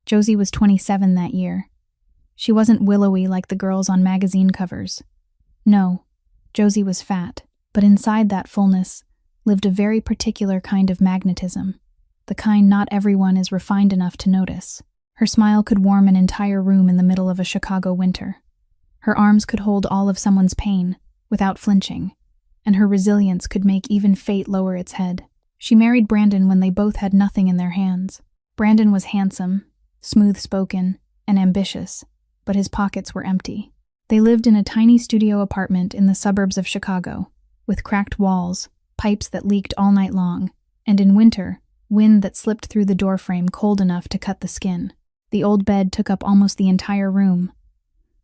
Josie was 27 that year. She wasn't willowy like the girls on magazine covers. No, Josie was fat, but inside that fullness lived a very particular kind of magnetism, the kind not everyone is refined enough to notice. Her smile could warm an entire room in the middle of a Chicago winter. Her arms could hold all of someone's pain without flinching, and her resilience could make even fate lower its head. She married Brandon when they both had nothing in their hands. Brandon was handsome, smooth-spoken, and ambitious, but his pockets were empty. They lived in a tiny studio apartment in the suburbs of Chicago, with cracked walls, pipes that leaked all night long, and in winter, wind that slipped through the doorframe cold enough to cut the skin. The old bed took up almost the entire room.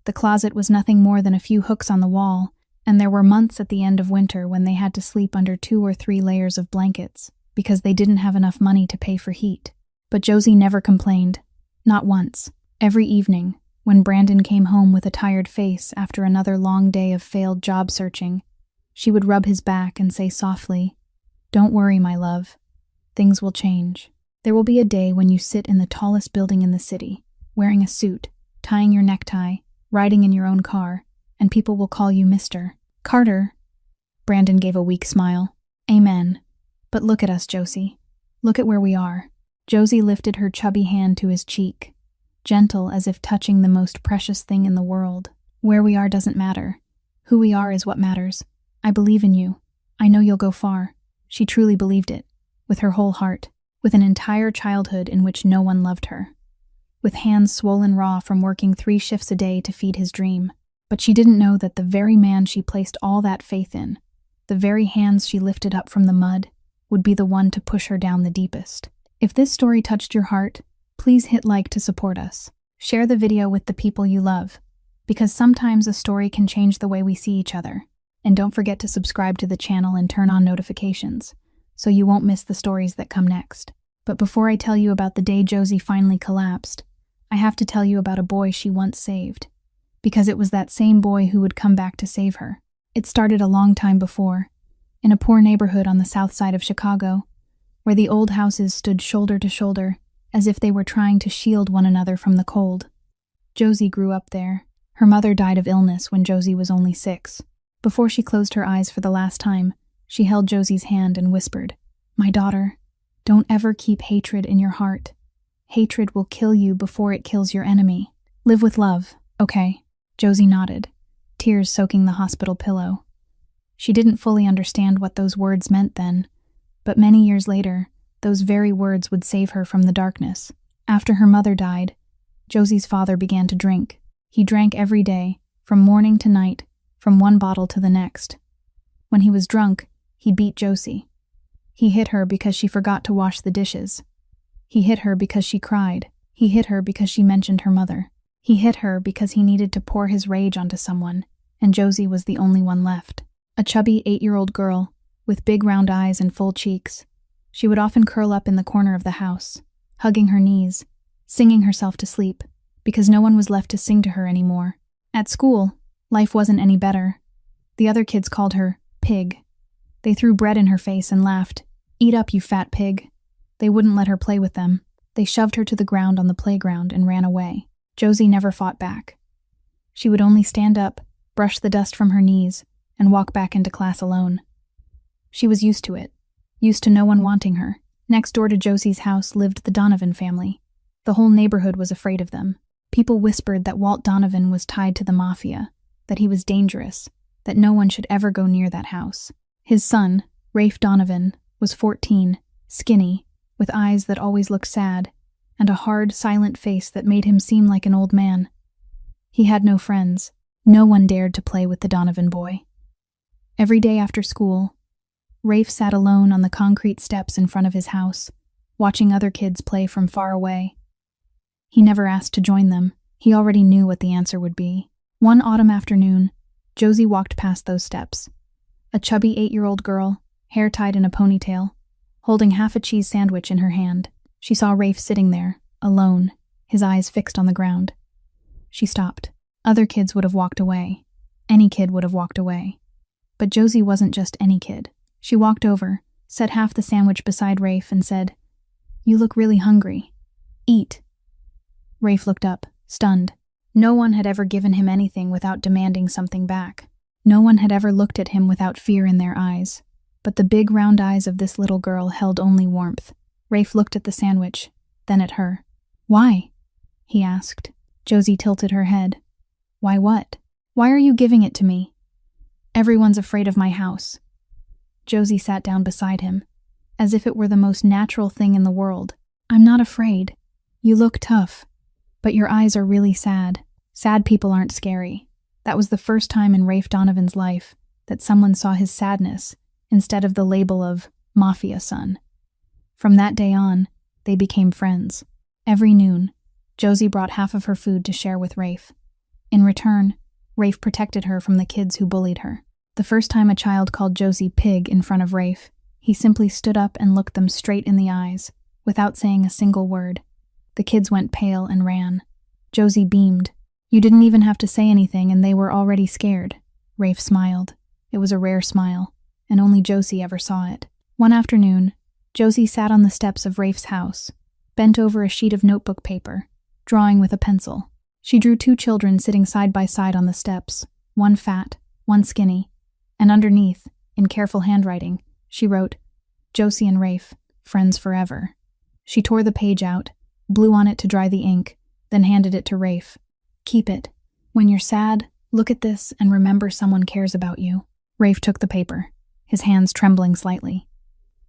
The closet was nothing more than a few hooks on the wall, and there were months at the end of winter when they had to sleep under 2 or 3 layers of blankets because they didn't have enough money to pay for heat. But Josie never complained. Not once. Every evening, when Brandon came home with a tired face after another long day of failed job searching, she would rub his back and say softly, "Don't worry, my love. Things will change. There will be a day when you sit in the tallest building in the city, wearing a suit, tying your necktie, riding in your own car, and people will call you Mr. Carter." Brandon gave a weak smile. "Amen. But look at us, Josie. Look at where we are." Josie lifted her chubby hand to his cheek, gentle as if touching the most precious thing in the world. "Where we are doesn't matter. Who we are is what matters. I believe in you. I know you'll go far." She truly believed it, with her whole heart, with an entire childhood in which no one loved her, with hands swollen raw from working 3 shifts a day to feed his dream. But she didn't know that the very man she placed all that faith in, the very hands she lifted up from the mud, would be the one to push her down the deepest. If this story touched your heart, please hit like to support us. Share the video with the people you love, because sometimes a story can change the way we see each other. And don't forget to subscribe to the channel and turn on notifications, so you won't miss the stories that come next. But before I tell you about the day Josie finally collapsed, I have to tell you about a boy she once saved, because it was that same boy who would come back to save her. It started a long time before, in a poor neighborhood on the south side of Chicago, where the old houses stood shoulder to shoulder, as if they were trying to shield one another from the cold. Josie grew up there. Her mother died of illness when Josie was only 6. Before she closed her eyes for the last time, she held Josie's hand and whispered, "My daughter, don't ever keep hatred in your heart. Hatred will kill you before it kills your enemy. Live with love, okay?" Josie nodded, tears soaking the hospital pillow. She didn't fully understand what those words meant then, but many years later, those very words would save her from the darkness. After her mother died, Josie's father began to drink. He drank every day, from morning to night, from one bottle to the next. When he was drunk, he beat Josie. He hit her because she forgot to wash the dishes. He hit her because she cried. He hit her because she mentioned her mother. He hit her because he needed to pour his rage onto someone, and Josie was the only one left. A chubby 8-year-old girl, with big round eyes and full cheeks. She would often curl up in the corner of the house, hugging her knees, singing herself to sleep, because no one was left to sing to her anymore. At school, life wasn't any better. The other kids called her Pig. They threw bread in her face and laughed, "Eat up, you fat pig." They wouldn't let her play with them. They shoved her to the ground on the playground and ran away. Josie never fought back. She would only stand up, brush the dust from her knees, and walk back into class alone. She was used to it, used to no one wanting her. Next door to Josie's house lived the Donovan family. The whole neighborhood was afraid of them. People whispered that Walt Donovan was tied to the Mafia, that he was dangerous, that no one should ever go near that house. His son, Rafe Donovan, was 14, skinny, with eyes that always looked sad, and a hard, silent face that made him seem like an old man. He had no friends. No one dared to play with the Donovan boy. Every day after school, Rafe sat alone on the concrete steps in front of his house, watching other kids play from far away. He never asked to join them. He already knew what the answer would be. One autumn afternoon, Josie walked past those steps. A chubby 8-year-old girl, hair tied in a ponytail, holding half a cheese sandwich in her hand. She saw Rafe sitting there, alone, his eyes fixed on the ground. She stopped. Other kids would have walked away. Any kid would have walked away. But Josie wasn't just any kid. She walked over, set half the sandwich beside Rafe, and said, "You look really hungry. Eat." Rafe looked up, stunned. No one had ever given him anything without demanding something back. No one had ever looked at him without fear in their eyes. But the big round eyes of this little girl held only warmth. Rafe looked at the sandwich, then at her. "Why?" he asked. Josie tilted her head. "Why what? Why are you giving it to me?" "Everyone's afraid of my house." Josie sat down beside him, as if it were the most natural thing in the world. "I'm not afraid. You look tough, but your eyes are really sad. Sad people aren't scary." That was the first time in Rafe Donovan's life that someone saw his sadness instead of the label of Mafia son. From that day on, they became friends. Every noon, Josie brought half of her food to share with Rafe. In return, Rafe protected her from the kids who bullied her. The first time a child called Josie pig in front of Rafe, he simply stood up and looked them straight in the eyes, without saying a single word. The kids went pale and ran. Josie beamed. "You didn't even have to say anything and they were already scared." Rafe smiled. It was a rare smile, and only Josie ever saw it. One afternoon, Josie sat on the steps of Rafe's house, bent over a sheet of notebook paper, drawing with a pencil. She drew two children sitting side by side on the steps, one fat, one skinny, and underneath, in careful handwriting, she wrote, "Josie and Rafe, friends forever." She tore the page out, blew on it to dry the ink, then handed it to Rafe. "Keep it. When you're sad, look at this and remember someone cares about you." Rafe took the paper, his hands trembling slightly.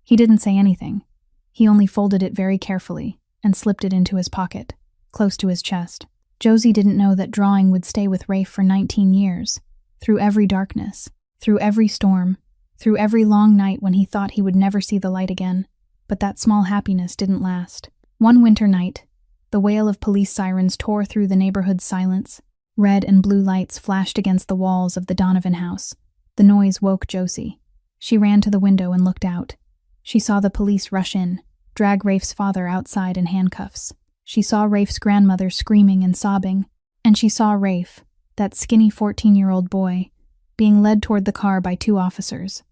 He didn't say anything. He only folded it very carefully and slipped it into his pocket, close to his chest. Josie didn't know that drawing would stay with Rafe for 19 years, through every darkness, through every storm, through every long night when he thought he would never see the light again. But that small happiness didn't last. One winter night, the wail of police sirens tore through the neighborhood's silence. Red and blue lights flashed against the walls of the Donovan house. The noise woke Josie. She ran to the window and looked out. She saw the police rush in, drag Rafe's father outside in handcuffs. She saw Rafe's grandmother screaming and sobbing, and she saw Rafe, that skinny 14-year-old boy, being led toward the car by two officers.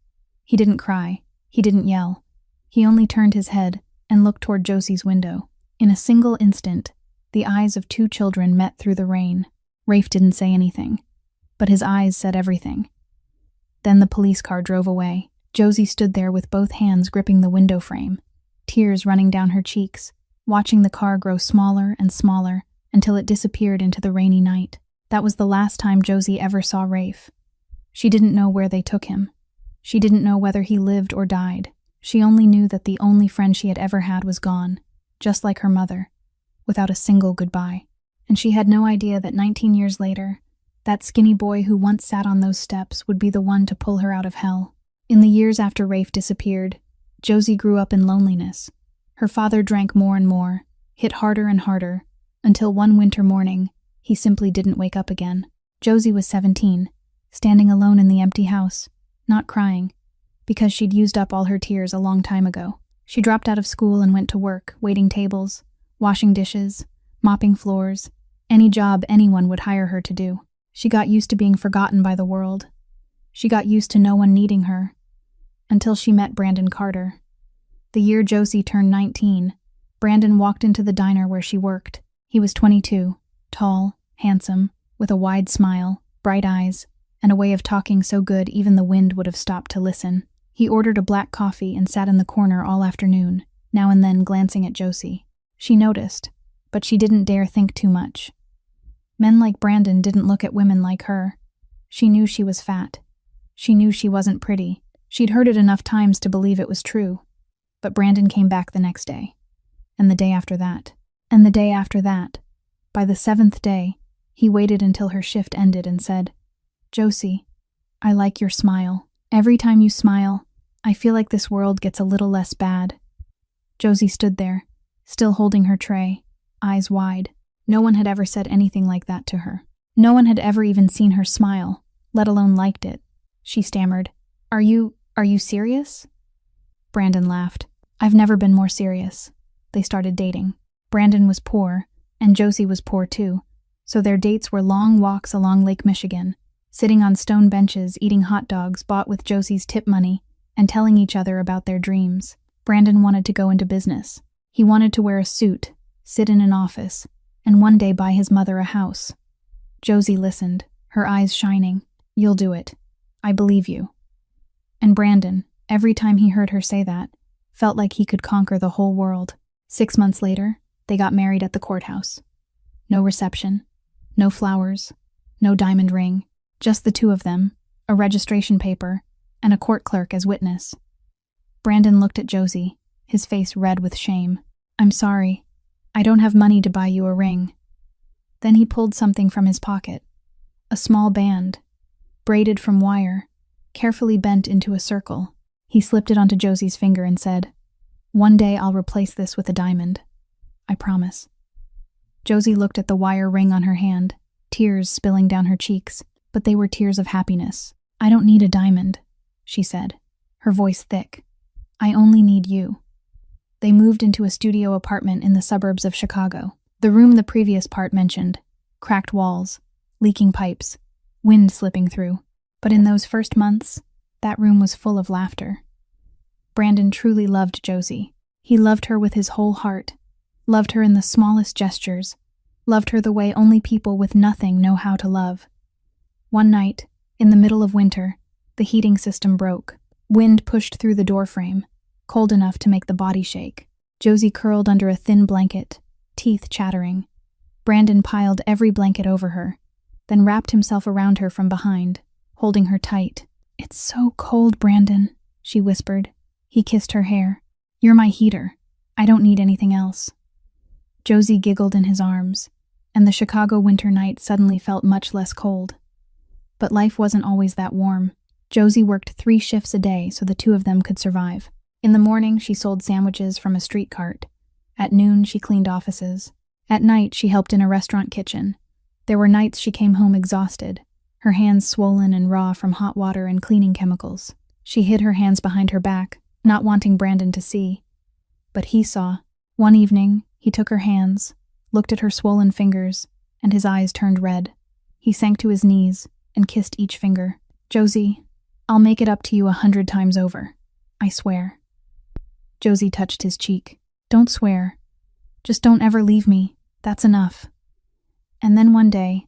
He didn't cry. He didn't yell. He only turned his head and looked toward Josie's window. In a single instant, the eyes of two children met through the rain. Rafe didn't say anything, but his eyes said everything. Then the police car drove away. Josie stood there with both hands gripping the window frame, tears running down her cheeks, watching the car grow smaller and smaller until it disappeared into the rainy night. That was the last time Josie ever saw Rafe. She didn't know where they took him. She didn't know whether he lived or died. She only knew that the only friend she had ever had was gone, just like her mother, without a single goodbye. And she had no idea that 19 years later, that skinny boy who once sat on those steps would be the one to pull her out of hell. In the years after Rafe disappeared, Josie grew up in loneliness. Her father drank more and more, hit harder and harder, until one winter morning, he simply didn't wake up again. Josie was 17, standing alone in the empty house, not crying, because she'd used up all her tears a long time ago. She dropped out of school and went to work, waiting tables, washing dishes, mopping floors, any job anyone would hire her to do. She got used to being forgotten by the world. She got used to no one needing her, until she met Brandon Carter. The year Josie turned 19, Brandon walked into the diner where she worked. He was 22, tall, handsome, with a wide smile, bright eyes, and a way of talking so good even the wind would have stopped to listen. He ordered a black coffee and sat in the corner all afternoon, now and then glancing at Josie. She noticed, but she didn't dare think too much. Men like Brandon didn't look at women like her. She knew she was fat. She knew she wasn't pretty. She'd heard it enough times to believe it was true. But Brandon came back the next day, and the day after that, and the day after that. By the 7th day, he waited until her shift ended and said, "Josie, I like your smile. Every time you smile, I feel like this world gets a little less bad." Josie stood there, still holding her tray, eyes wide. No one had ever said anything like that to her. No one had ever even seen her smile, let alone liked it. She stammered, Are you serious?" Brandon laughed. "I've never been more serious." They started dating. Brandon was poor, and Josie was poor too, so their dates were long walks along Lake Michigan, sitting on stone benches eating hot dogs bought with Josie's tip money, and telling each other about their dreams. Brandon wanted to go into business. He wanted to wear a suit, sit in an office, and one day buy his mother a house. Josie listened, her eyes shining. You'll do it. I believe you. And Brandon, every time he heard her say that, felt like he could conquer the whole world. 6 months later, they got married at the courthouse. No reception, no flowers, no diamond ring, just the two of them, a registration paper, and a court clerk as witness. Brandon looked at Josie, his face red with shame. I'm sorry. I don't have money to buy you a ring. Then he pulled something from his pocket. A small band, braided from wire, carefully bent into a circle. He slipped it onto Josie's finger and said, One day I'll replace this with a diamond. I promise. Josie looked at the wire ring on her hand, tears spilling down her cheeks, but they were tears of happiness. I don't need a diamond, she said, her voice thick. I only need you. They moved into a studio apartment in the suburbs of Chicago. The room the previous part mentioned, cracked walls, leaking pipes, wind slipping through. But in those first months, that room was full of laughter. Brandon truly loved Josie. He loved her with his whole heart, loved her in the smallest gestures, loved her the way only people with nothing know how to love. One night, in the middle of winter, the heating system broke. Wind pushed through the doorframe, cold enough to make the body shake. Josie curled under a thin blanket, teeth chattering. Brandon piled every blanket over her, then wrapped himself around her from behind, holding her tight. It's so cold, Brandon, she whispered. He kissed her hair. You're my heater. I don't need anything else. Josie giggled in his arms, and the Chicago winter night suddenly felt much less cold. But life wasn't always that warm. Josie worked 3 shifts a day so the two of them could survive. In the morning, she sold sandwiches from a street cart. At noon, she cleaned offices. At night, she helped in a restaurant kitchen. There were nights she came home exhausted, her hands swollen and raw from hot water and cleaning chemicals. She hid her hands behind her back, not wanting Brandon to see. But he saw. One evening, he took her hands, looked at her swollen fingers, and his eyes turned red. He sank to his knees and kissed each finger. Josie, I'll make it up to you 100 times over. I swear. Josie touched his cheek. Don't swear. Just don't ever leave me. That's enough. And then one day,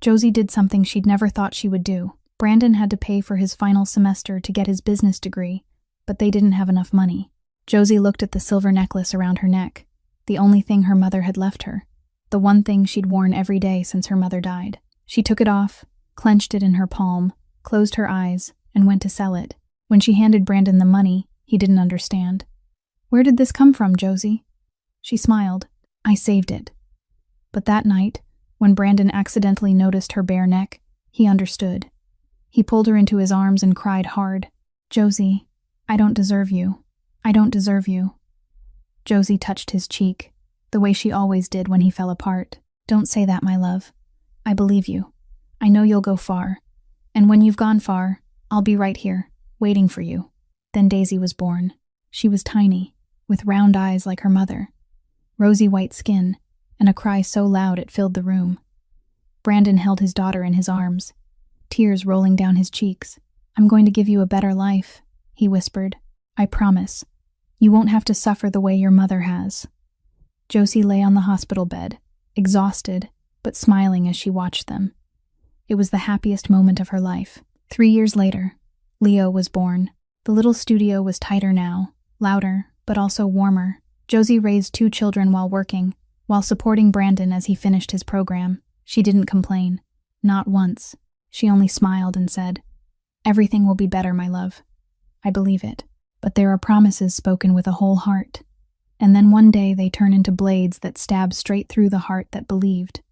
Josie did something she'd never thought she would do. Brandon had to pay for his final semester to get his business degree, but they didn't have enough money. Josie looked at the silver necklace around her neck, the only thing her mother had left her, the one thing she'd worn every day since her mother died. She took it off, clenched it in her palm, closed her eyes, and went to sell it. When she handed Brandon the money, he didn't understand. Where did this come from, Josie? She smiled. I saved it. But that night, when Brandon accidentally noticed her bare neck, he understood. He pulled her into his arms and cried hard. Josie, I don't deserve you. I don't deserve you. Josie touched his cheek, the way she always did when he fell apart. Don't say that, my love. I believe you. I know you'll go far. And when you've gone far, I'll be right here, waiting for you. Then Daisy was born. She was tiny, with round eyes like her mother, rosy white skin, and a cry so loud it filled the room. Brandon held his daughter in his arms, tears rolling down his cheeks. I'm going to give you a better life, he whispered. I promise. You won't have to suffer the way your mother has. Josie lay on the hospital bed, exhausted, but smiling as she watched them. It was the happiest moment of her life. 3 years later, Leo was born. The little studio was tighter now, louder, but also warmer. Josie raised 2 children while working, while supporting Brandon as he finished his program. She didn't complain. Not once. She only smiled and said, Everything will be better, my love. I believe it. But there are promises spoken with a whole heart. And then one day they turn into blades that stab straight through the heart that believed.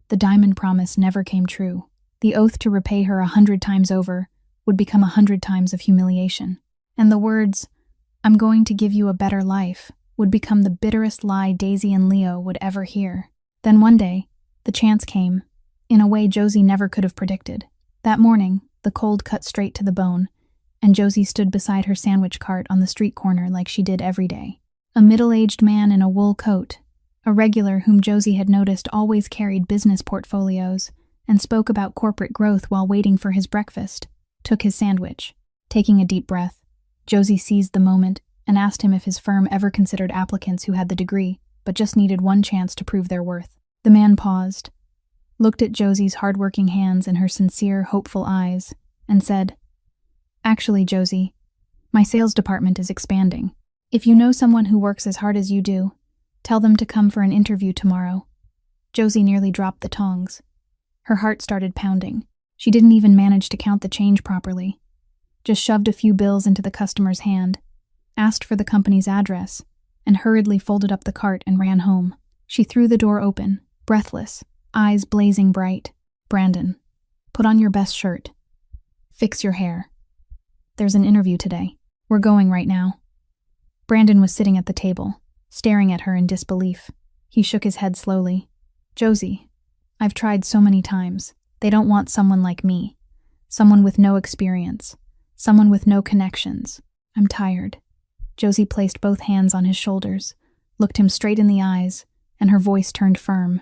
The diamond promise never came true. The oath to repay her 100 times over would become 100 times of humiliation. And the words, I'm going to give you a better life, would become the bitterest lie Daisy and Leo would ever hear. Then one day, the chance came, in a way Josie never could have predicted. That morning, the cold cut straight to the bone, and Josie stood beside her sandwich cart on the street corner like she did every day. A middle-aged man in a wool coat, a regular whom Josie had noticed always carried business portfolios and spoke about corporate growth while waiting for his breakfast, took his sandwich. Taking a deep breath, Josie seized the moment and asked him if his firm ever considered applicants who had the degree, but just needed one chance to prove their worth. The man paused, looked at Josie's hard-working hands and her sincere, hopeful eyes, and said, "Actually, Josie, my sales department is expanding. If you know someone who works as hard as you do, tell them to come for an interview tomorrow." Josie nearly dropped the tongs. Her heart started pounding. She didn't even manage to count the change properly. Just shoved a few bills into the customer's hand, asked for the company's address, and hurriedly folded up the cart and ran home. She threw the door open, breathless, eyes blazing bright. "Brandon, put on your best shirt. Fix your hair. There's an interview today. We're going right now." Brandon was sitting at the table, staring at her in disbelief. He shook his head slowly. "Josie, I've tried so many times. They don't want someone like me. Someone with no experience. Someone with no connections. I'm tired." Josie placed both hands on his shoulders, looked him straight in the eyes, and her voice turned firm.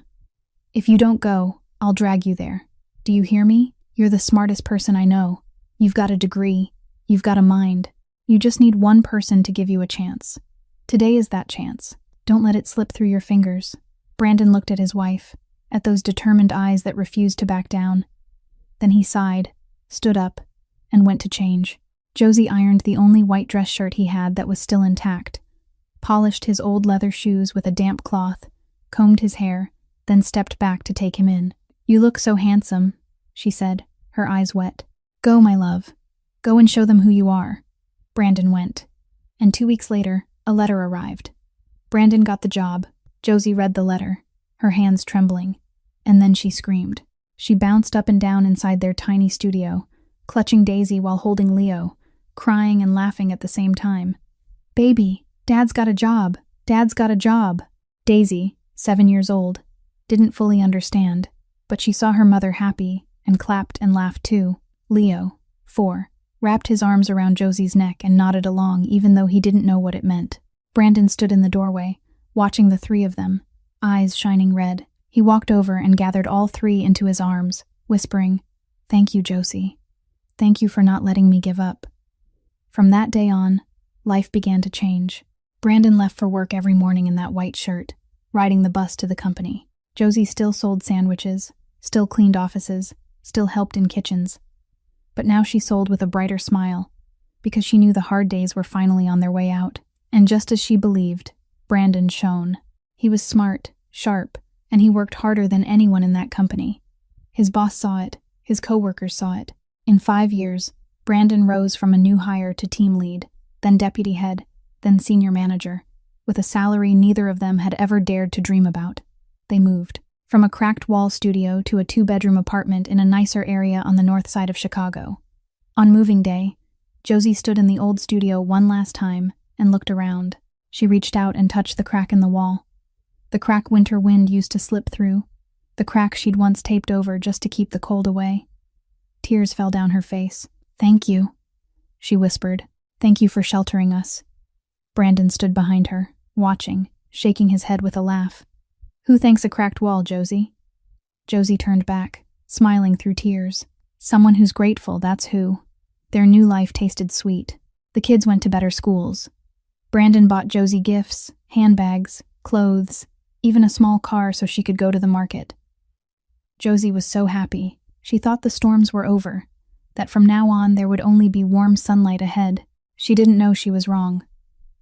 "If you don't go, I'll drag you there. Do you hear me? You're the smartest person I know. You've got a degree. You've got a mind. You just need one person to give you a chance. Today is that chance. Don't let it slip through your fingers." Brandon looked at his wife, at those determined eyes that refused to back down. Then he sighed, stood up, and went to change. Josie ironed the only white dress shirt he had that was still intact, polished his old leather shoes with a damp cloth, combed his hair, then stepped back to take him in. "You look so handsome," she said, her eyes wet. "Go, my love. Go and show them who you are." Brandon went. And 2 weeks later, a letter arrived. Brandon got the job. Josie read the letter, her hands trembling, and then she screamed. She bounced up and down inside their tiny studio, clutching Daisy while holding Leo, crying and laughing at the same time. "Baby, Dad's got a job. Dad's got a job." Daisy, 7 years old, didn't fully understand, but she saw her mother happy and clapped and laughed too. Leo, 4, wrapped his arms around Josie's neck and nodded along even though he didn't know what it meant. Brandon stood in the doorway, watching the 3 of them, eyes shining red. He walked over and gathered all 3 into his arms, whispering, "Thank you, Josie. Thank you for not letting me give up." From that day on, life began to change. Brandon left for work every morning in that white shirt, riding the bus to the company. Josie still sold sandwiches, still cleaned offices, still helped in kitchens. But now she sold with a brighter smile, because she knew the hard days were finally on their way out. And just as she believed, Brandon shone. He was smart, sharp, and he worked harder than anyone in that company. His boss saw it, his coworkers saw it. In 5 years, Brandon rose from a new hire to team lead, then deputy head, then senior manager, with a salary neither of them had ever dared to dream about. They moved from a cracked wall studio to a 2-bedroom apartment in a nicer area on the north side of Chicago. On moving day, Josie stood in the old studio one last time and looked around. She reached out and touched the crack in the wall. The crack winter wind used to slip through, the crack she'd once taped over just to keep the cold away. Tears fell down her face. "Thank you," she whispered. "Thank you for sheltering us." Brandon stood behind her, watching, shaking his head with a laugh. "Who thanks a cracked wall, Josie?" Josie turned back, smiling through tears. "Someone who's grateful, that's who." Their new life tasted sweet. The kids went to better schools. Brandon bought Josie gifts, handbags, clothes, even a small car so she could go to the market. Josie was so happy. She thought the storms were over, that from now on there would only be warm sunlight ahead. She didn't know she was wrong.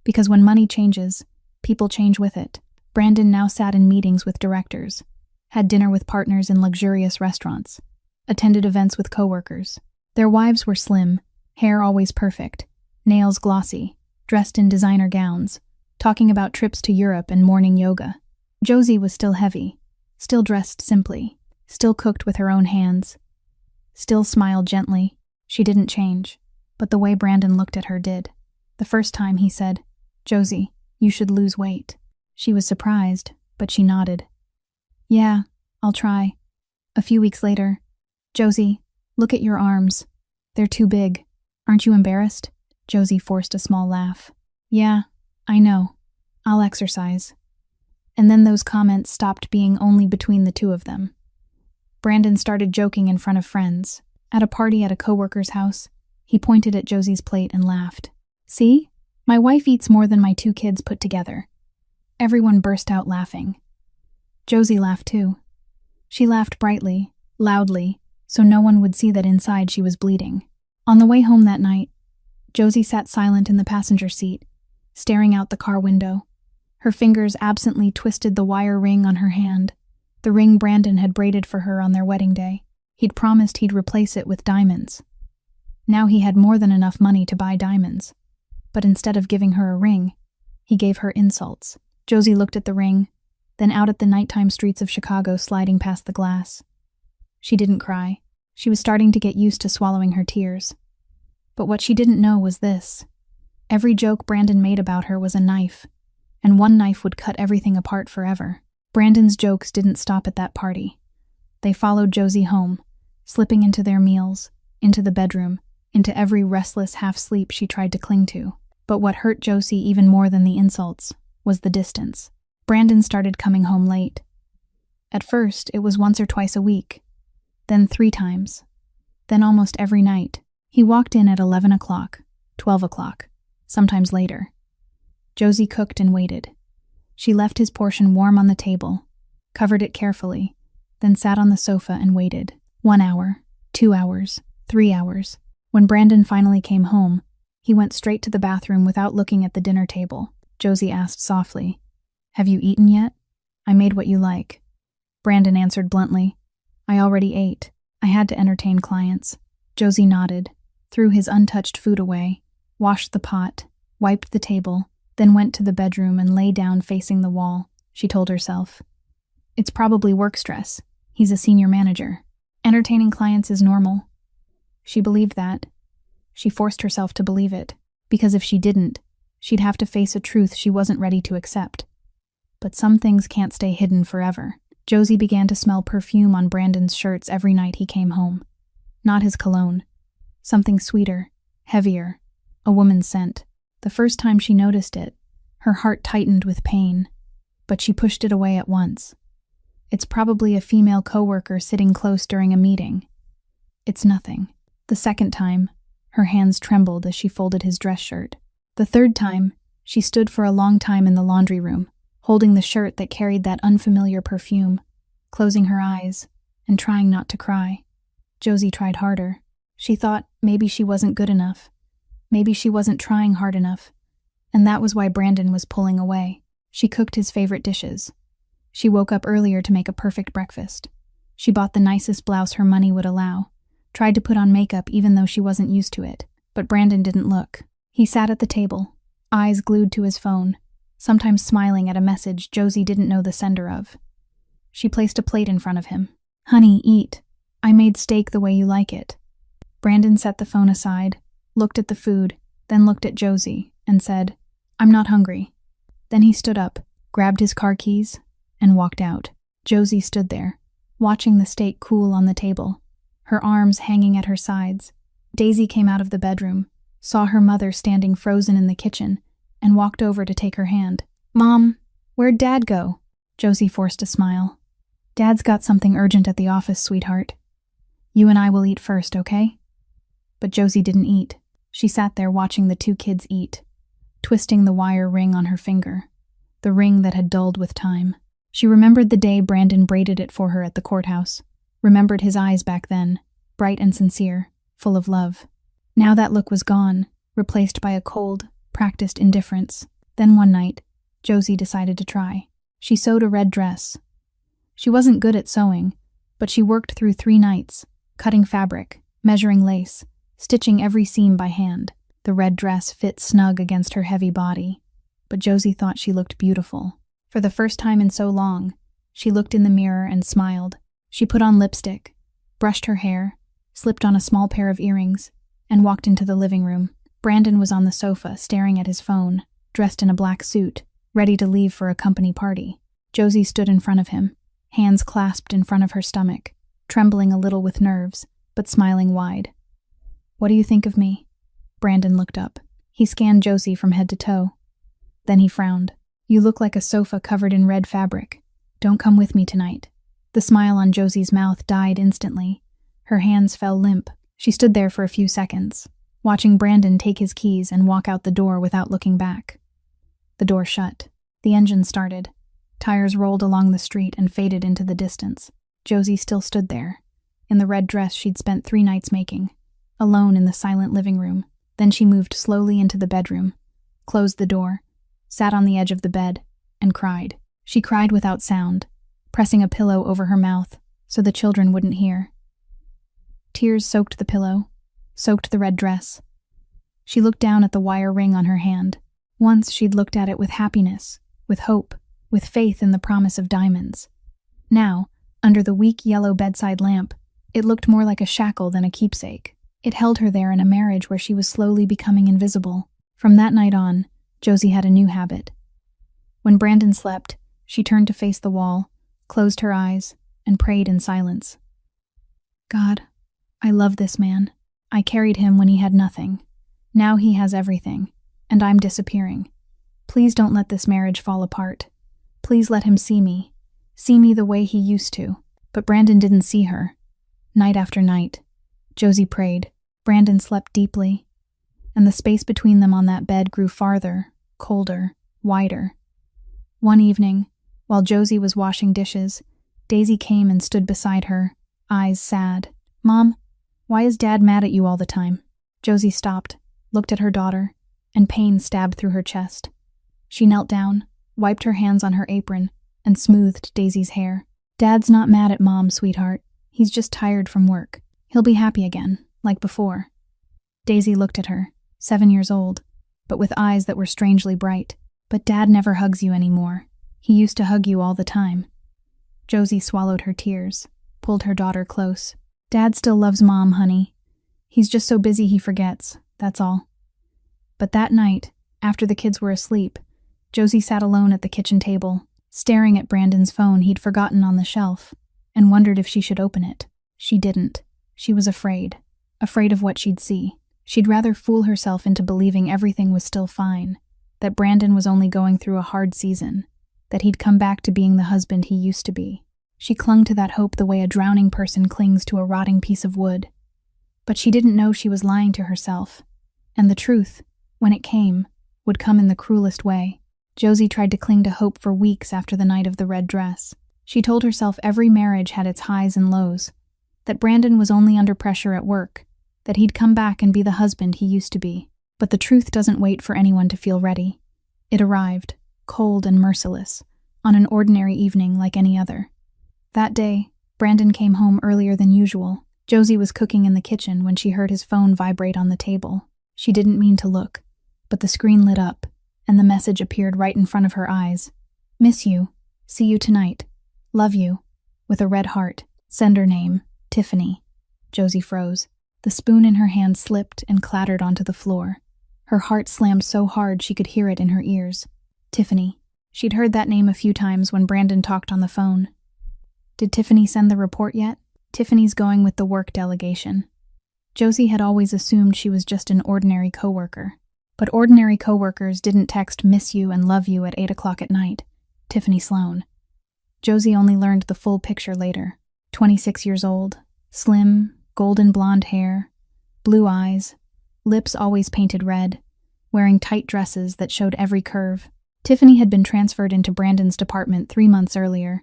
Because when money changes, people change with it. Brandon now sat in meetings with directors, had dinner with partners in luxurious restaurants, attended events with coworkers. Their wives were slim, hair always perfect, nails glossy, dressed in designer gowns, talking about trips to Europe and morning yoga. Josie was still heavy, still dressed simply, still cooked with her own hands, still smiled gently. She didn't change, but the way Brandon looked at her did. The first time he said, "Josie, you should lose weight." She was surprised, but she nodded. "Yeah, I'll try." A few weeks later, "Josie, look at your arms. They're too big. Aren't you embarrassed?" Josie forced a small laugh. "Yeah, I know. I'll exercise." And then those comments stopped being only between the 2 of them. Brandon started joking in front of friends. At a party at a coworker's house, he pointed at Josie's plate and laughed. "See? My wife eats more than my 2 kids put together." Everyone burst out laughing. Josie laughed too. She laughed brightly, loudly, so no one would see that inside she was bleeding. On the way home that night, Josie sat silent in the passenger seat, staring out the car window. Her fingers absently twisted the wire ring on her hand, the ring Brandon had braided for her on their wedding day. He'd promised he'd replace it with diamonds. Now he had more than enough money to buy diamonds, but instead of giving her a ring, he gave her insults. Josie looked at the ring, then out at the nighttime streets of Chicago sliding past the glass. She didn't cry. She was starting to get used to swallowing her tears. But what she didn't know was this. Every joke Brandon made about her was a knife, and one knife would cut everything apart forever. Brandon's jokes didn't stop at that party. They followed Josie home, slipping into their meals, into the bedroom, into every restless half-sleep she tried to cling to. But what hurt Josie even more than the insults was the distance. Brandon started coming home late. At first, it was once or twice a week, then 3 times, then almost every night. He walked in at 11 o'clock, 12 o'clock, sometimes later. Josie cooked and waited. She left his portion warm on the table, covered it carefully, then sat on the sofa and waited. 1 hour, 2 hours, 3 hours. When Brandon finally came home, he went straight to the bathroom without looking at the dinner table. Josie asked softly, "Have you eaten yet?" "I made what you like." Brandon answered bluntly, "I already ate. I had to entertain clients." Josie nodded, threw his untouched food away, washed the pot, wiped the table, then went to the bedroom and lay down facing the wall. She told herself, "It's probably work stress. He's a senior manager. Entertaining clients is normal." She believed that. She forced herself to believe it, because if she didn't, she'd have to face a truth she wasn't ready to accept. But some things can't stay hidden forever. Josie began to smell perfume on Brandon's shirts every night he came home. Not his cologne. Something sweeter, heavier, a woman's scent. The first time she noticed it, her heart tightened with pain, but she pushed it away at once. It's probably a female coworker sitting close during a meeting. It's nothing. The second time, her hands trembled as she folded his dress shirt. The third time, she stood for a long time in the laundry room, holding the shirt that carried that unfamiliar perfume, closing her eyes, and trying not to cry. Josie tried harder. She thought maybe she wasn't good enough. Maybe she wasn't trying hard enough. And that was why Brandon was pulling away. She cooked his favorite dishes. She woke up earlier to make a perfect breakfast. She bought the nicest blouse her money would allow, tried to put on makeup even though she wasn't used to it. But Brandon didn't look. He sat at the table, eyes glued to his phone, sometimes smiling at a message Josie didn't know the sender of. She placed a plate in front of him. "Honey, eat. I made steak the way you like it." Brandon set the phone aside, looked at the food, then looked at Josie, and said, "I'm not hungry." Then he stood up, grabbed his car keys, and walked out. Josie stood there, watching the steak cool on the table, her arms hanging at her sides. Daisy came out of the bedroom, saw her mother standing frozen in the kitchen, and walked over to take her hand. "Mom, where'd Dad go?" Josie forced a smile. "Dad's got something urgent at the office, sweetheart. You and I will eat first, okay?" But Josie didn't eat. She sat there watching the 2 kids eat, twisting the wire ring on her finger, the ring that had dulled with time. She remembered the day Brandon braided it for her at the courthouse, remembered his eyes back then, bright and sincere, full of love. Now that look was gone, replaced by a cold, practiced indifference. Then one night, Josie decided to try. She sewed a red dress. She wasn't good at sewing, but she worked through 3 nights, cutting fabric, measuring lace, stitching every seam by hand. The red dress fit snug against her heavy body, but Josie thought she looked beautiful. For the first time in so long, she looked in the mirror and smiled. She put on lipstick, brushed her hair, slipped on a small pair of earrings, and walked into the living room. Brandon was on the sofa, staring at his phone, dressed in a black suit, ready to leave for a company party. Josie stood in front of him, hands clasped in front of her stomach, trembling a little with nerves, but smiling wide. "What do you think of me?" Brandon looked up. He scanned Josie from head to toe. Then he frowned. "You look like a sofa covered in red fabric. Don't come with me tonight." The smile on Josie's mouth died instantly. Her hands fell limp. She stood there for a few seconds, watching Brandon take his keys and walk out the door without looking back. The door shut. The engine started. Tires rolled along the street and faded into the distance. Josie still stood there, in the red dress she'd spent 3 nights making, alone in the silent living room. Then she moved slowly into the bedroom, closed the door, sat on the edge of the bed, and cried. She cried without sound, pressing a pillow over her mouth so the children wouldn't hear. Tears soaked the pillow, soaked the red dress. She looked down at the wire ring on her hand. Once she'd looked at it with happiness, with hope, with faith in the promise of diamonds. Now, under the weak yellow bedside lamp, it looked more like a shackle than a keepsake. It held her there in a marriage where she was slowly becoming invisible. From that night on, Josie had a new habit. When Brandon slept, she turned to face the wall, closed her eyes, and prayed in silence. God, I love this man. I carried him when he had nothing. Now he has everything, and I'm disappearing. Please don't let this marriage fall apart. Please let him see me the way he used to. But Brandon didn't see her. Night after night, Josie prayed. Brandon slept deeply, and the space between them on that bed grew farther, colder, wider. One evening, while Josie was washing dishes, Daisy came and stood beside her, eyes sad. Mom, why is Dad mad at you all the time? Josie stopped, looked at her daughter, and pain stabbed through her chest. She knelt down, wiped her hands on her apron, and smoothed Daisy's hair. Dad's not mad at Mom, sweetheart. He's just tired from work. He'll be happy again, like before. Daisy looked at her, 7 years old, but with eyes that were strangely bright. But Dad never hugs you anymore. He used to hug you all the time. Josie swallowed her tears, pulled her daughter close. Dad still loves Mom, honey. He's just so busy he forgets, that's all. But that night, after the kids were asleep, Josie sat alone at the kitchen table, staring at Brandon's phone he'd forgotten on the shelf, and wondered if she should open it. She didn't. She was afraid of what she'd see. She'd rather fool herself into believing everything was still fine, that Brandon was only going through a hard season, that he'd come back to being the husband he used to be. She clung to that hope the way a drowning person clings to a rotting piece of wood. But she didn't know she was lying to herself, and the truth, when it came, would come in the cruelest way. Josie tried to cling to hope for weeks after the night of the red dress. She told herself every marriage had its highs and lows, that Brandon was only under pressure at work, that he'd come back and be the husband he used to be. But the truth doesn't wait for anyone to feel ready. It arrived, cold and merciless, on an ordinary evening like any other. That day, Brandon came home earlier than usual. Josie was cooking in the kitchen when she heard his phone vibrate on the table. She didn't mean to look, but the screen lit up, and the message appeared right in front of her eyes. Miss you. See you tonight. Love you. With a red heart. Sender name, Tiffany. Josie froze. The spoon in her hand slipped and clattered onto the floor. Her heart slammed so hard she could hear it in her ears. Tiffany. She'd heard that name a few times when Brandon talked on the phone. Did Tiffany send the report yet? Tiffany's going with the work delegation. Josie had always assumed she was just an ordinary coworker. But ordinary coworkers didn't text miss you and love you at 8 o'clock at night. Tiffany Sloan. Josie only learned the full picture later. 26 years old, slim, golden blonde hair, blue eyes, lips always painted red, wearing tight dresses that showed every curve. Tiffany had been transferred into Brandon's department 3 months earlier,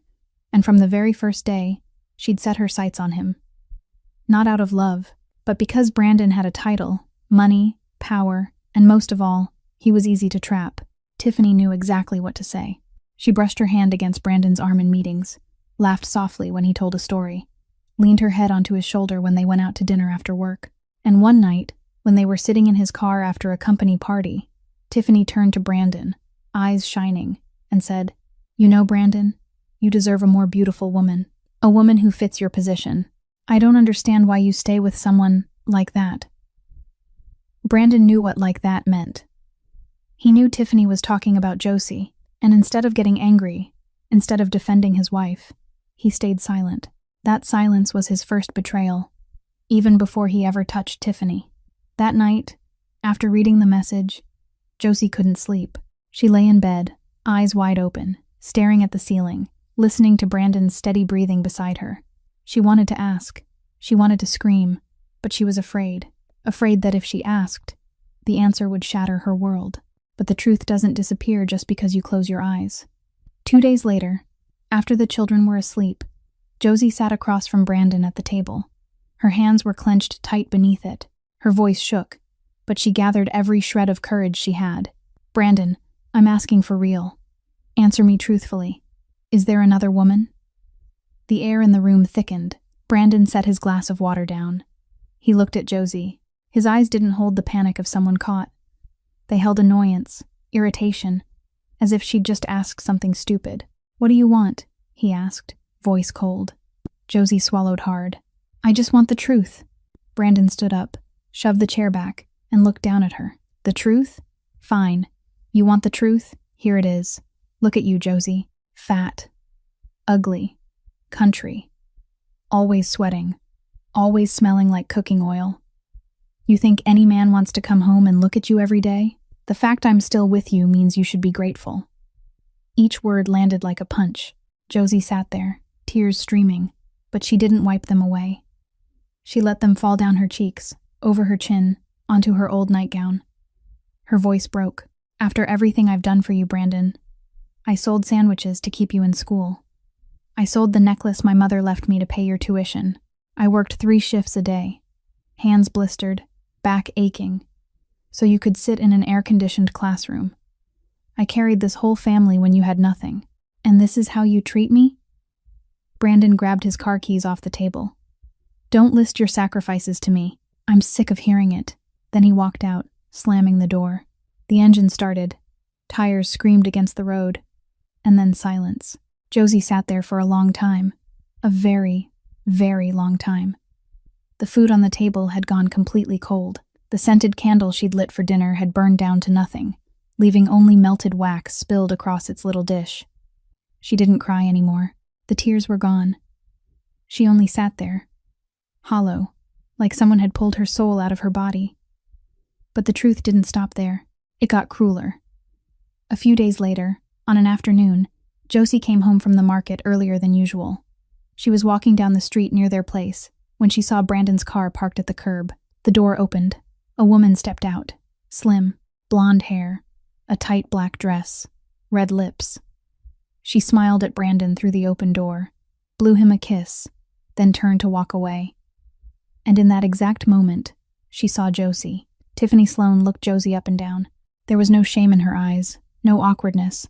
and from the very first day, she'd set her sights on him. Not out of love, but because Brandon had a title, money, power, and most of all, he was easy to trap. Tiffany knew exactly what to say. She brushed her hand against Brandon's arm in meetings, laughed softly when he told a story, leaned her head onto his shoulder when they went out to dinner after work. And one night, when they were sitting in his car after a company party, Tiffany turned to Brandon, eyes shining, and said, You know, Brandon, you deserve a more beautiful woman. A woman who fits your position. I don't understand why you stay with someone like that. Brandon knew what like that meant. He knew Tiffany was talking about Josie, and instead of getting angry, instead of defending his wife, he stayed silent. That silence was his first betrayal, even before he ever touched Tiffany. That night, after reading the message, Josie couldn't sleep. She lay in bed, eyes wide open, staring at the ceiling, listening to Brandon's steady breathing beside her. She wanted to ask. She wanted to scream, but she was afraid that if she asked, the answer would shatter her world. But the truth doesn't disappear just because you close your eyes. 2 days later, after the children were asleep, Josie sat across from Brandon at the table. Her hands were clenched tight beneath it. Her voice shook, but she gathered every shred of courage she had. "Brandon, I'm asking for real. Answer me truthfully. Is there another woman?" The air in the room thickened. Brandon set his glass of water down. He looked at Josie. His eyes didn't hold the panic of someone caught. They held annoyance, irritation, as if she'd just asked something stupid. "What do you want?" he asked, voice cold. Josie swallowed hard. "I just want the truth." Brandon stood up, shoved the chair back, and looked down at her. "The truth? Fine. You want the truth? Here it is. Look at you, Josie. Fat. Ugly. Country. Always sweating. Always smelling like cooking oil. You think any man wants to come home and look at you every day? The fact I'm still with you means you should be grateful." Each word landed like a punch. Josie sat there, tears streaming, but she didn't wipe them away. She let them fall down her cheeks, over her chin, onto her old nightgown. Her voice broke. "After everything I've done for you, Brandon, I sold sandwiches to keep you in school. I sold the necklace my mother left me to pay your tuition. I worked 3 shifts a day, hands blistered, back aching, so you could sit in an air-conditioned classroom. I carried this whole family when you had nothing. And this is how you treat me?" Brandon grabbed his car keys off the table. "Don't list your sacrifices to me. I'm sick of hearing it." Then he walked out, slamming the door. The engine started. Tires screamed against the road. And then silence. Josie sat there for a long time. A very, very long time. The food on the table had gone completely cold. The scented candle she'd lit for dinner had burned down to nothing, leaving only melted wax spilled across its little dish. She didn't cry anymore. The tears were gone. She only sat there, hollow, like someone had pulled her soul out of her body. But the truth didn't stop there. It got crueler. A few days later, on an afternoon, Josie came home from the market earlier than usual. She was walking down the street near their place when she saw Brandon's car parked at the curb. The door opened. A woman stepped out. Slim, blonde hair, a tight black dress, red lips. She smiled at Brandon through the open door, blew him a kiss, then turned to walk away. And in that exact moment, she saw Josie. Tiffany Sloan looked Josie up and down. There was no shame in her eyes, no awkwardness,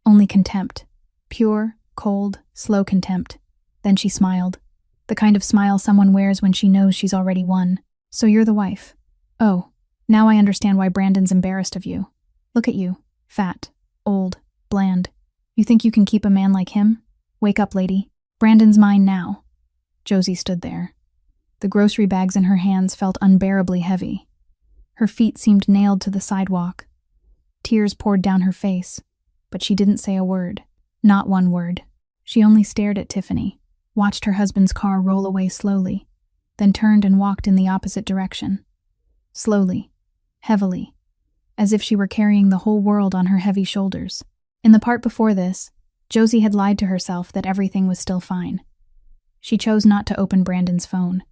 only contempt. Pure, cold, slow contempt. Then she smiled. The kind of smile someone wears when she knows she's already won. "So you're the wife. Oh, now I understand why Brandon's embarrassed of you. Look at you. Fat, old, bland. You think you can keep a man like him? Wake up, lady. Brandon's mine now." Josie stood there. The grocery bags in her hands felt unbearably heavy. Her feet seemed nailed to the sidewalk. Tears poured down her face, but she didn't say a word. Not one word. She only stared at Tiffany, watched her husband's car roll away slowly, then turned and walked in the opposite direction. Slowly, heavily, as if she were carrying the whole world on her heavy shoulders. In the part before this, Josie had lied to herself that everything was still fine. She chose not to open Brandon's phone.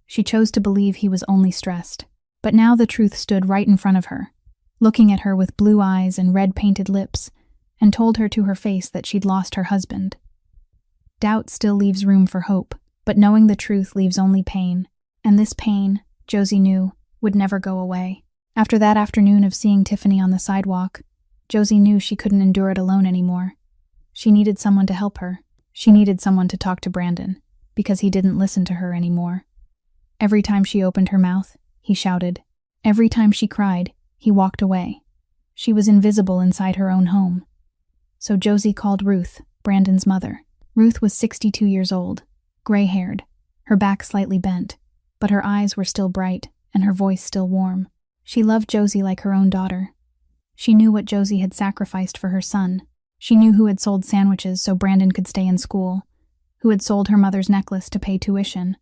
She chose to believe he was only stressed. But now the truth stood right in front of her, looking at her with blue eyes and red-painted lips, and told her to her face that she'd lost her husband. Doubt still leaves room for hope, but knowing the truth leaves only pain. And this pain, Josie knew, would never go away. After that afternoon of seeing Tiffany on the sidewalk, Josie knew she couldn't endure it alone anymore. She needed someone to help her. She needed someone to talk to Brandon, because he didn't listen to her anymore. Every time she opened her mouth, he shouted. Every time she cried, he walked away. She was invisible inside her own home. So Josie called Ruth, Brandon's mother. Ruth was 62 years old, gray-haired, her back slightly bent, but her eyes were still bright and her voice still warm. She loved Josie like her own daughter. She knew what Josie had sacrificed for her son. She knew who had sold sandwiches so Brandon could stay in school, who had sold her mother's necklace to pay tuition,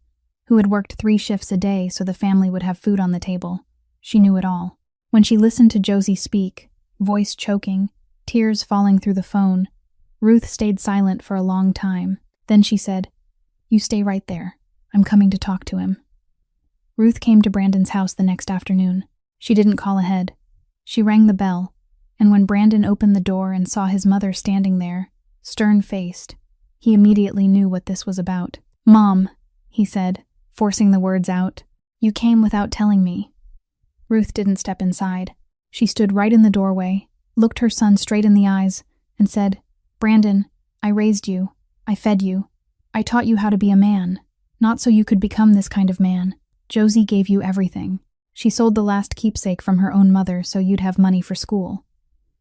who had worked 3 shifts a day so the family would have food on the table. She knew it all. When she listened to Josie speak, voice choking, tears falling through the phone, Ruth stayed silent for a long time. Then she said, "You stay right there. I'm coming to talk to him." Ruth came to Brandon's house the next afternoon. She didn't call ahead. She rang the bell, and when Brandon opened the door and saw his mother standing there, stern-faced. He immediately knew what this was about. "Mom," he said, forcing the words out. "You came without telling me." Ruth didn't step inside. She stood right in the doorway, looked her son straight in the eyes, and said, "Brandon, I raised you. I fed you. I taught you how to be a man, not so you could become this kind of man. Josie gave you everything. She sold the last keepsake from her own mother so you'd have money for school.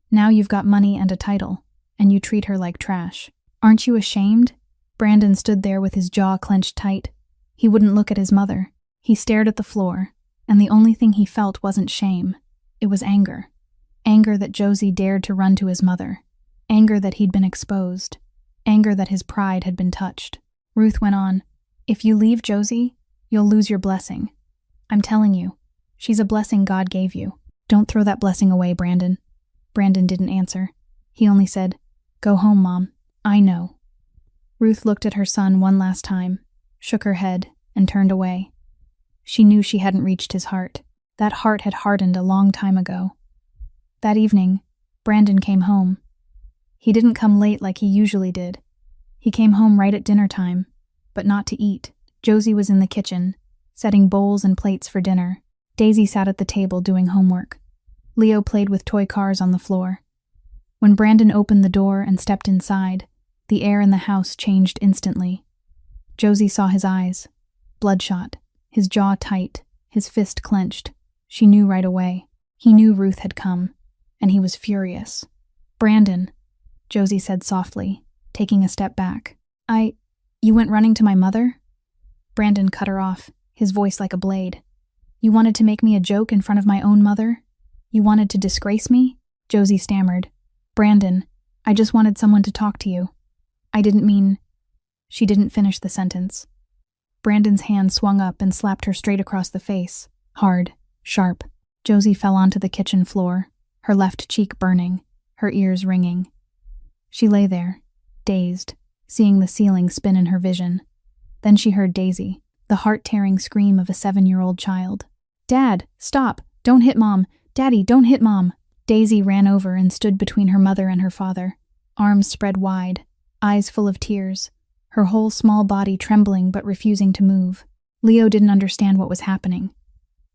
Now you've got money and a title, and you treat her like trash. Aren't you ashamed?" Brandon stood there with his jaw clenched tight. He wouldn't look at his mother. He stared at the floor, and the only thing he felt wasn't shame. It was anger. Anger that Josie dared to run to his mother. Anger that he'd been exposed. Anger that his pride had been touched. Ruth went on, "If you leave Josie, you'll lose your blessing. I'm telling you, she's a blessing God gave you. Don't throw that blessing away, Brandon." Brandon didn't answer. He only said, "Go home, Mom. I know." Ruth looked at her son one last time, shook her head, and turned away. She knew she hadn't reached his heart. That heart had hardened a long time ago. That evening, Brandon came home. He didn't come late like he usually did. He came home right at dinner time, but not to eat. Josie was in the kitchen, setting bowls and plates for dinner. Daisy sat at the table doing homework. Leo played with toy cars on the floor. When Brandon opened the door and stepped inside, the air in the house changed instantly. Josie saw his eyes, bloodshot, his jaw tight, his fist clenched. She knew right away. He knew Ruth had come, and he was furious. "Brandon," Josie said softly, taking a step back. You went running to my mother?" Brandon cut her off, his voice like a blade. "You wanted to make me a joke in front of my own mother? You wanted to disgrace me?" Josie stammered. "Brandon, I just wanted someone to talk to you. I didn't mean—" She didn't finish the sentence. Brandon's hand swung up and slapped her straight across the face, hard, sharp. Josie fell onto the kitchen floor, her left cheek burning, her ears ringing. She lay there, dazed, seeing the ceiling spin in her vision. Then she heard Daisy, the heart-tearing scream of a 7-year-old child. "Dad, stop! Don't hit Mom! Daddy, don't hit Mom!" Daisy ran over and stood between her mother and her father, arms spread wide, eyes full of tears, her whole small body trembling but refusing to move. Leo didn't understand what was happening.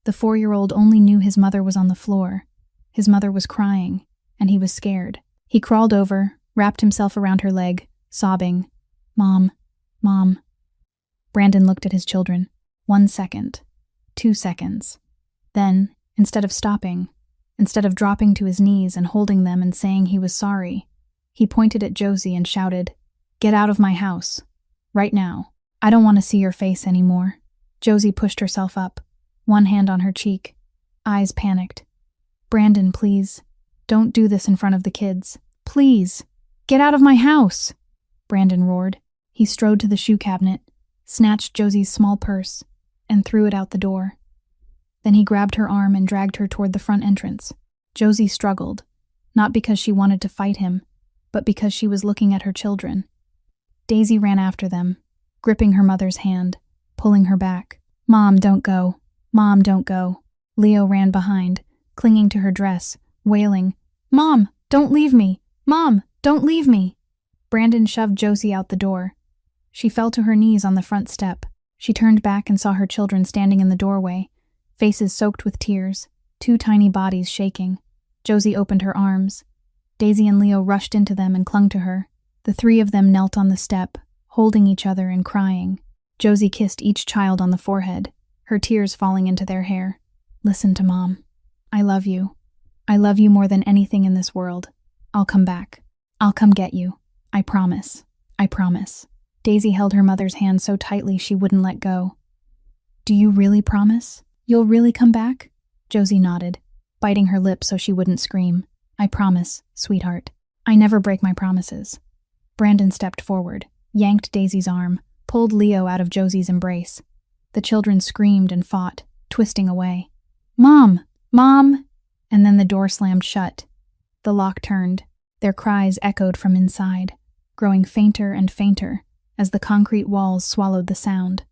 The 4-year-old only knew his mother was on the floor. His mother was crying, and he was scared. He crawled over, wrapped himself around her leg, sobbing, "Mom, Mom." Brandon looked at his children. 1 second. 2 seconds. Then, instead of stopping, instead of dropping to his knees and holding them and saying he was sorry, he pointed at Josie and shouted, "Get out of my house. Right now. I don't want to see your face anymore." Josie pushed herself up, one hand on her cheek, eyes panicked. "Brandon, please. Don't do this in front of the kids. Please. Get out of my house!" Brandon roared. He strode to the shoe cabinet, snatched Josie's small purse, and threw it out the door. Then he grabbed her arm and dragged her toward the front entrance. Josie struggled, not because she wanted to fight him, but because she was looking at her children. Daisy ran after them, gripping her mother's hand, pulling her back. "Mom, don't go. Mom, don't go." Leo ran behind, clinging to her dress, wailing, "Mom, don't leave me! Mom, don't leave me!" Brandon shoved Josie out the door. She fell to her knees on the front step. She turned back and saw her children standing in the doorway, faces soaked with tears, 2 tiny bodies shaking. Josie opened her arms. Daisy and Leo rushed into them and clung to her. The 3 of them knelt on the step, holding each other and crying. Josie kissed each child on the forehead, her tears falling into their hair. "Listen to Mom. I love you. I love you more than anything in this world. I'll come back. I'll come get you. I promise. I promise." Daisy held her mother's hand so tightly she wouldn't let go. "Do you really promise? You'll really come back?" Josie nodded, biting her lip so she wouldn't scream. "I promise, sweetheart. I never break my promises." Brandon stepped forward, yanked Daisy's arm, pulled Leo out of Josie's embrace. The children screamed and fought, twisting away. "Mom! Mom!" And then the door slammed shut. The lock turned. Their cries echoed from inside, growing fainter and fainter as the concrete walls swallowed the sound.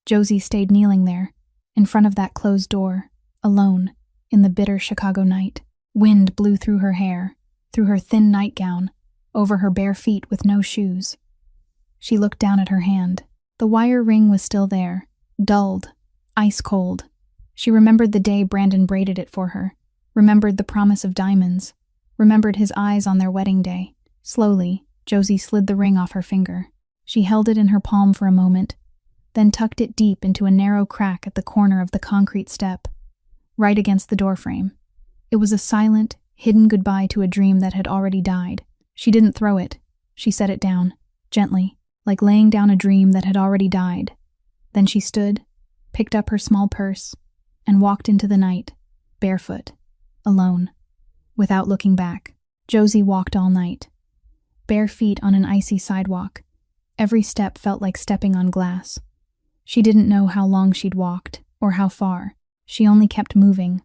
Josie stayed kneeling there, in front of that closed door, alone, in the bitter Chicago night. Wind blew through her hair, through her thin nightgown, over her bare feet with no shoes. She looked down at her hand. The wire ring was still there, dulled, ice cold. She remembered the day Brandon braided it for her, remembered the promise of diamonds, remembered his eyes on their wedding day. Slowly, Josie slid the ring off her finger. She held it in her palm for a moment, then tucked it deep into a narrow crack at the corner of the concrete step, right against the doorframe. It was a silent, hidden goodbye to a dream that had already died. She didn't throw it. She set it down, gently, like laying down a dream that had already died. Then she stood, picked up her small purse, and walked into the night, barefoot, alone, without looking back. Josie walked all night, bare feet on an icy sidewalk. Every step felt like stepping on glass. She didn't know how long she'd walked, or how far. She only kept moving,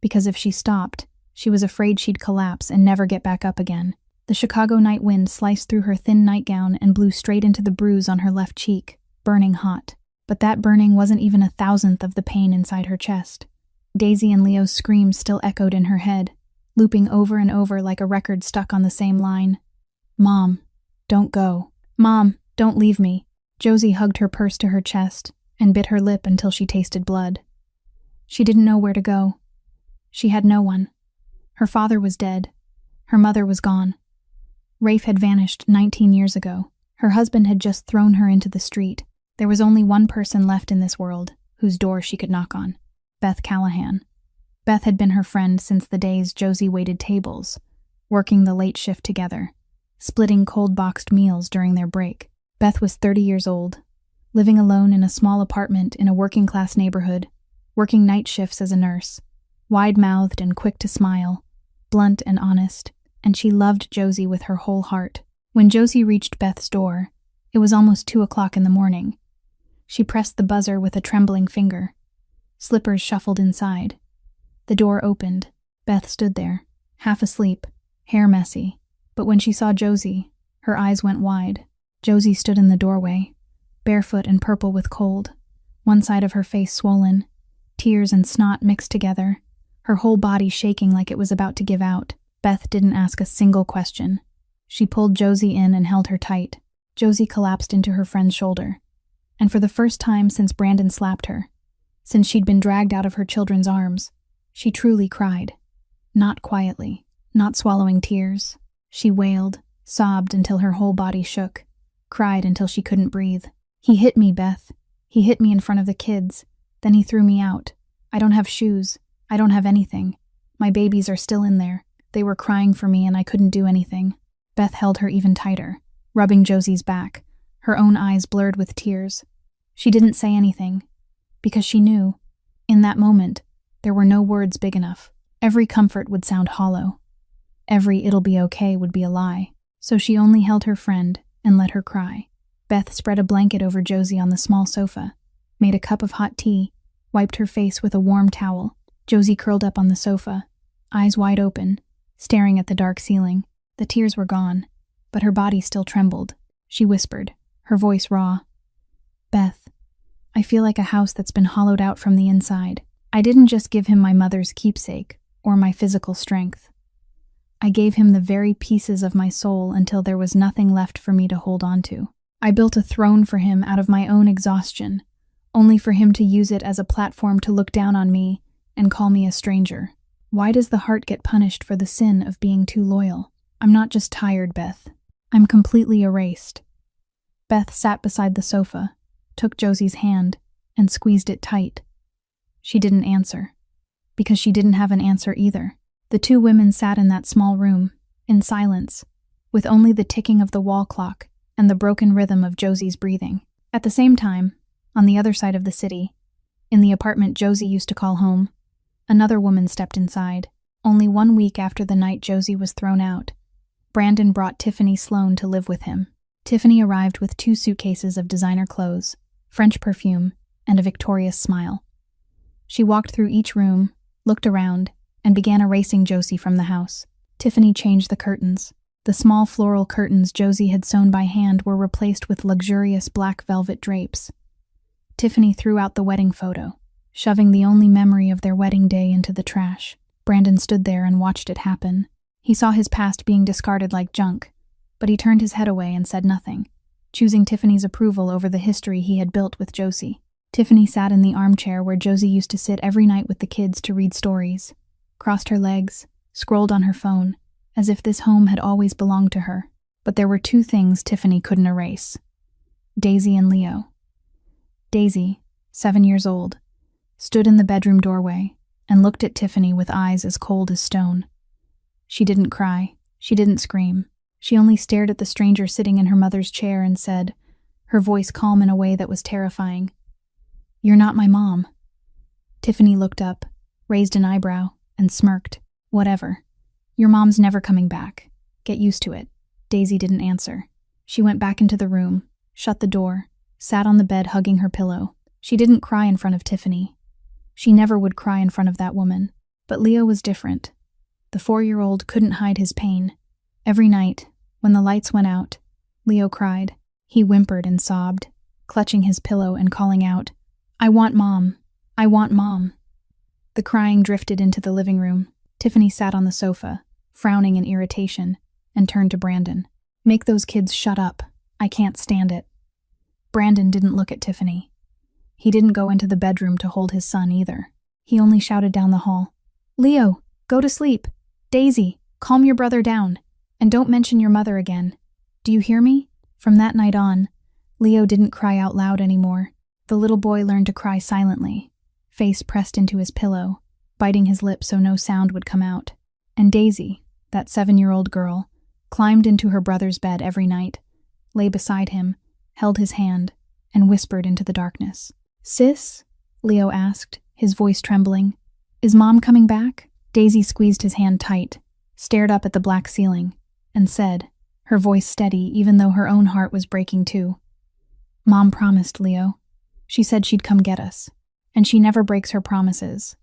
because if she stopped, she was afraid she'd collapse and never get back up again. The Chicago night wind sliced through her thin nightgown and blew straight into the bruise on her left cheek, burning hot. But that burning wasn't even 1,000th of the pain inside her chest. Daisy and Leo's screams still echoed in her head, looping over and over like a record stuck on the same line. "Mom, don't go. Mom, don't leave me." Josie hugged her purse to her chest and bit her lip until she tasted blood. She didn't know where to go. She had no one. Her father was dead. Her mother was gone. Rafe had vanished 19 years ago. Her husband had just thrown her into the street. There was only one person left in this world whose door she could knock on: Beth Callahan. Beth had been her friend since the days Josie waited tables, working the late shift together, splitting cold-boxed meals during their break. Beth was 30 years old, living alone in a small apartment in a working-class neighborhood, working night shifts as a nurse, wide-mouthed and quick to smile, blunt and honest, and she loved Josie with her whole heart. When Josie reached Beth's door, it was almost 2 o'clock in the morning. She pressed the buzzer with a trembling finger. Slippers shuffled inside. The door opened. Beth stood there, half asleep, hair messy, but when she saw Josie, her eyes went wide. Josie stood in the doorway, barefoot and purple with cold, one side of her face swollen, tears and snot mixed together, her whole body shaking like it was about to give out. Beth didn't ask a single question. She pulled Josie in and held her tight. Josie collapsed into her friend's shoulder, and for the first time since Brandon slapped her, since she'd been dragged out of her children's arms, she truly cried. Not quietly, not swallowing tears. She wailed, sobbed until her whole body shook, cried until she couldn't breathe. "He hit me, Beth. He hit me in front of the kids. Then he threw me out. I don't have shoes. I don't have anything. My babies are still in there. They were crying for me and I couldn't do anything." Beth held her even tighter, rubbing Josie's back, her own eyes blurred with tears. She didn't say anything, because she knew, in that moment, there were no words big enough. Every comfort would sound hollow. Every "it'll be okay" would be a lie. So she only held her friend and let her cry. Beth spread a blanket over Josie on the small sofa, made a cup of hot tea, wiped her face with a warm towel. Josie curled up on the sofa, eyes wide open, staring at the dark ceiling. The tears were gone, but her body still trembled. She whispered, her voice raw. "Beth, I feel like a house that's been hollowed out from the inside. I didn't just give him my mother's keepsake or my physical strength. I gave him the very pieces of my soul until there was nothing left for me to hold on to. I built a throne for him out of my own exhaustion, only for him to use it as a platform to look down on me and call me a stranger. Why does the heart get punished for the sin of being too loyal? I'm not just tired, Beth. I'm completely erased." Beth sat beside the sofa, took Josie's hand, and squeezed it tight. She didn't answer, because she didn't have an answer either. The two women sat in that small room, in silence, with only the ticking of the wall clock and the broken rhythm of Josie's breathing. At the same time, on the other side of the city, in the apartment Josie used to call home, another woman stepped inside. Only 1 week after the night Josie was thrown out, Brandon brought Tiffany Sloan to live with him. Tiffany arrived with 2 suitcases of designer clothes, French perfume, and a victorious smile. She walked through each room, looked around, and began erasing Josie from the house. Tiffany changed the curtains. The small floral curtains Josie had sewn by hand were replaced with luxurious black velvet drapes. Tiffany threw out the wedding photo, shoving the only memory of their wedding day into the trash. Brandon stood there and watched it happen. He saw his past being discarded like junk, but he turned his head away and said nothing, choosing Tiffany's approval over the history he had built with Josie. Tiffany sat in the armchair where Josie used to sit every night with the kids to read stories, crossed her legs, scrolled on her phone, as if this home had always belonged to her. But there were two things Tiffany couldn't erase: Daisy and Leo. Daisy, 7 years old, stood in the bedroom doorway and looked at Tiffany with eyes as cold as stone. She didn't cry, she didn't scream. She only stared at the stranger sitting in her mother's chair and said, her voice calm in a way that was terrifying, "You're not my mom." Tiffany looked up, raised an eyebrow, and smirked. "Whatever. Your mom's never coming back. Get used to it." Daisy didn't answer. She went back into the room, shut the door, sat on the bed hugging her pillow. She didn't cry in front of Tiffany. She never would cry in front of that woman. But Leo was different. The 4-year-old couldn't hide his pain. Every night, when the lights went out, Leo cried. He whimpered and sobbed, clutching his pillow and calling out, "I want Mom. I want Mom." The crying drifted into the living room. Tiffany sat on the sofa, frowning in irritation, and turned to Brandon. "Make those kids shut up. I can't stand it." Brandon didn't look at Tiffany. He didn't go into the bedroom to hold his son either. He only shouted down the hall, "Leo, go to sleep. Daisy, calm your brother down. And don't mention your mother again. Do you hear me?" From that night on, Leo didn't cry out loud anymore. The little boy learned to cry silently, face pressed into his pillow, biting his lip so no sound would come out. And Daisy, that 7-year-old girl, climbed into her brother's bed every night, lay beside him, held his hand, and whispered into the darkness. "Sis?" Leo asked, his voice trembling. "Is Mom coming back?" Daisy squeezed his hand tight, stared up at the black ceiling, and said, her voice steady even though her own heart was breaking too, "Mom promised, Leo. She said she'd come get us. And she never breaks her promises."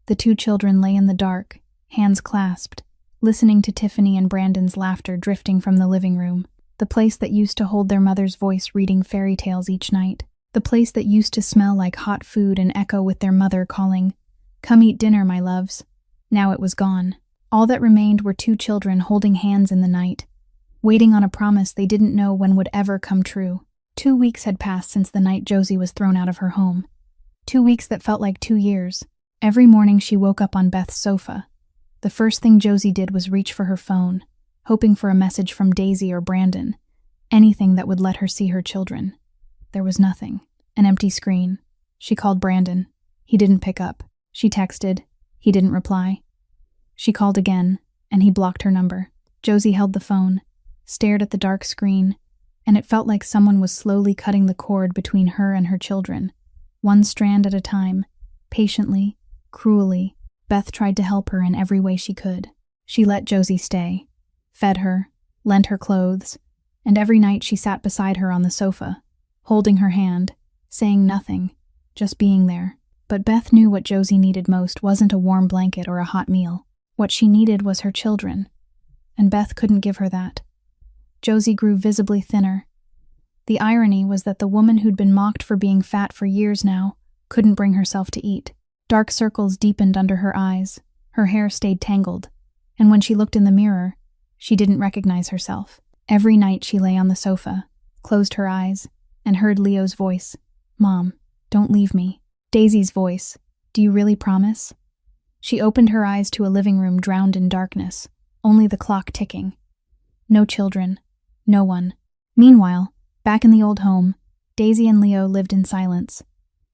The two children lay in the dark, hands clasped, listening to Tiffany and Brandon's laughter drifting from the living room, the place that used to hold their mother's voice reading fairy tales each night, the place that used to smell like hot food and echo with their mother calling, "Come eat dinner, my loves." Now it was gone. All that remained were two children holding hands in the night, waiting on a promise they didn't know when would ever come true. 2 weeks had passed since the night Josie was thrown out of her home. 2 weeks that felt like 2 years. Every morning she woke up on Beth's sofa. The first thing Josie did was reach for her phone, hoping for a message from Daisy or Brandon, anything that would let her see her children. There was nothing. An empty screen. She called Brandon. He didn't pick up. She texted. He didn't reply. She called again, and he blocked her number. Josie held the phone, stared at the dark screen, and it felt like someone was slowly cutting the cord between her and her children, one strand at a time, patiently, cruelly. Beth tried to help her in every way she could. She let Josie stay, fed her, lent her clothes, and every night she sat beside her on the sofa, holding her hand, saying nothing, just being there. But Beth knew what Josie needed most wasn't a warm blanket or a hot meal. What she needed was her children, and Beth couldn't give her that. Josie grew visibly thinner. The irony was that the woman who'd been mocked for being fat for years now couldn't bring herself to eat. Dark circles deepened under her eyes, her hair stayed tangled, and when she looked in the mirror, she didn't recognize herself. Every night she lay on the sofa, closed her eyes, and heard Leo's voice, "Mom, don't leave me." Daisy's voice, "Do you really promise?" She opened her eyes to a living room drowned in darkness, only the clock ticking. No children, no one. Meanwhile, back in the old home, Daisy and Leo lived in silence.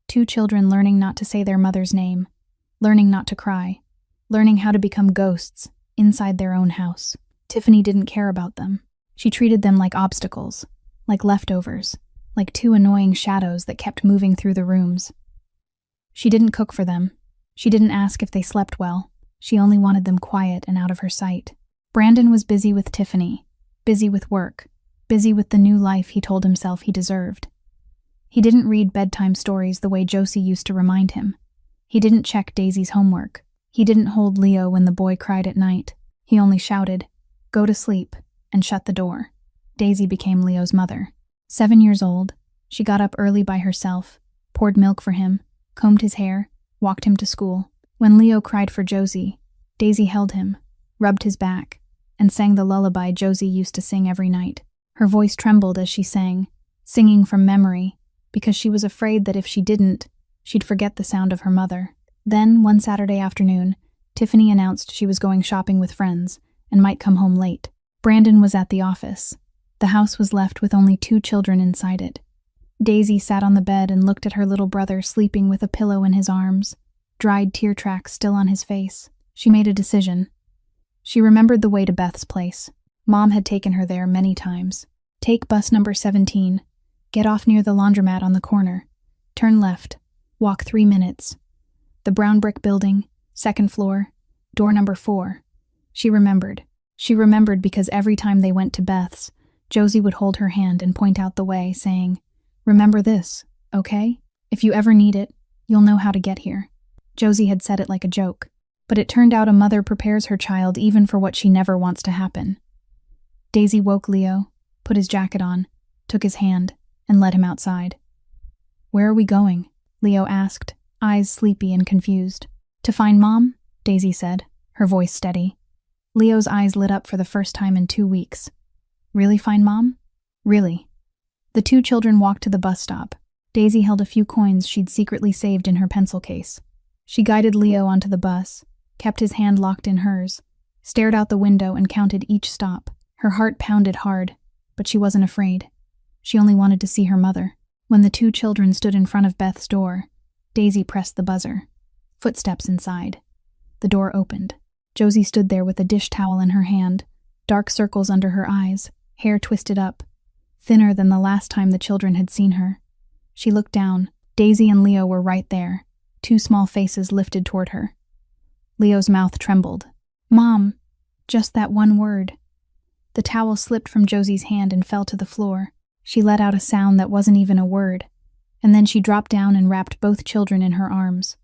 2 children learning not to say their mother's name, learning not to cry, learning how to become ghosts inside their own house. Tiffany didn't care about them. She treated them like obstacles, like leftovers, like 2 annoying shadows that kept moving through the rooms. She didn't cook for them. She didn't ask if they slept well. She only wanted them quiet and out of her sight. Brandon was busy with Tiffany, busy with work, busy with the new life he told himself he deserved. He didn't read bedtime stories the way Josie used to remind him. He didn't check Daisy's homework. He didn't hold Leo when the boy cried at night. He only shouted, "Go to sleep," and shut the door. Daisy became Leo's mother. 7 years old, she got up early by herself, poured milk for him, combed his hair, walked him to school. When Leo cried for Josie, Daisy held him, rubbed his back, and sang the lullaby Josie used to sing every night. Her voice trembled as she sang, singing from memory, because she was afraid that if she didn't, she'd forget the sound of her mother. Then, one Saturday afternoon, Tiffany announced she was going shopping with friends and might come home late. Brandon was at the office. The house was left with only 2 children inside it. Daisy sat on the bed and looked at her little brother sleeping with a pillow in his arms, dried tear tracks still on his face. She made a decision. She remembered the way to Beth's place. Mom had taken her there many times. Take bus number 17. Get off near the laundromat on the corner. Turn left. Walk 3 minutes. The brown brick building, 2nd floor, door number 4. She remembered. She remembered because every time they went to Beth's, Josie would hold her hand and point out the way, saying, "Remember this, okay? If you ever need it, you'll know how to get here." Josie had said it like a joke, but it turned out a mother prepares her child even for what she never wants to happen. Daisy woke Leo, put his jacket on, took his hand, and led him outside. "Where are we going?" Leo asked, eyes sleepy and confused. "To find Mom," Daisy said, her voice steady. Leo's eyes lit up for the first time in 2 weeks. "Really find Mom?" "Really." The 2 children walked to the bus stop. Daisy held a few coins she'd secretly saved in her pencil case. She guided Leo onto the bus, kept his hand locked in hers, stared out the window and counted each stop. Her heart pounded hard, but she wasn't afraid. She only wanted to see her mother. When the 2 children stood in front of Beth's door, Daisy pressed the buzzer. Footsteps inside. The door opened. Josie stood there with a dish towel in her hand, dark circles under her eyes, hair twisted up, thinner than the last time the children had seen her. She looked down. Daisy and Leo were right there, 2 small faces lifted toward her. Leo's mouth trembled. "Mom," just that one word. The towel slipped from Josie's hand and fell to the floor. She let out a sound that wasn't even a word, and then she dropped down and wrapped both children in her arms.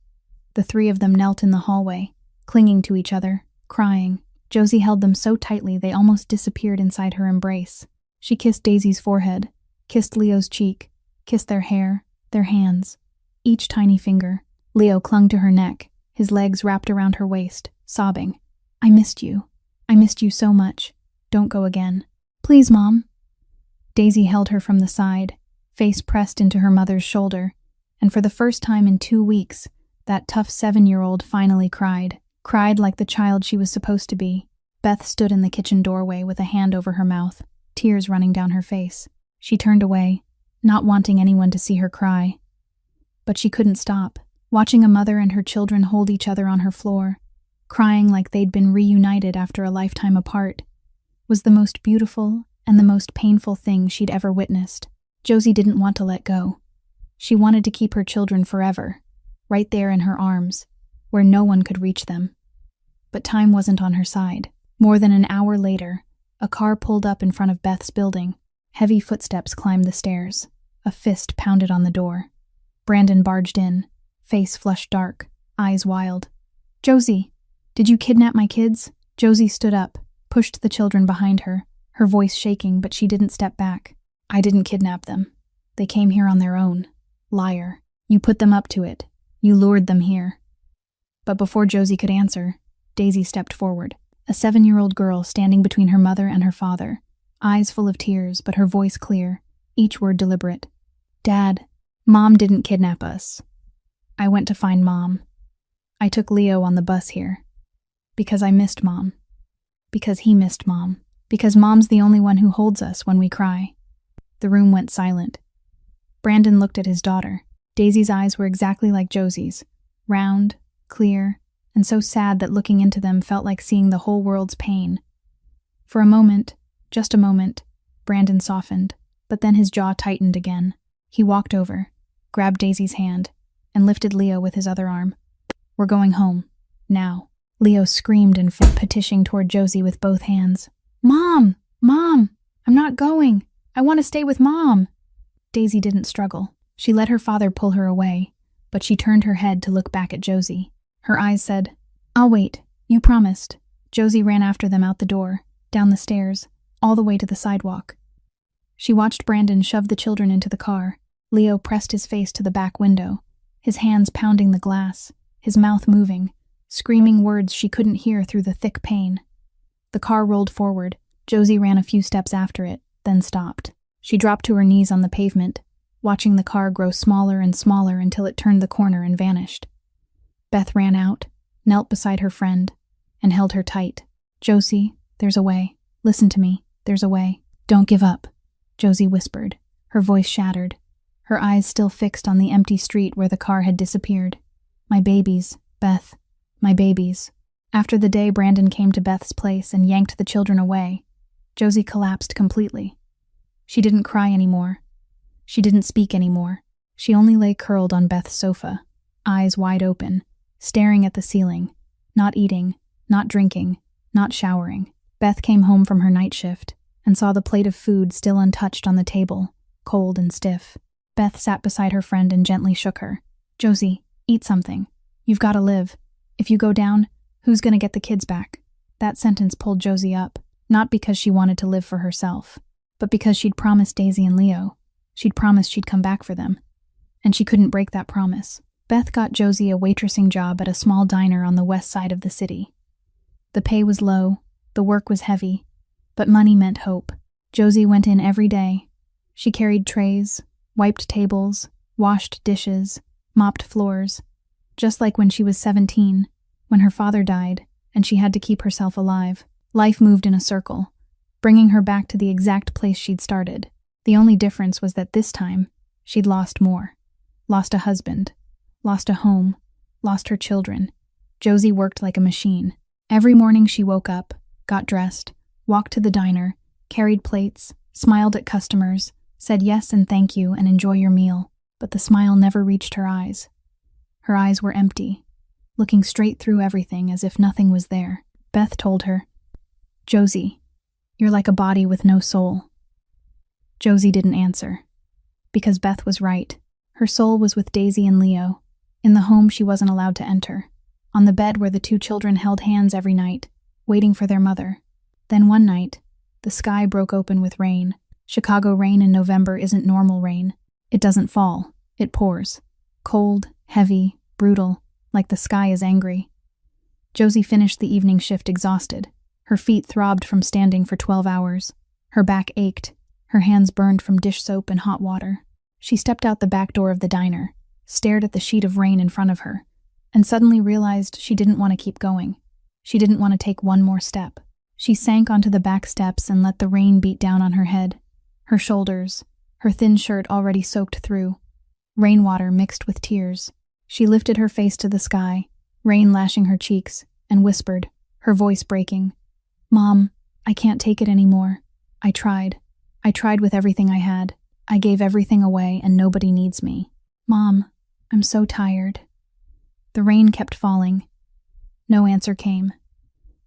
The 3 of them knelt in the hallway, clinging to each other, crying. Josie held them so tightly they almost disappeared inside her embrace. She kissed Daisy's forehead, kissed Leo's cheek, kissed their hair, their hands, each tiny finger. Leo clung to her neck, his legs wrapped around her waist, sobbing. "I missed you. I missed you so much. Don't go again. Please, Mom." Daisy held her from the side, face pressed into her mother's shoulder, and for the first time in 2 weeks, that tough 7-year-old finally cried like the child she was supposed to be. Beth stood in the kitchen doorway with a hand over her mouth, tears running down her face. She turned away, not wanting anyone to see her cry. But she couldn't stop, watching a mother and her children hold each other on her floor, crying like they'd been reunited after a lifetime apart, was the most beautiful and the most painful thing she'd ever witnessed. Josie didn't want to let go. She wanted to keep her children forever, right there in her arms, where no one could reach them. But time wasn't on her side. More than an hour later, a car pulled up in front of Beth's building. Heavy footsteps climbed the stairs. A fist pounded on the door. Brandon barged in, face flushed dark, eyes wild. "Josie, did you kidnap my kids?" Josie stood up, pushed the children behind her, her voice shaking, but she didn't step back. "I didn't kidnap them. They came here on their own. Liar. You put them up to it. You lured them here." But before Josie could answer, Daisy stepped forward, a 7-year-old girl standing between her mother and her father, eyes full of tears but her voice clear, each word deliberate. "Dad, Mom didn't kidnap us. I went to find Mom. I took Leo on the bus here. Because I missed Mom. Because he missed Mom. Because Mom's the only one who holds us when we cry." The room went silent. Brandon looked at his daughter. Daisy's eyes were exactly like Josie's, round, clear, and so sad that looking into them felt like seeing the whole world's pain. For a moment, just a moment, Brandon softened, but then his jaw tightened again. He walked over, grabbed Daisy's hand, and lifted Leo with his other arm. "We're going home. Now." Leo screamed and petitioned toward Josie with both hands. "Mom! Mom! I'm not going! I want to stay with Mom!" Daisy didn't struggle. She let her father pull her away, but she turned her head to look back at Josie. Her eyes said, "I'll wait. You promised." Josie ran after them out the door, down the stairs, all the way to the sidewalk. She watched Brandon shove the children into the car. Leo pressed his face to the back window, his hands pounding the glass, his mouth moving, screaming words she couldn't hear through the thick pain. The car rolled forward. Josie ran a few steps after it, then stopped. She dropped to her knees on the pavement, watching the car grow smaller and smaller until it turned the corner and vanished. Beth ran out, knelt beside her friend, and held her tight. "Josie, there's a way. Listen to me. There's a way. Don't give up," Josie whispered, her voice shattered, her eyes still fixed on the empty street where the car had disappeared. "My babies, Beth. My babies." After the day Brandon came to Beth's place and yanked the children away, Josie collapsed completely. She didn't cry anymore. She didn't speak anymore. She only lay curled on Beth's sofa, eyes wide open, staring at the ceiling, not eating, not drinking, not showering. Beth came home from her night shift and saw the plate of food still untouched on the table, cold and stiff. Beth sat beside her friend and gently shook her. "Josie, eat something. You've got to live. If you go down, who's going to get the kids back?" That sentence pulled Josie up, not because she wanted to live for herself, but because she'd promised Daisy and Leo. She'd promised she'd come back for them. And she couldn't break that promise. Beth got Josie a waitressing job at a small diner on the west side of the city. The pay was low, the work was heavy, but money meant hope. Josie went in every day. She carried trays, wiped tables, washed dishes, mopped floors, just like when she was 17, when her father died and she had to keep herself alive. Life moved in a circle, bringing her back to the exact place she'd started. The only difference was that this time, she'd lost more. Lost a husband, lost a home, lost her children. Josie worked like a machine. Every morning she woke up, got dressed, walked to the diner, carried plates, smiled at customers, said yes and thank you and enjoy your meal. But the smile never reached her eyes. Her eyes were empty, looking straight through everything as if nothing was there. Beth told her, "Josie, you're like a body with no soul." Josie didn't answer, because Beth was right. Her soul was with Daisy and Leo, in the home she wasn't allowed to enter, on the bed where the two children held hands every night, waiting for their mother. Then one night, the sky broke open with rain. Chicago rain in November isn't normal rain. It doesn't fall, it pours. Cold, heavy, brutal, like the sky is angry. Josie finished the evening shift exhausted. Her feet throbbed from standing for 12 hours. Her back ached. Her hands burned from dish soap and hot water. She stepped out the back door of the diner, stared at the sheet of rain in front of her, and suddenly realized she didn't want to keep going. She didn't want to take one more step. She sank onto the back steps and let the rain beat down on her head, her shoulders, her thin shirt already soaked through. Rainwater mixed with tears. She lifted her face to the sky, rain lashing her cheeks, and whispered, her voice breaking, "Mom, I can't take it anymore. I tried. I tried with everything I had. I gave everything away and nobody needs me. Mom, I'm so tired." The rain kept falling. No answer came.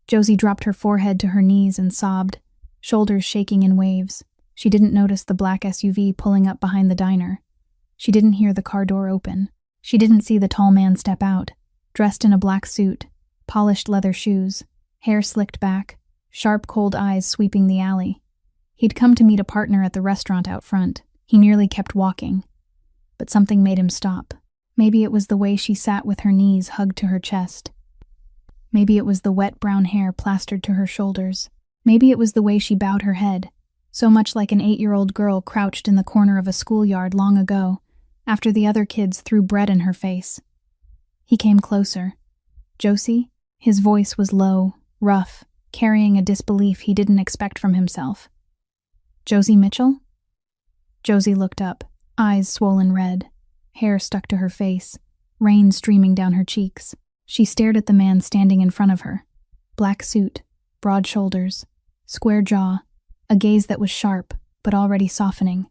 Josie dropped her forehead to her knees and sobbed, shoulders shaking in waves. She didn't notice the black SUV pulling up behind the diner. She didn't hear the car door open. She didn't see the tall man step out, dressed in a black suit, polished leather shoes, hair slicked back, sharp cold eyes sweeping the alley. He'd come to meet a partner at the restaurant out front. He nearly kept walking, but something made him stop. Maybe it was the way she sat with her knees hugged to her chest. Maybe it was the wet brown hair plastered to her shoulders. Maybe it was the way she bowed her head, so much like an 8-year-old girl crouched in the corner of a schoolyard long ago, after the other kids threw bread in her face. He came closer. "Josie?" His voice was low, rough, carrying a disbelief he didn't expect from himself. "Josie Mitchell?" Josie looked up, eyes swollen red, hair stuck to her face, rain streaming down her cheeks. She stared at the man standing in front of her. Black suit, broad shoulders, square jaw, a gaze that was sharp, but already softening.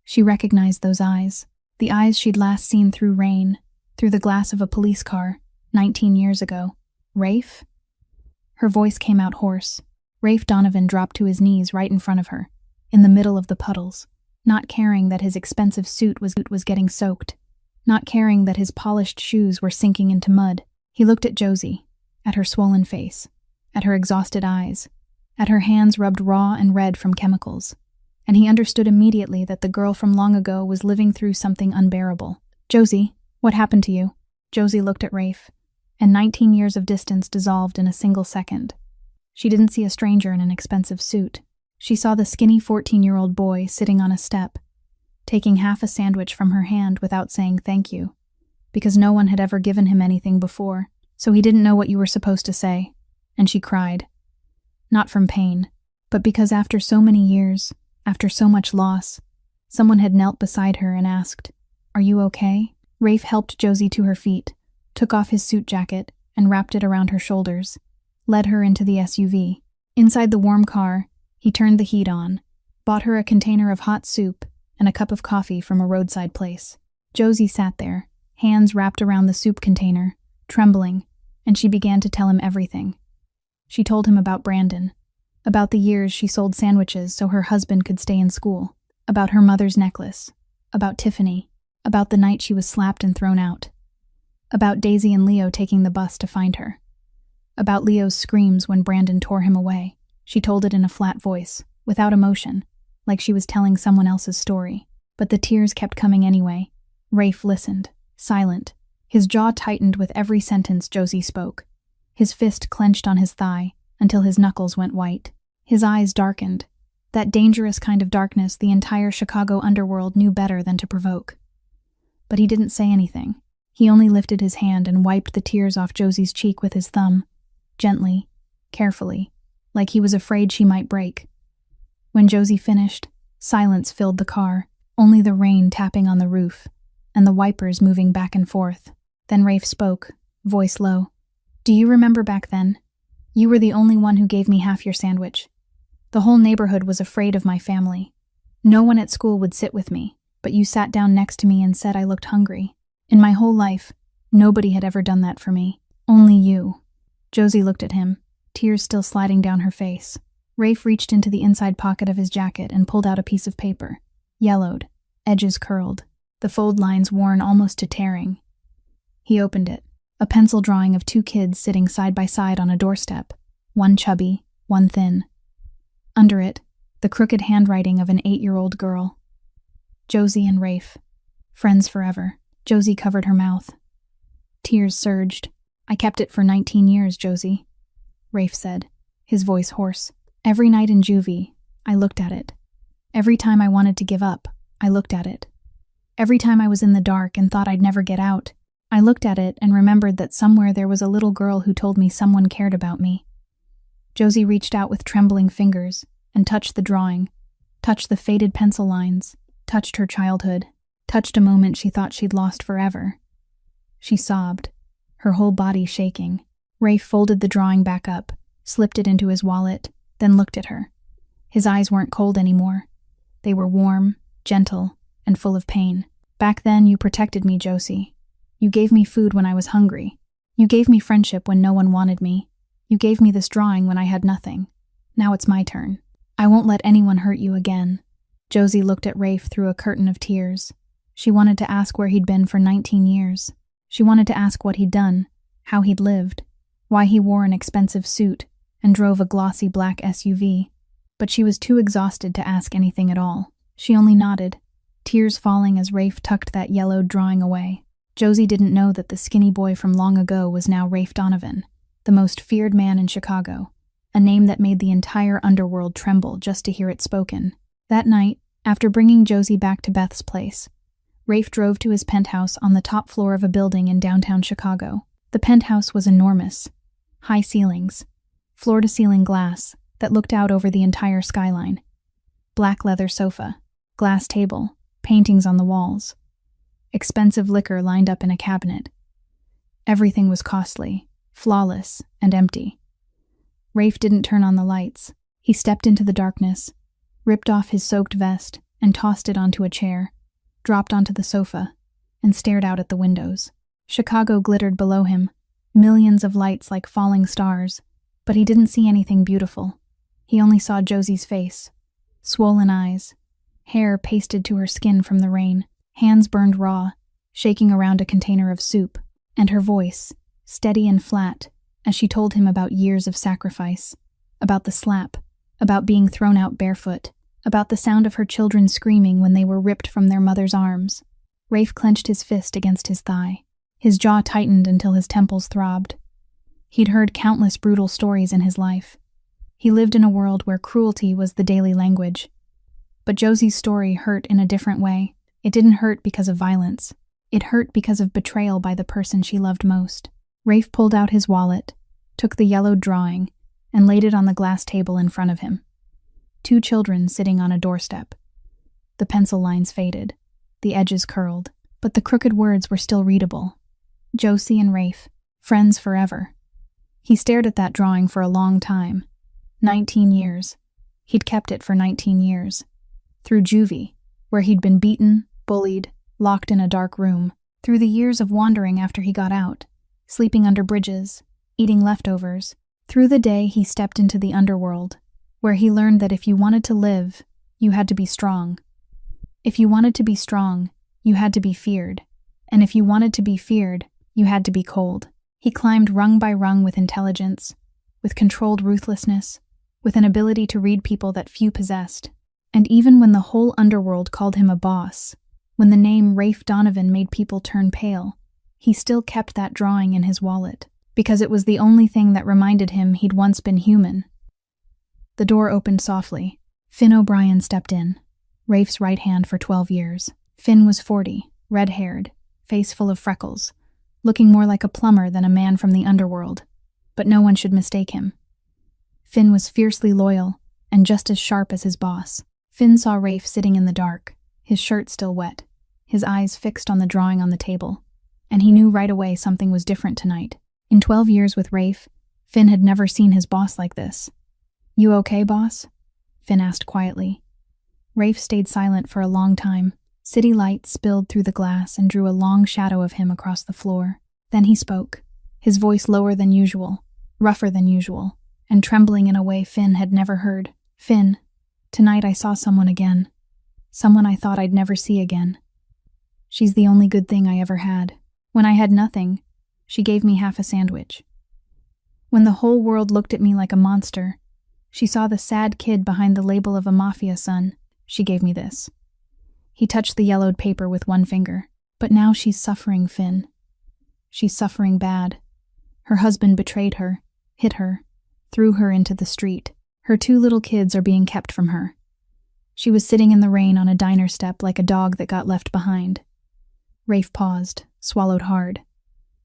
She recognized those eyes, the eyes she'd last seen through rain, through the glass of a police car, 19 years ago. "Rafe?" Her voice came out hoarse. Rafe Donovan dropped to his knees right in front of her, in the middle of the puddles, not caring that his expensive suit was getting soaked, not caring that his polished shoes were sinking into mud. He looked at Josie, at her swollen face, at her exhausted eyes, at her hands rubbed raw and red from chemicals, and he understood immediately that the girl from long ago was living through something unbearable. "Josie, what happened to you?" Josie looked at Rafe, and 19 years of distance dissolved in a single second. She didn't see a stranger in an expensive suit. She saw the skinny 14-year-old boy sitting on a step, taking half a sandwich from her hand without saying thank you, because no one had ever given him anything before, so he didn't know what you were supposed to say, and she cried. Not from pain, but because after so many years, after so much loss, someone had knelt beside her and asked, "Are you okay?" Rafe helped Josie to her feet, took off his suit jacket and wrapped it around her shoulders, led her into the SUV. Inside the warm car, he turned the heat on, bought her a container of hot soup and a cup of coffee from a roadside place. Josie sat there, hands wrapped around the soup container, trembling, and she began to tell him everything. She told him about Brandon, about the years she sold sandwiches so her husband could stay in school, about her mother's necklace, about Tiffany, about the night she was slapped and thrown out, about Daisy and Leo taking the bus to find her, about Leo's screams when Brandon tore him away. She told it in a flat voice, without emotion, like she was telling someone else's story. But the tears kept coming anyway. Rafe listened, silent. His jaw tightened with every sentence Josie spoke. His fist clenched on his thigh until his knuckles went white. His eyes darkened, that dangerous kind of darkness the entire Chicago underworld knew better than to provoke. But he didn't say anything. He only lifted his hand and wiped the tears off Josie's cheek with his thumb, gently, carefully, like he was afraid she might break. When Josie finished, silence filled the car, only the rain tapping on the roof, and the wipers moving back and forth. Then Rafe spoke, voice low. "Do you remember back then? You were the only one who gave me half your sandwich. The whole neighborhood was afraid of my family. No one at school would sit with me, but you sat down next to me and said I looked hungry. In my whole life, nobody had ever done that for me. Only you." Josie looked at him, tears still sliding down her face. Rafe reached into the inside pocket of his jacket and pulled out a piece of paper, yellowed, edges curled, the fold lines worn almost to tearing. He opened it, a pencil drawing of two kids sitting side by side on a doorstep, one chubby, one thin. Under it, the crooked handwriting of an 8-year-old girl. Josie and Rafe, friends forever. Josie covered her mouth. Tears surged. "I kept it for 19 years, Josie," Rafe said, his voice hoarse. "Every night in juvie, I looked at it. Every time I wanted to give up, I looked at it. Every time I was in the dark and thought I'd never get out, I looked at it and remembered that somewhere there was a little girl who told me someone cared about me." Josie reached out with trembling fingers and touched the drawing, touched the faded pencil lines, touched her childhood, touched a moment she thought she'd lost forever. She sobbed, her whole body shaking. Rafe folded the drawing back up, slipped it into his wallet, then looked at her. His eyes weren't cold anymore. They were warm, gentle, and full of pain. "Back then, you protected me, Josie. You gave me food when I was hungry. You gave me friendship when no one wanted me. You gave me this drawing when I had nothing. Now it's my turn. I won't let anyone hurt you again." Josie looked at Rafe through a curtain of tears. She wanted to ask where he'd been for 19 years. She wanted to ask what he'd done, how he'd lived, why he wore an expensive suit and drove a glossy black SUV. But she was too exhausted to ask anything at all. She only nodded, tears falling as Rafe tucked that yellowed drawing away. Josie didn't know that the skinny boy from long ago was now Rafe Donovan, the most feared man in Chicago, a name that made the entire underworld tremble just to hear it spoken. That night, after bringing Josie back to Beth's place, Rafe drove to his penthouse on the top floor of a building in downtown Chicago. The penthouse was enormous. High ceilings, floor-to-ceiling glass that looked out over the entire skyline. Black leather sofa, glass table, paintings on the walls. Expensive liquor lined up in a cabinet. Everything was costly, flawless, and empty. Rafe didn't turn on the lights. He stepped into the darkness, ripped off his soaked vest, and tossed it onto a chair, dropped onto the sofa, and stared out at the windows. Chicago glittered below him, millions of lights like falling stars, but he didn't see anything beautiful. He only saw Josie's face, swollen eyes, hair pasted to her skin from the rain, hands burned raw, shaking around a container of soup, and her voice, steady and flat, as she told him about years of sacrifice, about the slap, about being thrown out barefoot, about the sound of her children screaming when they were ripped from their mother's arms. Rafe clenched his fist against his thigh. His jaw tightened until his temples throbbed. He'd heard countless brutal stories in his life, He lived in a world where cruelty was the daily language. But Josie's story hurt in a different way. It didn't hurt because of violence. It hurt because of betrayal by the person she loved most. Rafe pulled out his wallet, took the yellowed drawing, and laid it on the glass table in front of him. 2 children sitting on a doorstep. The pencil lines faded, the edges curled, but the crooked words were still readable. Josie and Rafe, friends forever. He stared at that drawing for a long time. 19 years. He'd kept it for 19 years. Through juvie, where he'd been beaten, bullied, locked in a dark room. Through the years of wandering after he got out, sleeping under bridges, eating leftovers. Through the day he stepped into the underworld, where he learned that if you wanted to live, you had to be strong. If you wanted to be strong, you had to be feared. And if you wanted to be feared, you had to be cold. He climbed rung by rung with intelligence, with controlled ruthlessness, with an ability to read people that few possessed. And even when the whole underworld called him a boss, when the name Rafe Donovan made people turn pale, he still kept that drawing in his wallet, because it was the only thing that reminded him he'd once been human. The door opened softly. Finn O'Brien stepped in, Rafe's right hand for 12 years. Finn was 40, red-haired, face full of freckles, looking more like a plumber than a man from the underworld. But no one should mistake him. Finn was fiercely loyal, and just as sharp as his boss. Finn saw Rafe sitting in the dark, his shirt still wet, his eyes fixed on the drawing on the table, and he knew right away something was different tonight. In 12 years with Rafe, Finn had never seen his boss like this. "You okay, boss?" Finn asked quietly. Rafe stayed silent for a long time. City lights spilled through the glass and drew a long shadow of him across the floor. Then he spoke, his voice lower than usual, rougher than usual, and trembling in a way Finn had never heard. "Finn, tonight I saw someone again. Someone I thought I'd never see again. She's the only good thing I ever had. When I had nothing, she gave me half a sandwich. When the whole world looked at me like a monster, she saw the sad kid behind the label of a Mafia son. She gave me this." He touched the yellowed paper with one finger. "But now she's suffering, Finn. She's suffering bad. Her husband betrayed her, hit her, threw her into the street. Her 2 little kids are being kept from her. She was sitting in the rain on a diner step like a dog that got left behind." Rafe paused, swallowed hard.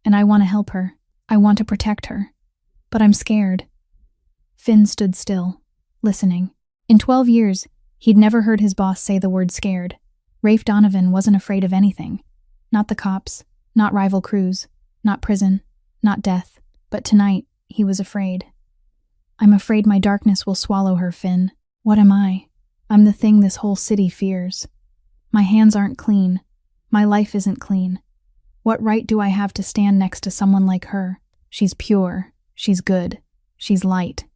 "And I want to help her. I want to protect her. But I'm scared." Finn stood still, listening. In 12 years, he'd never heard his boss say the word scared. Rafe Donovan wasn't afraid of anything. Not the cops, not rival crews, not prison, not death. But tonight, he was afraid. "I'm afraid my darkness will swallow her, Finn. What am I? I'm the thing this whole city fears. My hands aren't clean. My life isn't clean. What right do I have to stand next to someone like her? She's pure. She's good. She's light.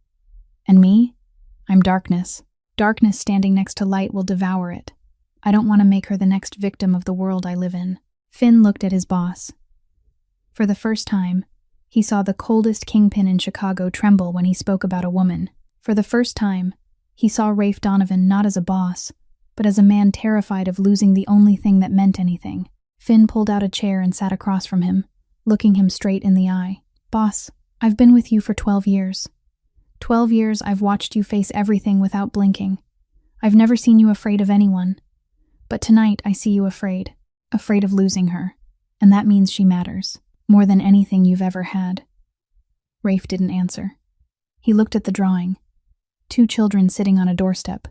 And me? I'm darkness. Darkness standing next to light will devour it. I don't want to make her the next victim of the world I live in." Finn looked at his boss. For the first time, he saw the coldest kingpin in Chicago tremble when he spoke about a woman. For the first time, he saw Rafe Donovan not as a boss, but as a man terrified of losing the only thing that meant anything. Finn pulled out a chair and sat across from him, looking him straight in the eye. "Boss, I've been with you for 12 years. 12 years I've watched you face everything without blinking. I've never seen you afraid of anyone. But tonight I see you afraid of losing her. And that means she matters, more than anything you've ever had." Rafe didn't answer. He looked at the drawing. 2 children sitting on a doorstep.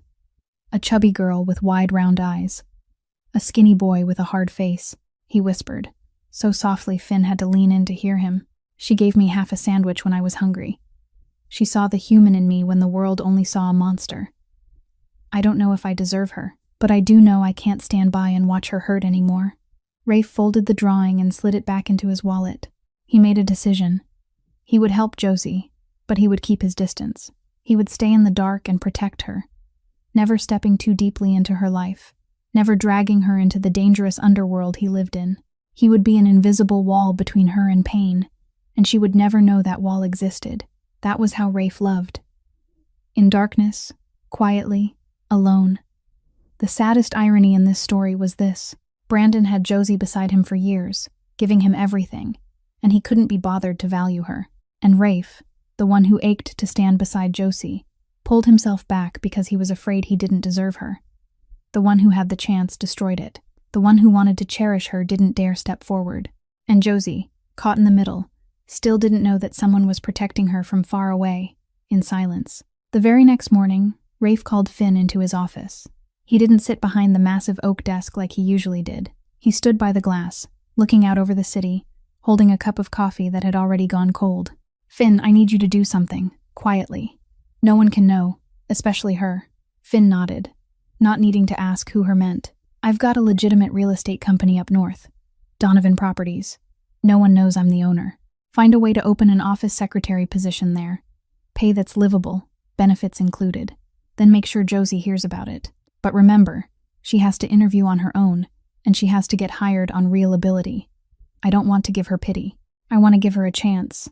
A chubby girl with wide round eyes. A skinny boy with a hard face. He whispered, so softly Finn had to lean in to hear him. "She gave me half a sandwich when I was hungry. She saw the human in me when the world only saw a monster. I don't know if I deserve her, but I do know I can't stand by and watch her hurt anymore." Rafe folded the drawing and slid it back into his wallet. He made a decision. He would help Josie, but he would keep his distance. He would stay in the dark and protect her, never stepping too deeply into her life, never dragging her into the dangerous underworld he lived in. He would be an invisible wall between her and pain, and she would never know that wall existed. That was how Rafe loved. In darkness, quietly, alone. The saddest irony in this story was this. Brandon had Josie beside him for years, giving him everything, and he couldn't be bothered to value her. And Rafe, the one who ached to stand beside Josie, pulled himself back because he was afraid he didn't deserve her. The one who had the chance destroyed it. The one who wanted to cherish her didn't dare step forward. And Josie, caught in the middle, still didn't know that someone was protecting her from far away, in silence. The very next morning, Rafe called Finn into his office. He didn't sit behind the massive oak desk like he usually did. He stood by the glass, looking out over the city, holding a cup of coffee that had already gone cold. "Finn, I need you to do something, quietly. No one can know, especially her." Finn nodded, not needing to ask who her meant. "I've got a legitimate real estate company up north. Donovan Properties. No one knows I'm the owner. Find a way to open an office secretary position there. Pay that's livable, benefits included. Then make sure Josie hears about it. But remember, she has to interview on her own, and she has to get hired on real ability. I don't want to give her pity. I want to give her a chance."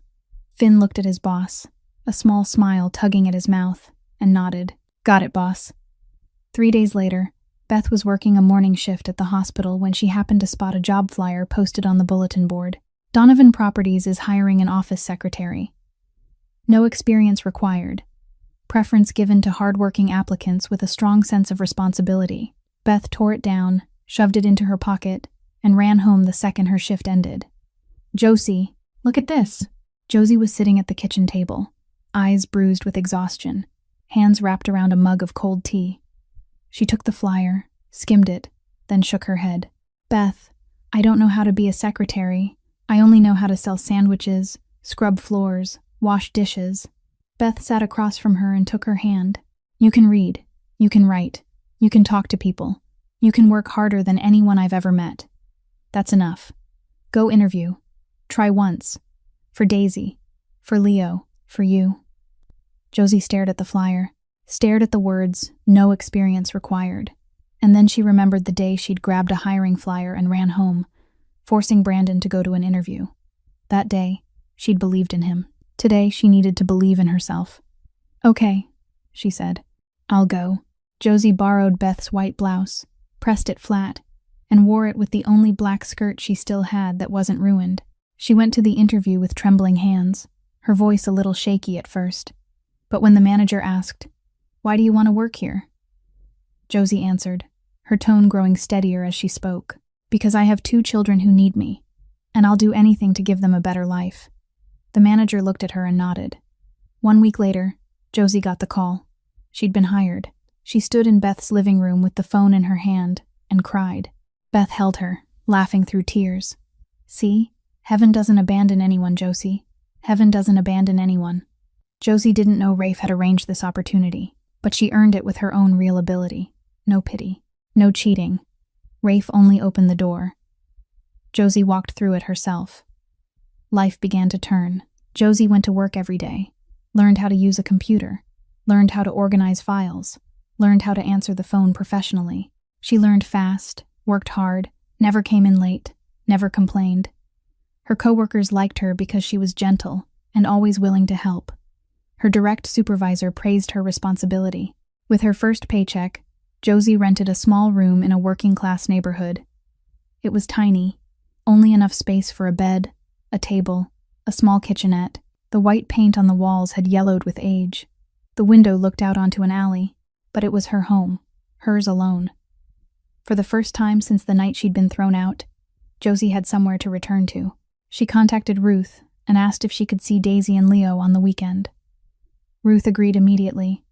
Finn looked at his boss, a small smile tugging at his mouth, and nodded. "Got it, boss." 3 days later, Beth was working a morning shift at the hospital when she happened to spot a job flyer posted on the bulletin board. Donovan Properties is hiring an office secretary. No experience required. Preference given to hardworking applicants with a strong sense of responsibility. Beth tore it down, shoved it into her pocket, and ran home the second her shift ended. "Josie, look at this." Josie was sitting at the kitchen table, eyes bruised with exhaustion, hands wrapped around a mug of cold tea. She took the flyer, skimmed it, then shook her head. "Beth, I don't know how to be a secretary. I only know how to sell sandwiches, scrub floors, wash dishes." Beth sat across from her and took her hand. "You can read. You can write. You can talk to people. You can work harder than anyone I've ever met. That's enough. Go interview. Try once. For Daisy. For Leo. For you." Josie stared at the flyer, stared at the words, "no experience required." And then she remembered the day she'd grabbed a hiring flyer and ran home, forcing Brandon to go to an interview. That day, she'd believed in him. Today, she needed to believe in herself. "Okay," she said. "I'll go." Josie borrowed Beth's white blouse, pressed it flat, and wore it with the only black skirt she still had that wasn't ruined. She went to the interview with trembling hands, her voice a little shaky at first. But when the manager asked, "Why do you want to work here?" Josie answered, her tone growing steadier as she spoke. "Because I have 2 children who need me, and I'll do anything to give them a better life." The manager looked at her and nodded. 1 week later, Josie got the call. She'd been hired. She stood in Beth's living room with the phone in her hand and cried. Beth held her, laughing through tears. "See? Heaven doesn't abandon anyone, Josie. Heaven doesn't abandon anyone." Josie didn't know Rafe had arranged this opportunity, but she earned it with her own real ability. No pity. No cheating. Rafe only opened the door. Josie walked through it herself. Life began to turn. Josie went to work every day, learned how to use a computer, learned how to organize files, learned how to answer the phone professionally. She learned fast, worked hard, never came in late, never complained. Her coworkers liked her because she was gentle and always willing to help. Her direct supervisor praised her responsibility. With her first paycheck, Josie rented a small room in a working-class neighborhood. It was tiny, only enough space for a bed, a table, a small kitchenette. The white paint on the walls had yellowed with age. The window looked out onto an alley, but it was her home, hers alone. For the first time since the night she'd been thrown out, Josie had somewhere to return to. She contacted Ruth and asked if she could see Daisy and Leo on the weekend. Ruth agreed immediately,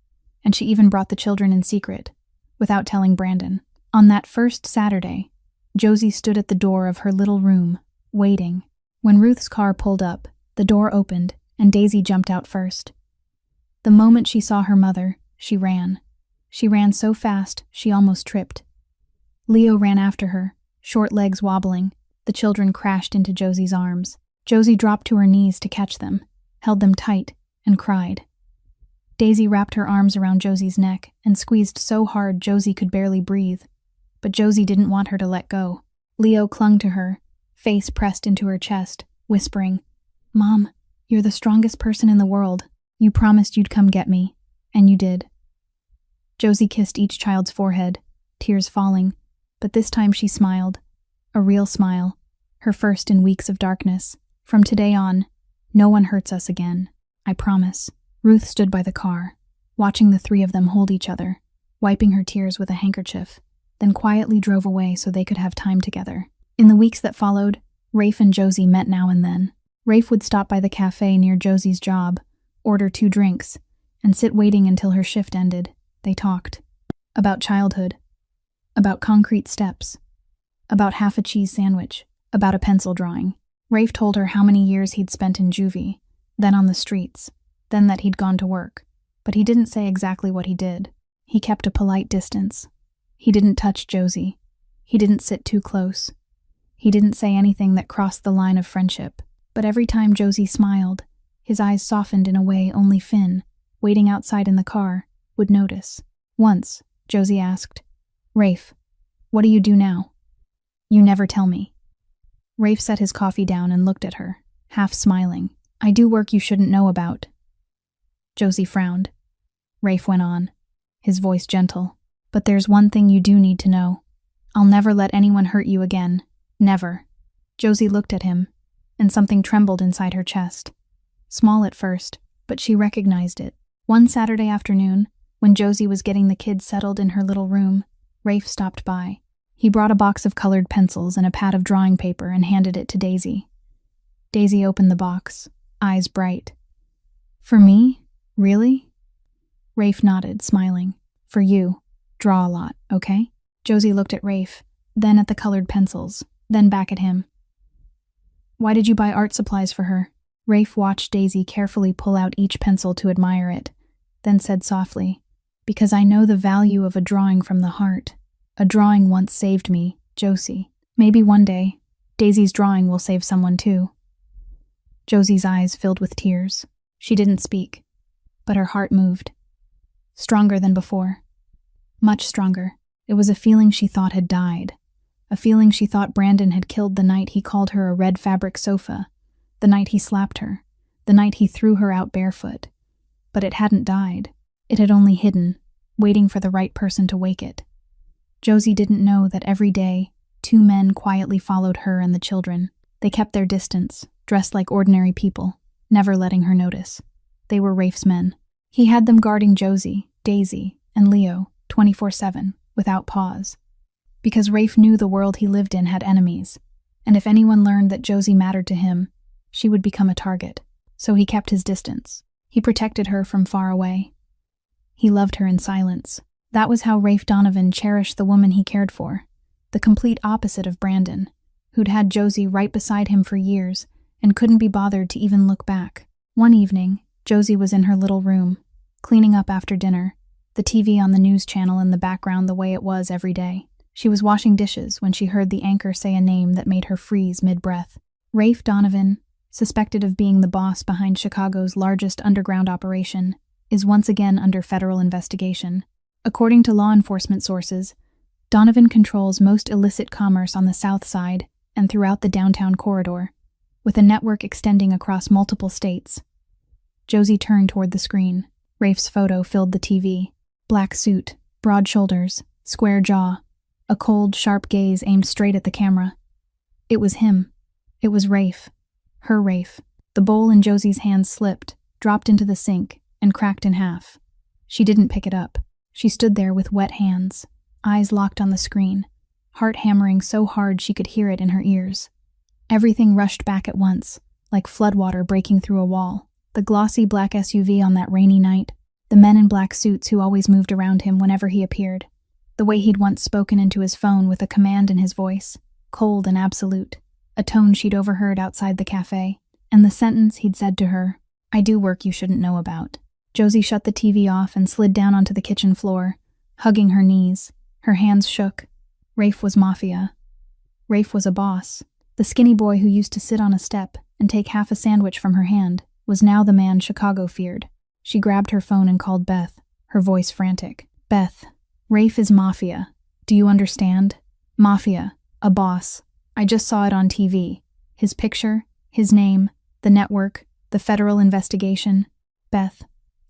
and she even brought the children in secret, without telling Brandon. On that first Saturday, Josie stood at the door of her little room, waiting. When Ruth's car pulled up, the door opened, and Daisy jumped out first. The moment she saw her mother, she ran. She ran so fast, she almost tripped. Leo ran after her, short legs wobbling. The children crashed into Josie's arms. Josie dropped to her knees to catch them, held them tight, and cried. Daisy wrapped her arms around Josie's neck and squeezed so hard Josie could barely breathe. But Josie didn't want her to let go. Leo clung to her, face pressed into her chest, whispering, "Mom, you're the strongest person in the world. You promised you'd come get me, and you did." Josie kissed each child's forehead, tears falling, but this time she smiled. A real smile, her first in weeks of darkness. "From today on, no one hurts us again. I promise." Ruth stood by the car, watching the three of them hold each other, wiping her tears with a handkerchief, then quietly drove away so they could have time together. In the weeks that followed, Rafe and Josie met now and then. Rafe would stop by the cafe near Josie's job, order 2 drinks, and sit waiting until her shift ended. They talked. About childhood. About concrete steps. About half a cheese sandwich. About a pencil drawing. Rafe told her how many years he'd spent in juvie, then on the streets, then that he'd gone to work. But he didn't say exactly what he did. He kept a polite distance. He didn't touch Josie. He didn't sit too close. He didn't say anything that crossed the line of friendship. But every time Josie smiled, his eyes softened in a way only Finn, waiting outside in the car, would notice. Once, Josie asked, "Rafe, what do you do now?" "You never tell me." Rafe set his coffee down and looked at her, half smiling. "I do work you shouldn't know about." Josie frowned. Rafe went on, his voice gentle. "But there's one thing you do need to know. I'll never let anyone hurt you again. Never." Josie looked at him, and something trembled inside her chest. Small at first, but she recognized it. One Saturday afternoon, when Josie was getting the kids settled in her little room, Rafe stopped by. He brought a box of colored pencils and a pad of drawing paper and handed it to Daisy. Daisy opened the box, eyes bright. "For me? Really?" Rafe nodded, smiling. "For you. Draw a lot, okay?" Josie looked at Rafe, then at the colored pencils, then back at him. "Why did you buy art supplies for her?" Rafe watched Daisy carefully pull out each pencil to admire it, then said softly, "Because I know the value of a drawing from the heart. A drawing once saved me, Josie. Maybe one day, Daisy's drawing will save someone too." Josie's eyes filled with tears. She didn't speak, but her heart moved. Stronger than before. Much stronger. It was a feeling she thought had died. A feeling she thought Brandon had killed the night he called her a red fabric sofa, the night he slapped her, the night he threw her out barefoot. But it hadn't died. It had only hidden, waiting for the right person to wake it. Josie didn't know that every day, 2 men quietly followed her and the children. They kept their distance, dressed like ordinary people, never letting her notice. They were Rafe's men. He had them guarding Josie, Daisy, and Leo 24/7, without pause. Because Rafe knew the world he lived in had enemies, and if anyone learned that Josie mattered to him, she would become a target. So he kept his distance. He protected her from far away. He loved her in silence. That was how Rafe Donovan cherished the woman he cared for, the complete opposite of Brandon, who'd had Josie right beside him for years and couldn't be bothered to even look back. One evening, Josie was in her little room, cleaning up after dinner, the TV on the news channel in the background the way it was every day. She was washing dishes when she heard the anchor say a name that made her freeze mid-breath. Rafe Donovan, suspected of being the boss behind Chicago's largest underground operation, is once again under federal investigation. According to law enforcement sources, Donovan controls most illicit commerce on the South Side and throughout the downtown corridor, with a network extending across multiple states. Josie turned toward the screen. Rafe's photo filled the TV. Black suit, broad shoulders, square jaw, a cold, sharp gaze aimed straight at the camera. It was him. It was Rafe. Her Rafe. The bowl in Josie's hand slipped, dropped into the sink, and cracked in half. She didn't pick it up. She stood there with wet hands, eyes locked on the screen, heart hammering so hard she could hear it in her ears. Everything rushed back at once, like floodwater breaking through a wall. The glossy black SUV on that rainy night, the men in black suits who always moved around him whenever he appeared, the way he'd once spoken into his phone with a command in his voice, cold and absolute, a tone she'd overheard outside the cafe, and the sentence he'd said to her, "I do work you shouldn't know about." Josie shut the TV off and slid down onto the kitchen floor, hugging her knees. Her hands shook. Rafe was Mafia. Rafe was a boss. The skinny boy who used to sit on a step and take half a sandwich from her hand was now the man Chicago feared. She grabbed her phone and called Beth, her voice frantic. "Beth, Rafe is Mafia. Do you understand? Mafia. A boss. I just saw it on TV. His picture, his name, the network, the federal investigation. Beth,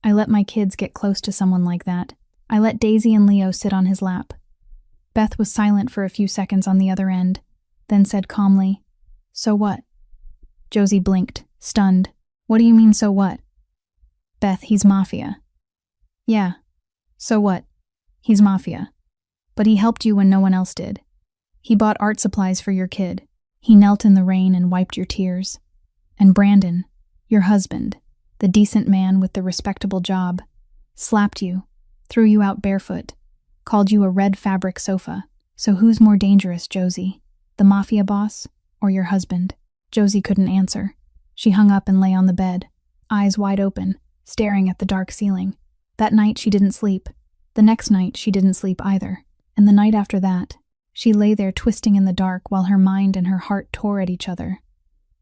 I let my kids get close to someone like that. I let Daisy and Leo sit on his lap." Beth was silent for a few seconds on the other end, then said calmly, "So what?" Josie blinked, stunned. "What do you mean, so what?" "Beth, he's Mafia." Yeah. So what? He's Mafia. But he helped you when no one else did. He bought art supplies for your kid. He knelt in the rain and wiped your tears. And Brandon, your husband, the decent man with the respectable job, slapped you, threw you out barefoot, called you a red fabric sofa. So who's more dangerous, Josie? The Mafia boss or your husband? Josie couldn't answer. She hung up and lay on the bed, eyes wide open, staring at the dark ceiling. That night she didn't sleep. The next night she didn't sleep either. And the night after that, she lay there twisting in the dark while her mind and her heart tore at each other.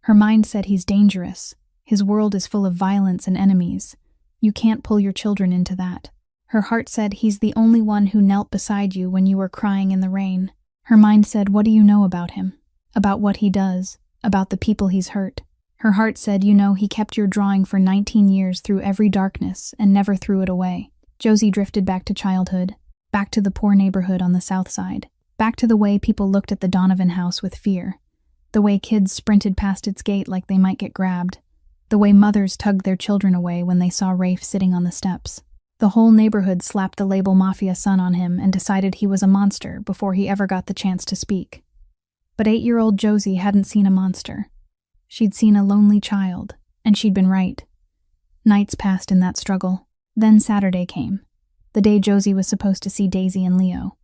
Her mind said he's dangerous. His world is full of violence and enemies. You can't pull your children into that. Her heart said he's the only one who knelt beside you when you were crying in the rain. Her mind said, what do you know about him? About what he does? About the people he's hurt? Her heart said, you know, he kept your drawing for 19 years through every darkness and never threw it away. Josie drifted back to childhood, back to the poor neighborhood on the south side, back to the way people looked at the Donovan house with fear, the way kids sprinted past its gate like they might get grabbed, the way mothers tugged their children away when they saw Rafe sitting on the steps. The whole neighborhood slapped the label Mafia son on him and decided he was a monster before he ever got the chance to speak. But 8-year-old Josie hadn't seen a monster. She'd seen a lonely child, and she'd been right. Nights passed in that struggle. Then Saturday came, the day Josie was supposed to see Daisy and Leo.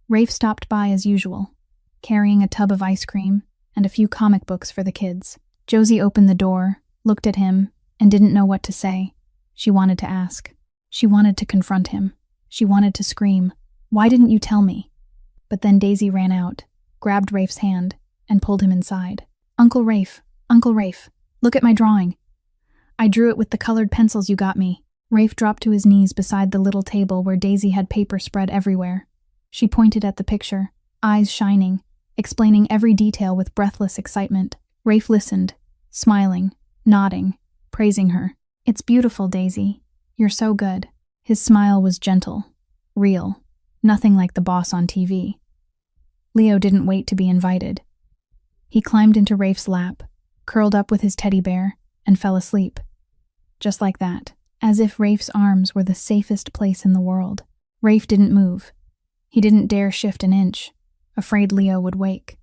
Rafe stopped by as usual, carrying a tub of ice cream and a few comic books for the kids. Josie opened the door, looked at him, and didn't know what to say. She wanted to ask. She wanted to confront him. She wanted to scream, "Why didn't you tell me?" But then Daisy ran out, grabbed Rafe's hand, and pulled him inside. Uncle Rafe, look at my drawing. I drew it with the colored pencils you got me." Rafe dropped to his knees beside the little table where Daisy had paper spread everywhere. She pointed at the picture, eyes shining, explaining every detail with breathless excitement. Rafe listened, smiling, nodding, praising her. "It's beautiful, Daisy. You're so good." His smile was gentle, real, nothing like the boss on TV. Leo didn't wait to be invited. He climbed into Rafe's lap, curled up with his teddy bear, and fell asleep. Just like that, as if Rafe's arms were the safest place in the world. Rafe didn't move. He didn't dare shift an inch, afraid Leo would wake.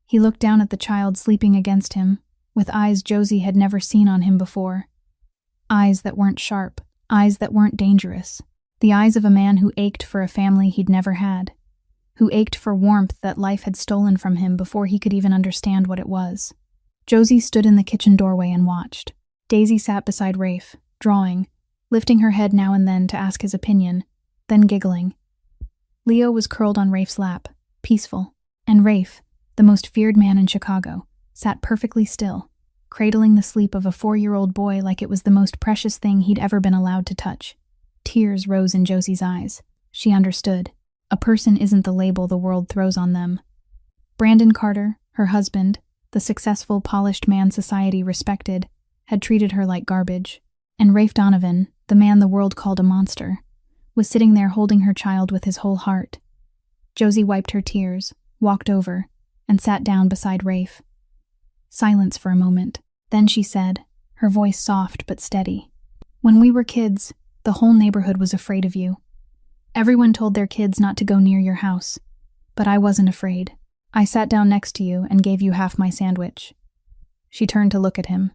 He looked down at the child sleeping against him, with eyes Josie had never seen on him before. Eyes that weren't sharp, eyes that weren't dangerous. The eyes of a man who ached for a family he'd never had, who ached for warmth that life had stolen from him before he could even understand what it was. Josie stood in the kitchen doorway and watched. Daisy sat beside Rafe, drawing, lifting her head now and then to ask his opinion, then giggling. Leo was curled on Rafe's lap, peaceful, and Rafe, the most feared man in Chicago, sat perfectly still, cradling the sleep of a 4-year-old boy like it was the most precious thing he'd ever been allowed to touch. Tears rose in Josie's eyes. She understood. A person isn't the label the world throws on them. Brandon Carter, her husband, the successful, polished man society respected, had treated her like garbage. And Rafe Donovan, the man the world called a monster, was sitting there holding her child with his whole heart. Josie wiped her tears, walked over, and sat down beside Rafe. Silence for a moment. Then she said, her voice soft but steady, "When we were kids, the whole neighborhood was afraid of you. Everyone told their kids not to go near your house, but I wasn't afraid. I sat down next to you and gave you half my sandwich." She turned to look at him.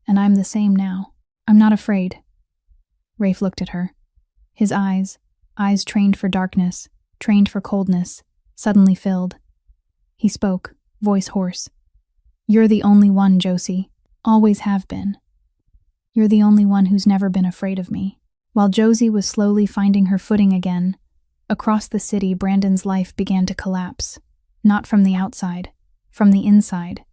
"And I'm the same now. I'm not afraid." Rafe looked at her. His eyes trained for darkness, trained for coldness, suddenly filled. He spoke, voice hoarse. "You're the only one, Josie. Always have been. You're the only one who's never been afraid of me." While Josie was slowly finding her footing again, across the city Brandon's life began to collapse. Not from the outside, from the inside.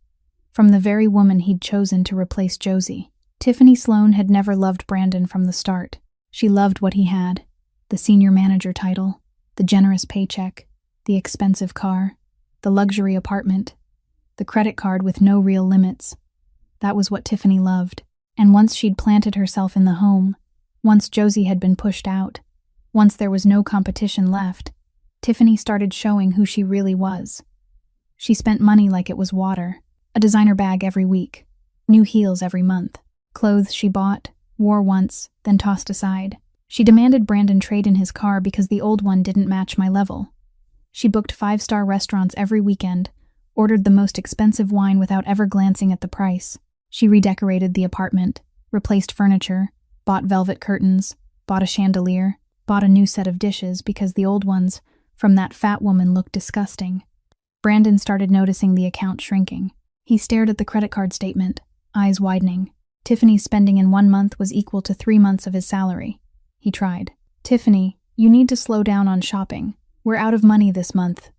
From the very woman he'd chosen to replace Josie. Tiffany Sloan had never loved Brandon from the start. She loved what he had, the senior manager title, the generous paycheck, the expensive car, the luxury apartment, the credit card with no real limits. That was what Tiffany loved. And once she'd planted herself in the home, once Josie had been pushed out, once there was no competition left, Tiffany started showing who she really was. She spent money like it was water, a designer bag every week, new heels every month, clothes she bought, wore once, then tossed aside. She demanded Brandon trade in his car because the old one didn't match my level. She booked 5-star restaurants every weekend, ordered the most expensive wine without ever glancing at the price. She redecorated the apartment, replaced furniture, bought velvet curtains, bought a chandelier, bought a new set of dishes because the old ones from that fat woman looked disgusting. Brandon started noticing the account shrinking. He stared at the credit card statement, eyes widening. Tiffany's spending in 1 month was equal to 3 months of his salary. He tried. "Tiffany, you need to slow down on shopping. We're out of money this month."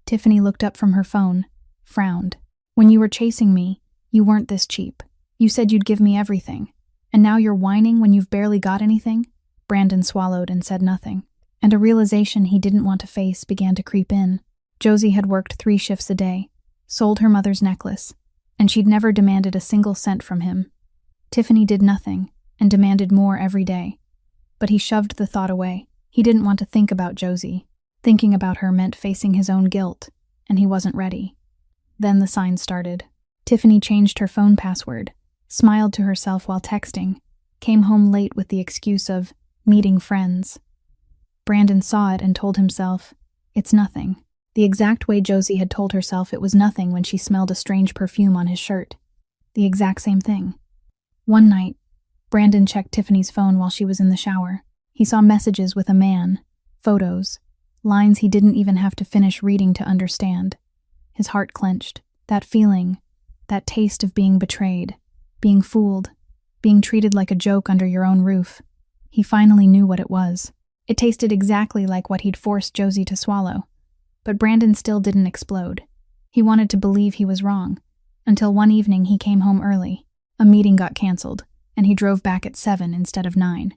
Tiffany looked up from her phone, frowned. "When you were chasing me, you weren't this cheap. You said you'd give me everything. And now you're whining when you've barely got anything?" Brandon swallowed and said nothing. And a realization he didn't want to face began to creep in. Josie had worked 3 shifts a day, sold her mother's necklace, and she'd never demanded a single cent from him. Tiffany did nothing and demanded more every day. But he shoved the thought away. He didn't want to think about Josie. Thinking about her meant facing his own guilt, and he wasn't ready. Then the signs started. Tiffany changed her phone password, smiled to herself while texting, came home late with the excuse of meeting friends. Brandon saw it and told himself, "It's nothing." The exact way Josie had told herself it was nothing when she smelled a strange perfume on his shirt. The exact same thing. One night, Brandon checked Tiffany's phone while she was in the shower. He saw messages with a man, photos, lines he didn't even have to finish reading to understand. His heart clenched. That feeling, that taste of being betrayed, being fooled, being treated like a joke under your own roof. He finally knew what it was. It tasted exactly like what he'd forced Josie to swallow. But Brandon still didn't explode. He wanted to believe he was wrong, until one evening he came home early. A meeting got canceled, and he drove back at 7 instead of 9.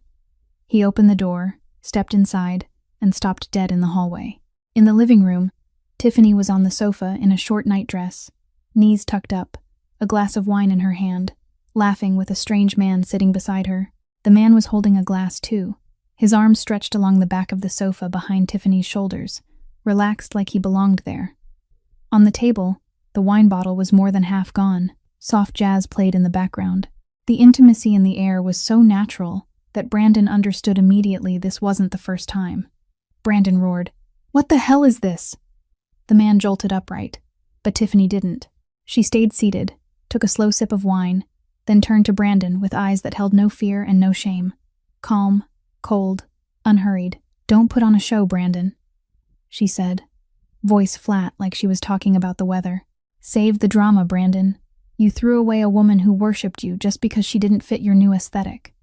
He opened the door, stepped inside, and stopped dead in the hallway. In the living room, Tiffany was on the sofa in a short nightdress, knees tucked up, a glass of wine in her hand, laughing with a strange man sitting beside her. The man was holding a glass too, his arms stretched along the back of the sofa behind Tiffany's shoulders, relaxed like he belonged there. On the table, the wine bottle was more than half gone. Soft jazz played in the background. The intimacy in the air was so natural that Brandon understood immediately this wasn't the first time. Brandon roared, "What the hell is this?" The man jolted upright, but Tiffany didn't. She stayed seated, took a slow sip of wine, then turned to Brandon with eyes that held no fear and no shame. Calm, cold, unhurried. "Don't put on a show, Brandon," she said, voice flat like she was talking about the weather. "Save the drama, Brandon. You threw away a woman who worshipped you just because she didn't fit your new aesthetic.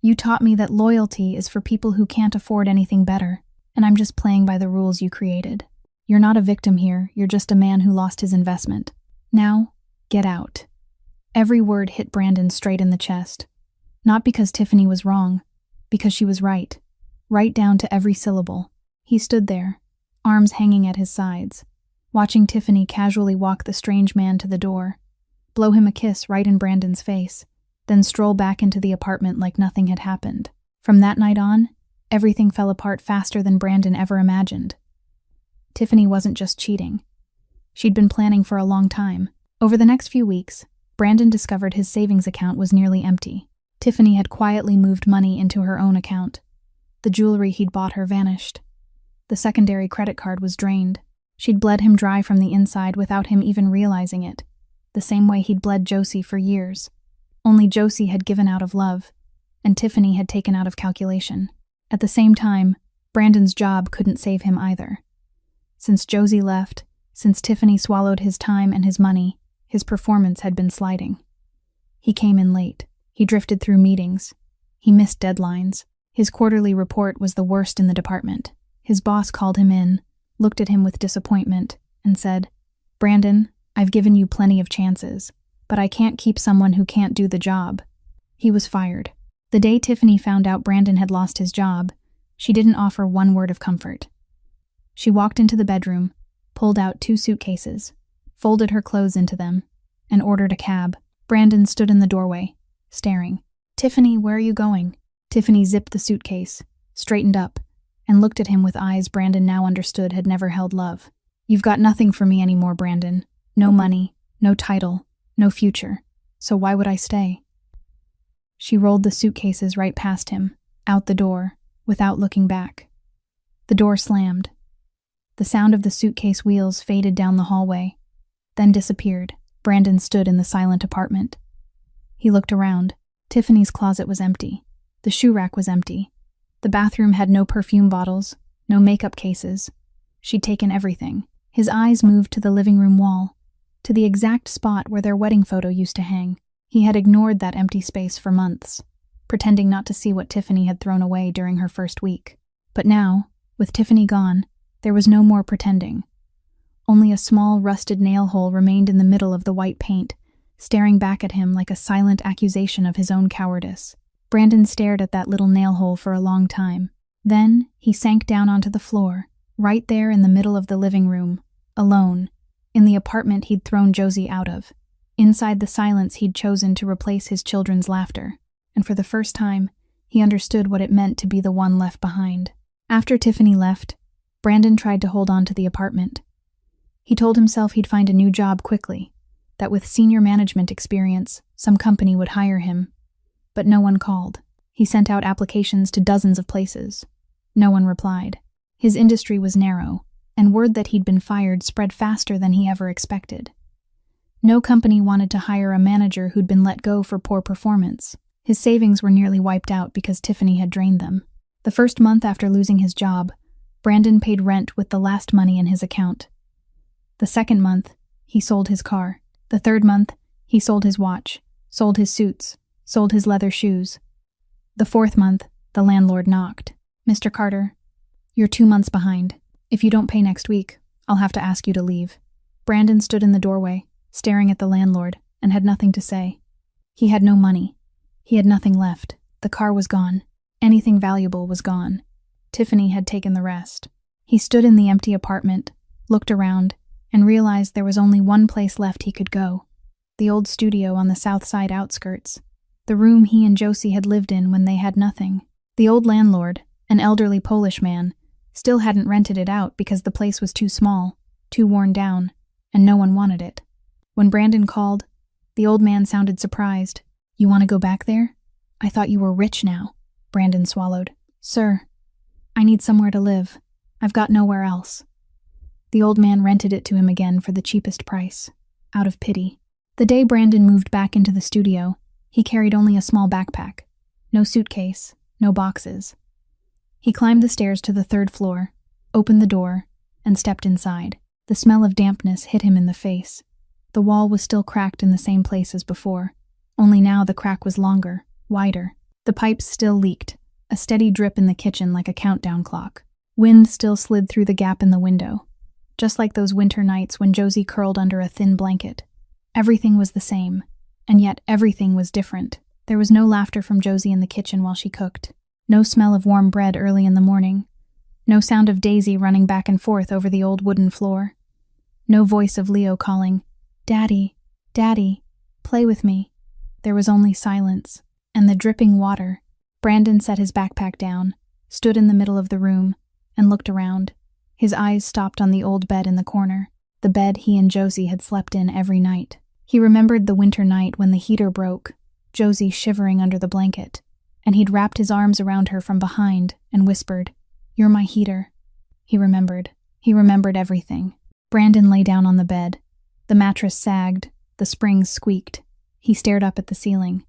You taught me that loyalty is for people who can't afford anything better, and I'm just playing by the rules you created. You're not a victim here, you're just a man who lost his investment. Now, get out." Every word hit Brandon straight in the chest. Not because Tiffany was wrong, because she was right. Right down to every syllable. He stood there, arms hanging at his sides, watching Tiffany casually walk the strange man to the door, blow him a kiss right in Brandon's face, then stroll back into the apartment like nothing had happened. From that night on, everything fell apart faster than Brandon ever imagined. Tiffany wasn't just cheating. She'd been planning for a long time. Over the next few weeks, Brandon discovered his savings account was nearly empty. Tiffany had quietly moved money into her own account. The jewelry he'd bought her vanished. The secondary credit card was drained. She'd bled him dry from the inside without him even realizing it, the same way he'd bled Josie for years. Only Josie had given out of love, and Tiffany had taken out of calculation. At the same time, Brandon's job couldn't save him either. Since Josie left, since Tiffany swallowed his time and his money, his performance had been sliding. He came in late. He drifted through meetings. He missed deadlines. His quarterly report was the worst in the department. His boss called him in, looked at him with disappointment, and said, "Brandon, I've given you plenty of chances, but I can't keep someone who can't do the job." He was fired. The day Tiffany found out Brandon had lost his job, she didn't offer one word of comfort. She walked into the bedroom, pulled out 2 suitcases, folded her clothes into them, and ordered a cab. Brandon stood in the doorway, staring. "Tiffany, where are you going?" Tiffany zipped the suitcase, straightened up, and looked at him with eyes Brandon now understood had never held love. "You've got nothing for me anymore, Brandon. No money, no title, no future. So why would I stay?" She rolled the suitcases right past him, out the door, without looking back. The door slammed. The sound of the suitcase wheels faded down the hallway, then disappeared. Brandon stood in the silent apartment. He looked around. Tiffany's closet was empty. The shoe rack was empty. The bathroom had no perfume bottles, no makeup cases. She'd taken everything. His eyes moved to the living room wall, to the exact spot where their wedding photo used to hang. He had ignored that empty space for months, pretending not to see what Tiffany had thrown away during her first week. But now, with Tiffany gone, there was no more pretending. Only a small rusted nail hole remained in the middle of the white paint, staring back at him like a silent accusation of his own cowardice. Brandon stared at that little nail hole for a long time. Then he sank down onto the floor, right there in the middle of the living room, alone, in the apartment he'd thrown Josie out of. Inside the silence he'd chosen to replace his children's laughter, and for the first time, he understood what it meant to be the one left behind. After Tiffany left, Brandon tried to hold on to the apartment. He told himself he'd find a new job quickly, that with senior management experience, some company would hire him. But no one called. He sent out applications to dozens of places. No one replied. His industry was narrow, and word that he'd been fired spread faster than he ever expected. No company wanted to hire a manager who'd been let go for poor performance. His savings were nearly wiped out because Tiffany had drained them. The first month after losing his job, Brandon paid rent with the last money in his account. The second month, he sold his car. The third month, he sold his watch, sold his suits, sold his leather shoes. The fourth month, the landlord knocked. "Mr. Carter, you're 2 months behind. If you don't pay next week, I'll have to ask you to leave." Brandon stood in the doorway, staring at the landlord, and had nothing to say. He had no money. He had nothing left. The car was gone. Anything valuable was gone. Tiffany had taken the rest. He stood in the empty apartment, looked around, and realized there was only one place left he could go. The old studio on the south side outskirts. The room he and Josie had lived in when they had nothing. The old landlord, an elderly Polish man, still hadn't rented it out because the place was too small, too worn down, and no one wanted it. When Brandon called, the old man sounded surprised. "You want to go back there? I thought you were rich now." Brandon swallowed. "Sir, I need somewhere to live. I've got nowhere else." The old man rented it to him again for the cheapest price, out of pity. The day Brandon moved back into the studio, he carried only a small backpack. No suitcase, no boxes. He climbed the stairs to the third floor, opened the door, and stepped inside. The smell of dampness hit him in the face. The wall was still cracked in the same place as before, only now the crack was longer, wider. The pipes still leaked, a steady drip in the kitchen like a countdown clock. Wind still slid through the gap in the window, just like those winter nights when Josie curled under a thin blanket. Everything was the same, and yet everything was different. There was no laughter from Josie in the kitchen while she cooked, no smell of warm bread early in the morning, no sound of Daisy running back and forth over the old wooden floor, no voice of Leo calling, "Daddy, Daddy, play with me." There was only silence, and the dripping water. Brandon set his backpack down, stood in the middle of the room, and looked around. His eyes stopped on the old bed in the corner, the bed he and Josie had slept in every night. He remembered the winter night when the heater broke, Josie shivering under the blanket, and he'd wrapped his arms around her from behind and whispered, "You're my heater." He remembered. He remembered everything. Brandon lay down on the bed. The mattress sagged, the springs squeaked. He stared up at the ceiling.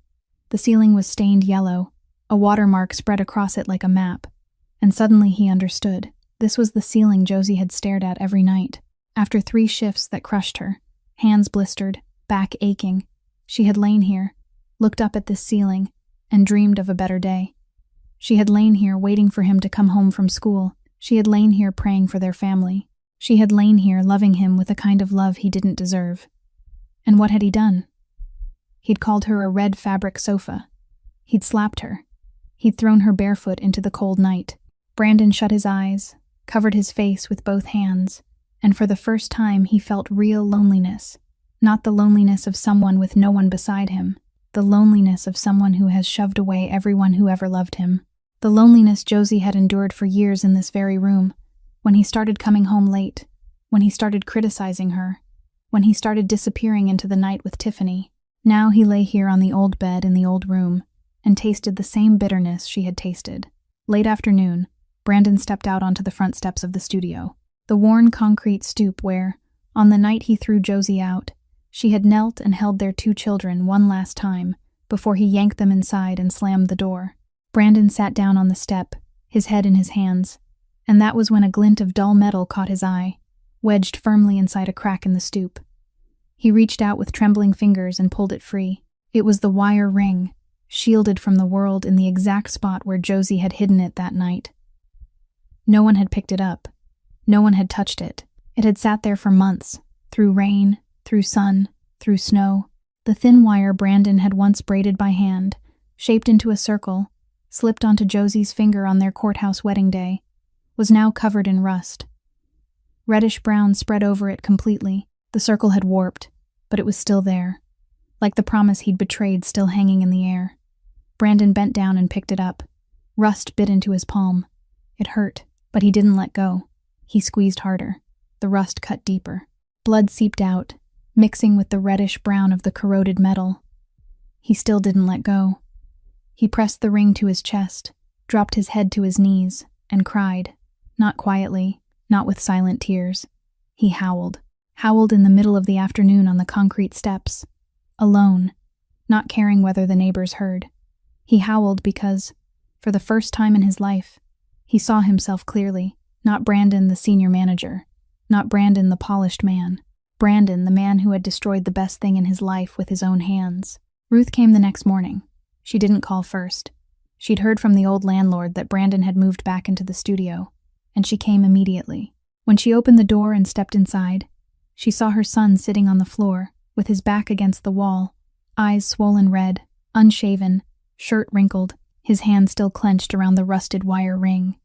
The ceiling was stained yellow, a watermark spread across it like a map, and suddenly he understood. This was the ceiling Josie had stared at every night. After 3 shifts that crushed her, hands blistered, back aching, she had lain here, looked up at this ceiling, and dreamed of a better day. She had lain here waiting for him to come home from school. She had lain here praying for their family. She had lain here loving him with a kind of love he didn't deserve. And what had he done? He'd called her a red fabric sofa. He'd slapped her. He'd thrown her barefoot into the cold night. Brandon shut his eyes, covered his face with both hands, and for the first time he felt real loneliness. Not the loneliness of someone with no one beside him, the loneliness of someone who has shoved away everyone who ever loved him. The loneliness Josie had endured for years in this very room, when he started coming home late, when he started criticizing her, when he started disappearing into the night with Tiffany. Now he lay here on the old bed in the old room, and tasted the same bitterness she had tasted. Late afternoon, Brandon stepped out onto the front steps of the studio, the worn concrete stoop where, on the night he threw Josie out, she had knelt and held their 2 children one last time before he yanked them inside and slammed the door. Brandon sat down on the step, his head in his hands, and that was when a glint of dull metal caught his eye, wedged firmly inside a crack in the stoop. He reached out with trembling fingers and pulled it free. It was the wire ring, shielded from the world in the exact spot where Josie had hidden it that night. No one had picked it up. No one had touched it. It had sat there for months, through rain, through sun, through snow. The thin wire Brandon had once braided by hand, shaped into a circle, slipped onto Josie's finger on their courthouse wedding day, was now covered in rust. Reddish-brown spread over it completely. The circle had warped, but it was still there, like the promise he'd betrayed still hanging in the air. Brandon bent down and picked it up. Rust bit into his palm. It hurt, but he didn't let go. He squeezed harder. The rust cut deeper. Blood seeped out, mixing with the reddish-brown of the corroded metal. He still didn't let go. He pressed the ring to his chest, dropped his head to his knees, and cried. Not quietly, not with silent tears. He howled in the middle of the afternoon on the concrete steps, alone, not caring whether the neighbors heard. He howled because, for the first time in his life, he saw himself clearly, not Brandon the senior manager, not Brandon the polished man, Brandon the man who had destroyed the best thing in his life with his own hands. Ruth came the next morning. She didn't call first. She'd heard from the old landlord that Brandon had moved back into the studio, and she came immediately. When she opened the door and stepped inside, she saw her son sitting on the floor, with his back against the wall, eyes swollen red, unshaven, shirt wrinkled, his hand still clenched around the rusted wire ring.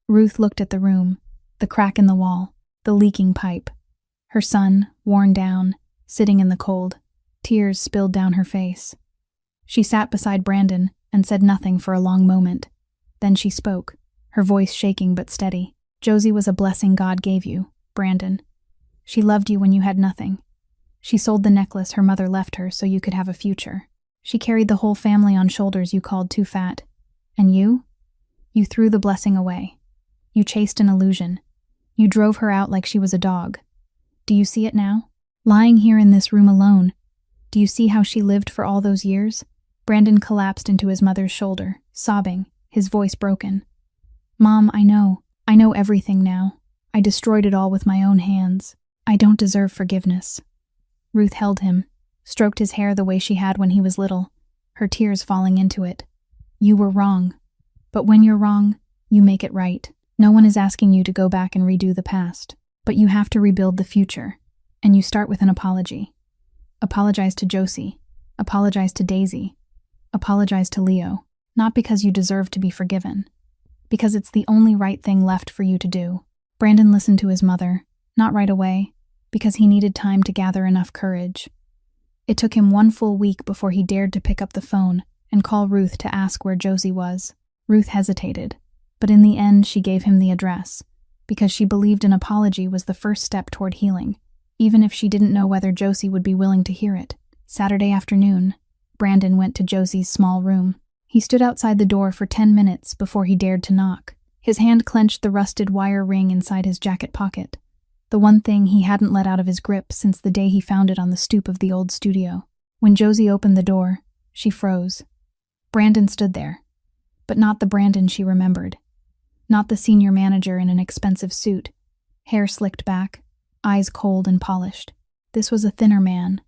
Ruth looked at the room, the crack in the wall, the leaking pipe. Her son, worn down, sitting in the cold, tears spilled down her face. She sat beside Brandon and said nothing for a long moment. Then she spoke, her voice shaking but steady. Josie was a blessing God gave you, Brandon. She loved you when you had nothing. She sold the necklace her mother left her so you could have a future. She carried the whole family on shoulders you called too fat. And you? You threw the blessing away. You chased an illusion. You drove her out like she was a dog. Do you see it now? Lying here in this room alone, do you see how she lived for all those years? Brandon collapsed into his mother's shoulder, sobbing, his voice broken. Mom, I know everything now. I destroyed it all with my own hands. I don't deserve forgiveness. Ruth held him, stroked his hair the way she had when he was little, her tears falling into it. You were wrong. But when you're wrong, you make it right. No one is asking you to go back and redo the past. But you have to rebuild the future. And you start with an apology. Apologize to Josie. Apologize to Daisy. Apologize to Leo. Not because you deserve to be forgiven. Because it's the only right thing left for you to do. Brandon listened to his mother, not right away, because he needed time to gather enough courage. It took him 1 full week before he dared to pick up the phone and call Ruth to ask where Josie was. Ruth hesitated, but in the end she gave him the address, because she believed an apology was the first step toward healing, even if she didn't know whether Josie would be willing to hear it. Saturday afternoon, Brandon went to Josie's small room. He stood outside the door for 10 minutes before he dared to knock. His hand clenched the rusted wire ring inside his jacket pocket, the one thing he hadn't let out of his grip since the day he found it on the stoop of the old studio. When Josie opened the door, she froze. Brandon stood there, but not the Brandon she remembered. Not the senior manager in an expensive suit, hair slicked back, eyes cold and polished. This was a thinner man,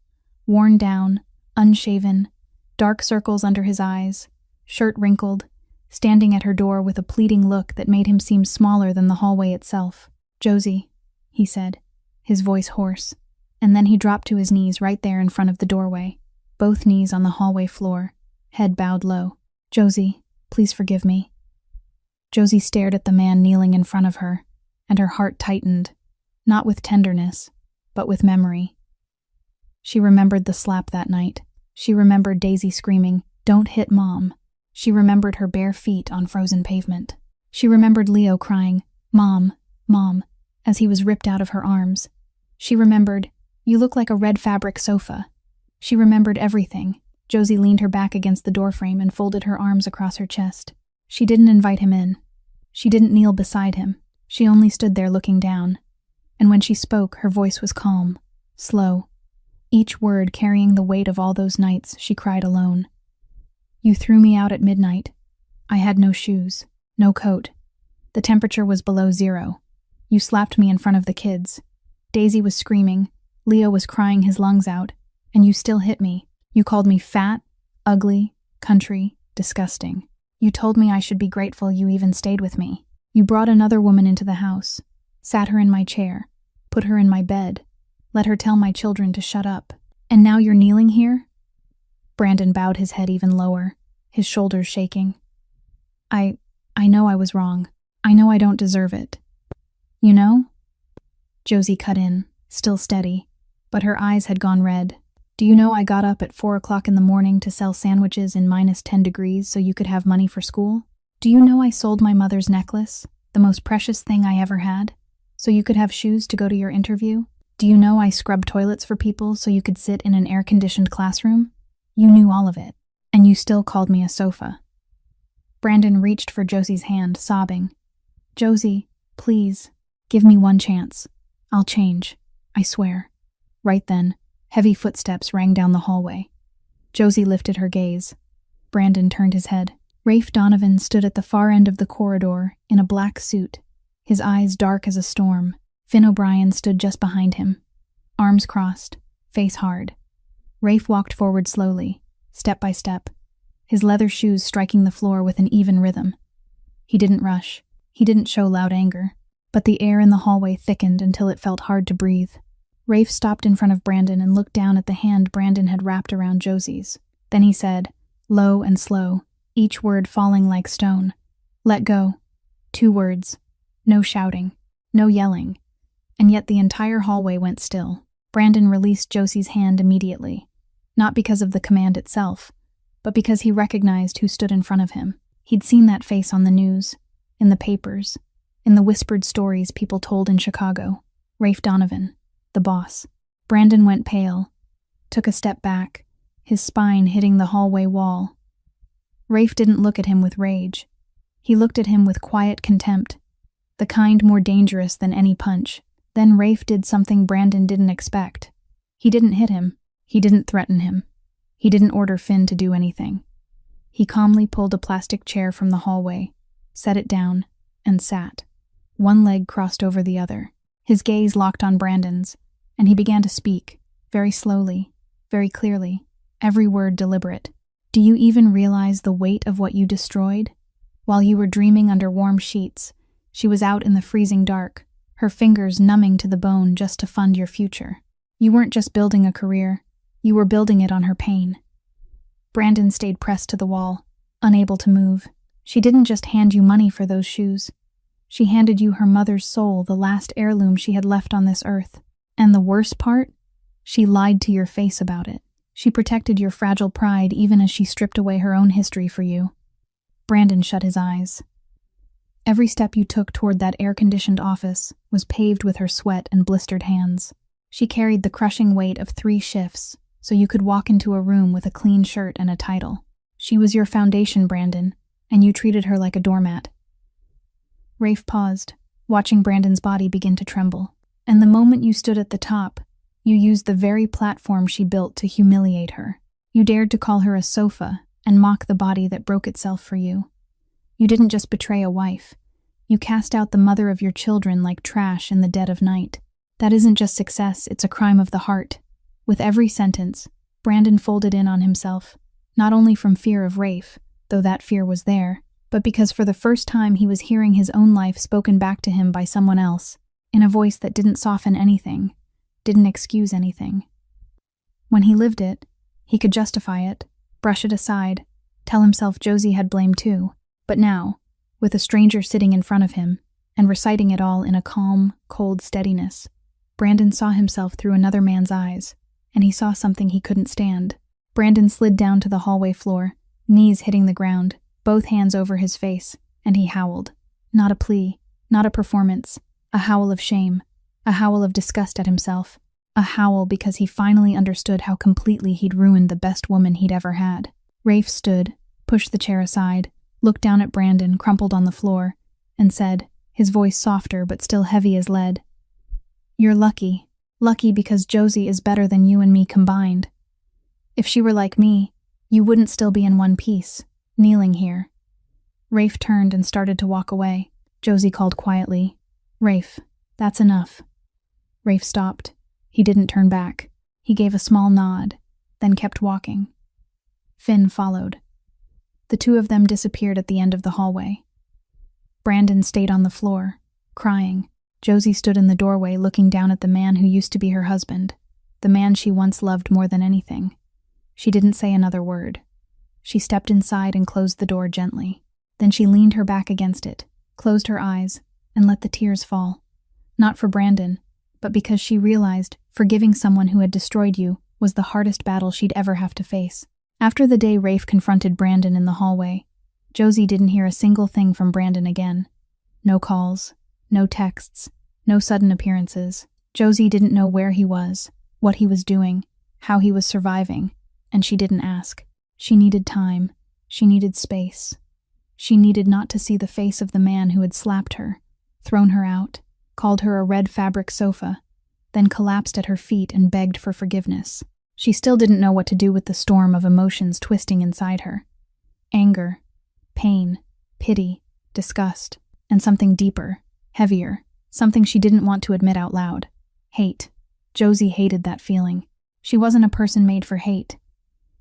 worn down, unshaven, dark circles under his eyes, shirt wrinkled, standing at her door with a pleading look that made him seem smaller than the hallway itself. Josie, he said, his voice hoarse, and then he dropped to his knees right there in front of the doorway, both knees on the hallway floor, head bowed low. Josie, please forgive me. Josie stared at the man kneeling in front of her, and her heart tightened, not with tenderness, but with memory. She remembered the slap that night. She remembered Daisy screaming, "Don't hit Mom." She remembered her bare feet on frozen pavement. She remembered Leo crying, "Mom, Mom," as he was ripped out of her arms. She remembered, "You look like a red fabric sofa." She remembered everything, Josie leaned her back against the doorframe and folded her arms across her chest. She didn't invite him in. She didn't kneel beside him. She only stood there looking down. And when she spoke, her voice was calm, slow, each word carrying the weight of all those nights she cried alone. You threw me out at midnight. I had no shoes, no coat. The temperature was below 0. You slapped me in front of the kids. Daisy was screaming, Leo was crying his lungs out, and you still hit me. You called me fat, ugly, country, disgusting. You told me I should be grateful you even stayed with me. You brought another woman into the house, sat her in my chair, put her in my bed, let her tell my children to shut up. And now you're kneeling here? Brandon bowed his head even lower, his shoulders shaking. I know I was wrong. I know I don't deserve it. You know? Josie cut in, still steady, but her eyes had gone red. Do you know I got up at 4 o'clock in the morning to sell sandwiches in -10 degrees so you could have money for school? Do you know I sold my mother's necklace, the most precious thing I ever had, so you could have shoes to go to your interview? Do you know I scrubbed toilets for people so you could sit in an air-conditioned classroom? You knew all of it, and you still called me a sofa. Brandon reached for Josie's hand, sobbing. Josie, please, give me one chance. I'll change, I swear. Right then, heavy footsteps rang down the hallway. Josie lifted her gaze. Brandon turned his head. Rafe Donovan stood at the far end of the corridor in a black suit, his eyes dark as a storm. Finn O'Brien stood just behind him, arms crossed, face hard. Rafe walked forward slowly, step by step, his leather shoes striking the floor with an even rhythm. He didn't rush. He didn't show loud anger, but the air in the hallway thickened until it felt hard to breathe. Rafe stopped in front of Brandon and looked down at the hand Brandon had wrapped around Josie's. Then he said, low and slow, each word falling like stone, "Let go." 2 words. No shouting. No yelling. And yet the entire hallway went still. Brandon released Josie's hand immediately, not because of the command itself, but because he recognized who stood in front of him. He'd seen that face on the news, in the papers, in the whispered stories people told in Chicago. Rafe Donovan, the boss. Brandon went pale, took a step back, his spine hitting the hallway wall. Rafe didn't look at him with rage. He looked at him with quiet contempt, the kind more dangerous than any punch. Then Rafe did something Brandon didn't expect. He didn't hit him. He didn't threaten him. He didn't order Finn to do anything. He calmly pulled a plastic chair from the hallway, set it down, and sat, one leg crossed over the other. His gaze locked on Brandon's, and he began to speak, very slowly, very clearly, every word deliberate. Do you even realize the weight of what you destroyed? While you were dreaming under warm sheets, she was out in the freezing dark, her fingers numbing to the bone just to fund your future. You weren't just building a career, you were building it on her pain. Brandon stayed pressed to the wall, unable to move. She didn't just hand you money for those shoes. She handed you her mother's soul, the last heirloom she had left on this earth. And the worst part? She lied to your face about it. She protected your fragile pride even as she stripped away her own history for you. Brandon shut his eyes. Every step you took toward that air-conditioned office was paved with her sweat and blistered hands. She carried the crushing weight of 3 shifts, so you could walk into a room with a clean shirt and a title. She was your foundation, Brandon, and you treated her like a doormat. Rafe paused, watching Brandon's body begin to tremble. And the moment you stood at the top, you used the very platform she built to humiliate her. You dared to call her a sofa and mock the body that broke itself for you. You didn't just betray a wife. You cast out the mother of your children like trash in the dead of night. That isn't just success, it's a crime of the heart. With every sentence, Brandon folded in on himself, not only from fear of Rafe, though that fear was there, but because for the first time he was hearing his own life spoken back to him by someone else, in a voice that didn't soften anything, didn't excuse anything. When he lived it, he could justify it, brush it aside, tell himself Josie had blame too. But now, with a stranger sitting in front of him, and reciting it all in a calm, cold steadiness, Brandon saw himself through another man's eyes, and he saw something he couldn't stand. Brandon slid down to the hallway floor, knees hitting the ground, both hands over his face, and he howled. Not a plea, not a performance, a howl of shame, a howl of disgust at himself, a A howl because he finally understood how completely he'd ruined the best woman he'd ever had. Rafe stood, pushed the chair aside, looked down at Brandon crumpled on the floor, and said, his voice softer but still heavy as lead, "You're lucky. Lucky because Josie is better than you and me combined. If she were like me, you wouldn't still be in one piece, kneeling here." Rafe turned and started to walk away. Josie called quietly, "Rafe, that's enough." Rafe stopped. He didn't turn back. He gave a small nod, then kept walking. Finn followed. The two of them disappeared at the end of the hallway. Brandon stayed on the floor, crying. Josie stood in the doorway looking down at the man who used to be her husband, the man she once loved more than anything. She didn't say another word. She stepped inside and closed the door gently. Then she leaned her back against it, closed her eyes, and let the tears fall. Not for Brandon, but because she realized forgiving someone who had destroyed you was the hardest battle she'd ever have to face. After the day Rafe confronted Brandon in the hallway, Josie didn't hear a single thing from Brandon again. No calls, no texts, no sudden appearances. Josie didn't know where he was, what he was doing, how he was surviving, and she didn't ask. She needed time. She needed space. She needed not to see the face of the man who had slapped her, thrown her out, called her a red fabric sofa, then collapsed at her feet and begged for forgiveness. She still didn't know what to do with the storm of emotions twisting inside her. Anger, pain, pity, disgust, and something deeper, heavier, something she didn't want to admit out loud. Hate. Josie hated that feeling. She wasn't a person made for hate.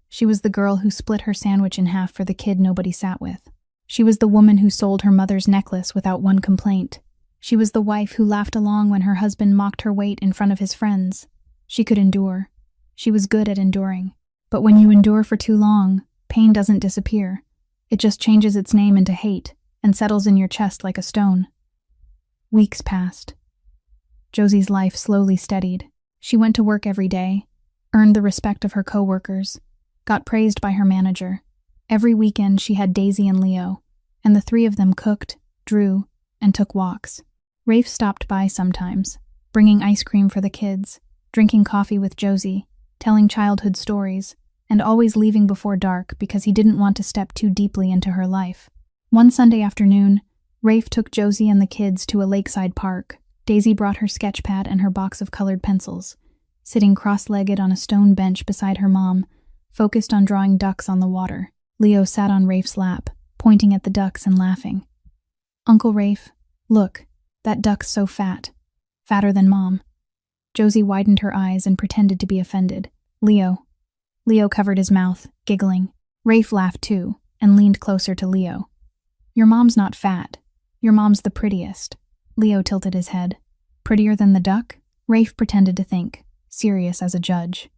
She was the girl who split her sandwich in half for the kid nobody sat with. She was the woman who sold her mother's necklace without one complaint. She was the wife who laughed along when her husband mocked her weight in front of his friends. She could endure. She was good at enduring. But when you endure for too long, pain doesn't disappear. It just changes its name into hate and settles in your chest like a stone. Weeks passed. Josie's life slowly steadied. She went to work every day, earned the respect of her coworkers, got praised by her manager. Every weekend she had Daisy and Leo, and the three of them cooked, drew, and took walks. Rafe stopped by sometimes, bringing ice cream for the kids, drinking coffee with Josie, telling childhood stories, and always leaving before dark because he didn't want to step too deeply into her life. One Sunday afternoon, Rafe took Josie and the kids to a lakeside park. Daisy brought her sketch pad and her box of colored pencils. Sitting cross-legged on a stone bench beside her mom, focused on drawing ducks on the water, Leo sat on Rafe's lap, pointing at the ducks and laughing. "Uncle Rafe, look, that duck's so fat. Fatter than Mom." Josie widened her eyes and pretended to be offended. Leo covered his mouth, giggling. Rafe laughed too, and leaned closer to Leo. "Your mom's not fat. Your mom's the prettiest." Leo tilted his head. "Prettier than the duck?" Rafe pretended to think, serious as a judge.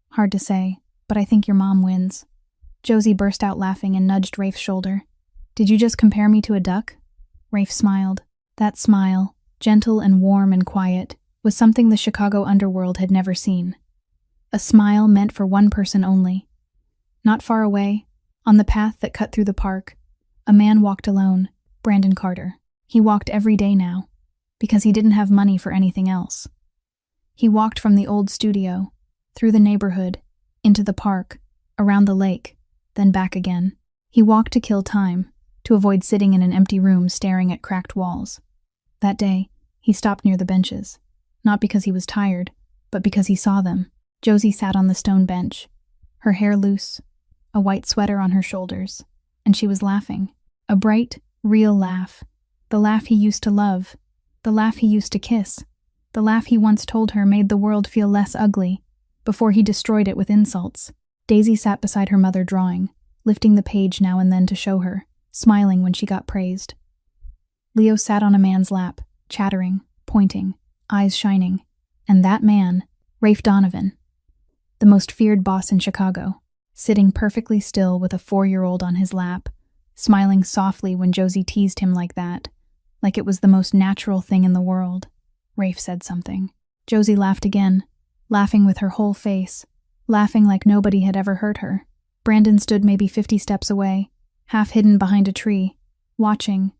Hard to say, but I think your mom wins." Josie burst out laughing and nudged Rafe's shoulder. "Did you just compare me to a duck?" Rafe smiled. That smile, gentle and warm and quiet, was something the Chicago underworld had never seen. A smile meant for one person only. Not far away, on the path that cut through the park, a man walked alone, Brandon Carter. He walked every day now, because he didn't have money for anything else. He walked from the old studio, through the neighborhood, into the park, around the lake, then back again. He walked to kill time, to avoid sitting in an empty room staring at cracked walls. That day, he stopped near the benches, not because he was tired, but because he saw them. Josie sat on the stone bench, her hair loose, a white sweater on her shoulders, and she was laughing. A bright, real laugh. The laugh he used to love. The laugh he used to kiss. The laugh he once told her made the world feel less ugly, before he destroyed it with insults. Daisy sat beside her mother drawing, lifting the page now and then to show her, smiling when she got praised. Leo sat on a man's lap, chattering, pointing, eyes shining. And that man, Rafe Donovan, the most feared boss in Chicago, sitting perfectly still with a 4-year-old on his lap, smiling softly when Josie teased him like that, like it was the most natural thing in the world. Rafe said something. Josie laughed again, laughing with her whole face, laughing like nobody had ever hurt her. Brandon stood maybe 50 steps away, half hidden behind a tree, watching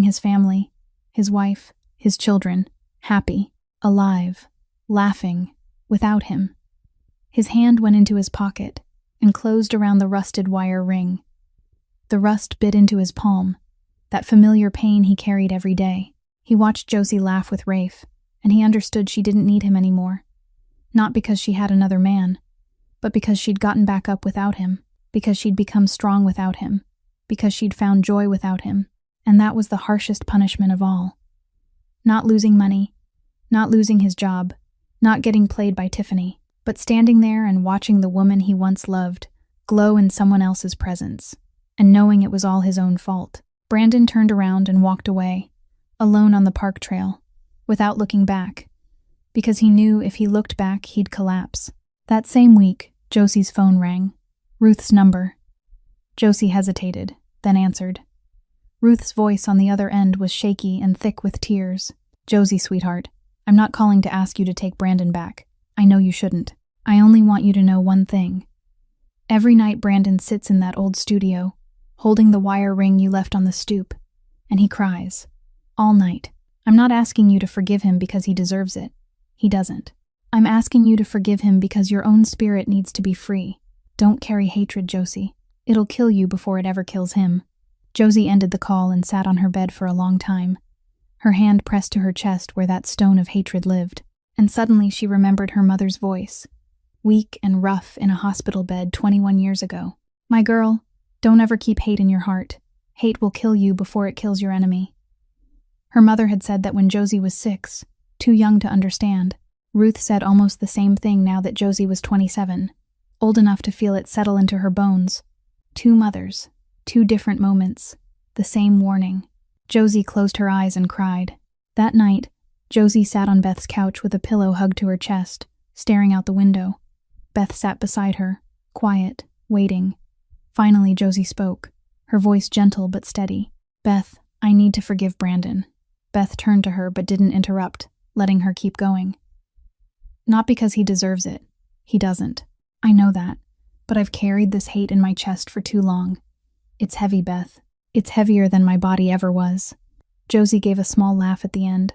his family, his wife, his children, happy, alive. laughing, without him. His hand went into his pocket and closed around the rusted wire ring. The rust bit into his palm, that familiar pain he carried every day. He watched Josie laugh with Rafe, and he understood she didn't need him anymore. Not because she had another man, but because she'd gotten back up without him, because she'd become strong without him, because she'd found joy without him, and that was the harshest punishment of all. Not losing money, not losing his job, not getting played by Tiffany, but standing there and watching the woman he once loved glow in someone else's presence, and knowing it was all his own fault. Brandon turned around and walked away, alone on the park trail, without looking back, because he knew if he looked back, he'd collapse. That same week, Josie's phone rang. Ruth's number. Josie hesitated, then answered. Ruth's voice on the other end was shaky and thick with tears. Josie, sweetheart, I'm not calling to ask you to take Brandon back. I know you shouldn't. I only want you to know one thing. Every night Brandon sits in that old studio, holding the wire ring you left on the stoop, and he cries. All night. I'm not asking you to forgive him because he deserves it. He doesn't. I'm asking you to forgive him because your own spirit needs to be free. Don't carry hatred, Josie. It'll kill you before it ever kills him. Josie ended the call and sat on her bed for a long time, her hand pressed to her chest where that stone of hatred lived. And suddenly she remembered her mother's voice, weak and rough in a hospital bed 21 years ago. My girl, don't ever keep hate in your heart. Hate will kill you before it kills your enemy. Her mother had said that when Josie was 6, too young to understand. Ruth said almost the same thing now that Josie was 27, old enough to feel it settle into her bones. Two mothers, two different moments, the same warning. Josie closed her eyes and cried. That night, Josie sat on Beth's couch with a pillow hugged to her chest, staring out the window. Beth sat beside her, quiet, waiting. Finally, Josie spoke, her voice gentle but steady. Beth, I need to forgive Brandon. Beth turned to her but didn't interrupt, letting her keep going. Not because he deserves it. He doesn't. I know that. But I've carried this hate in my chest for too long. It's heavy, Beth. It's heavier than my body ever was. Josie gave a small laugh at the end.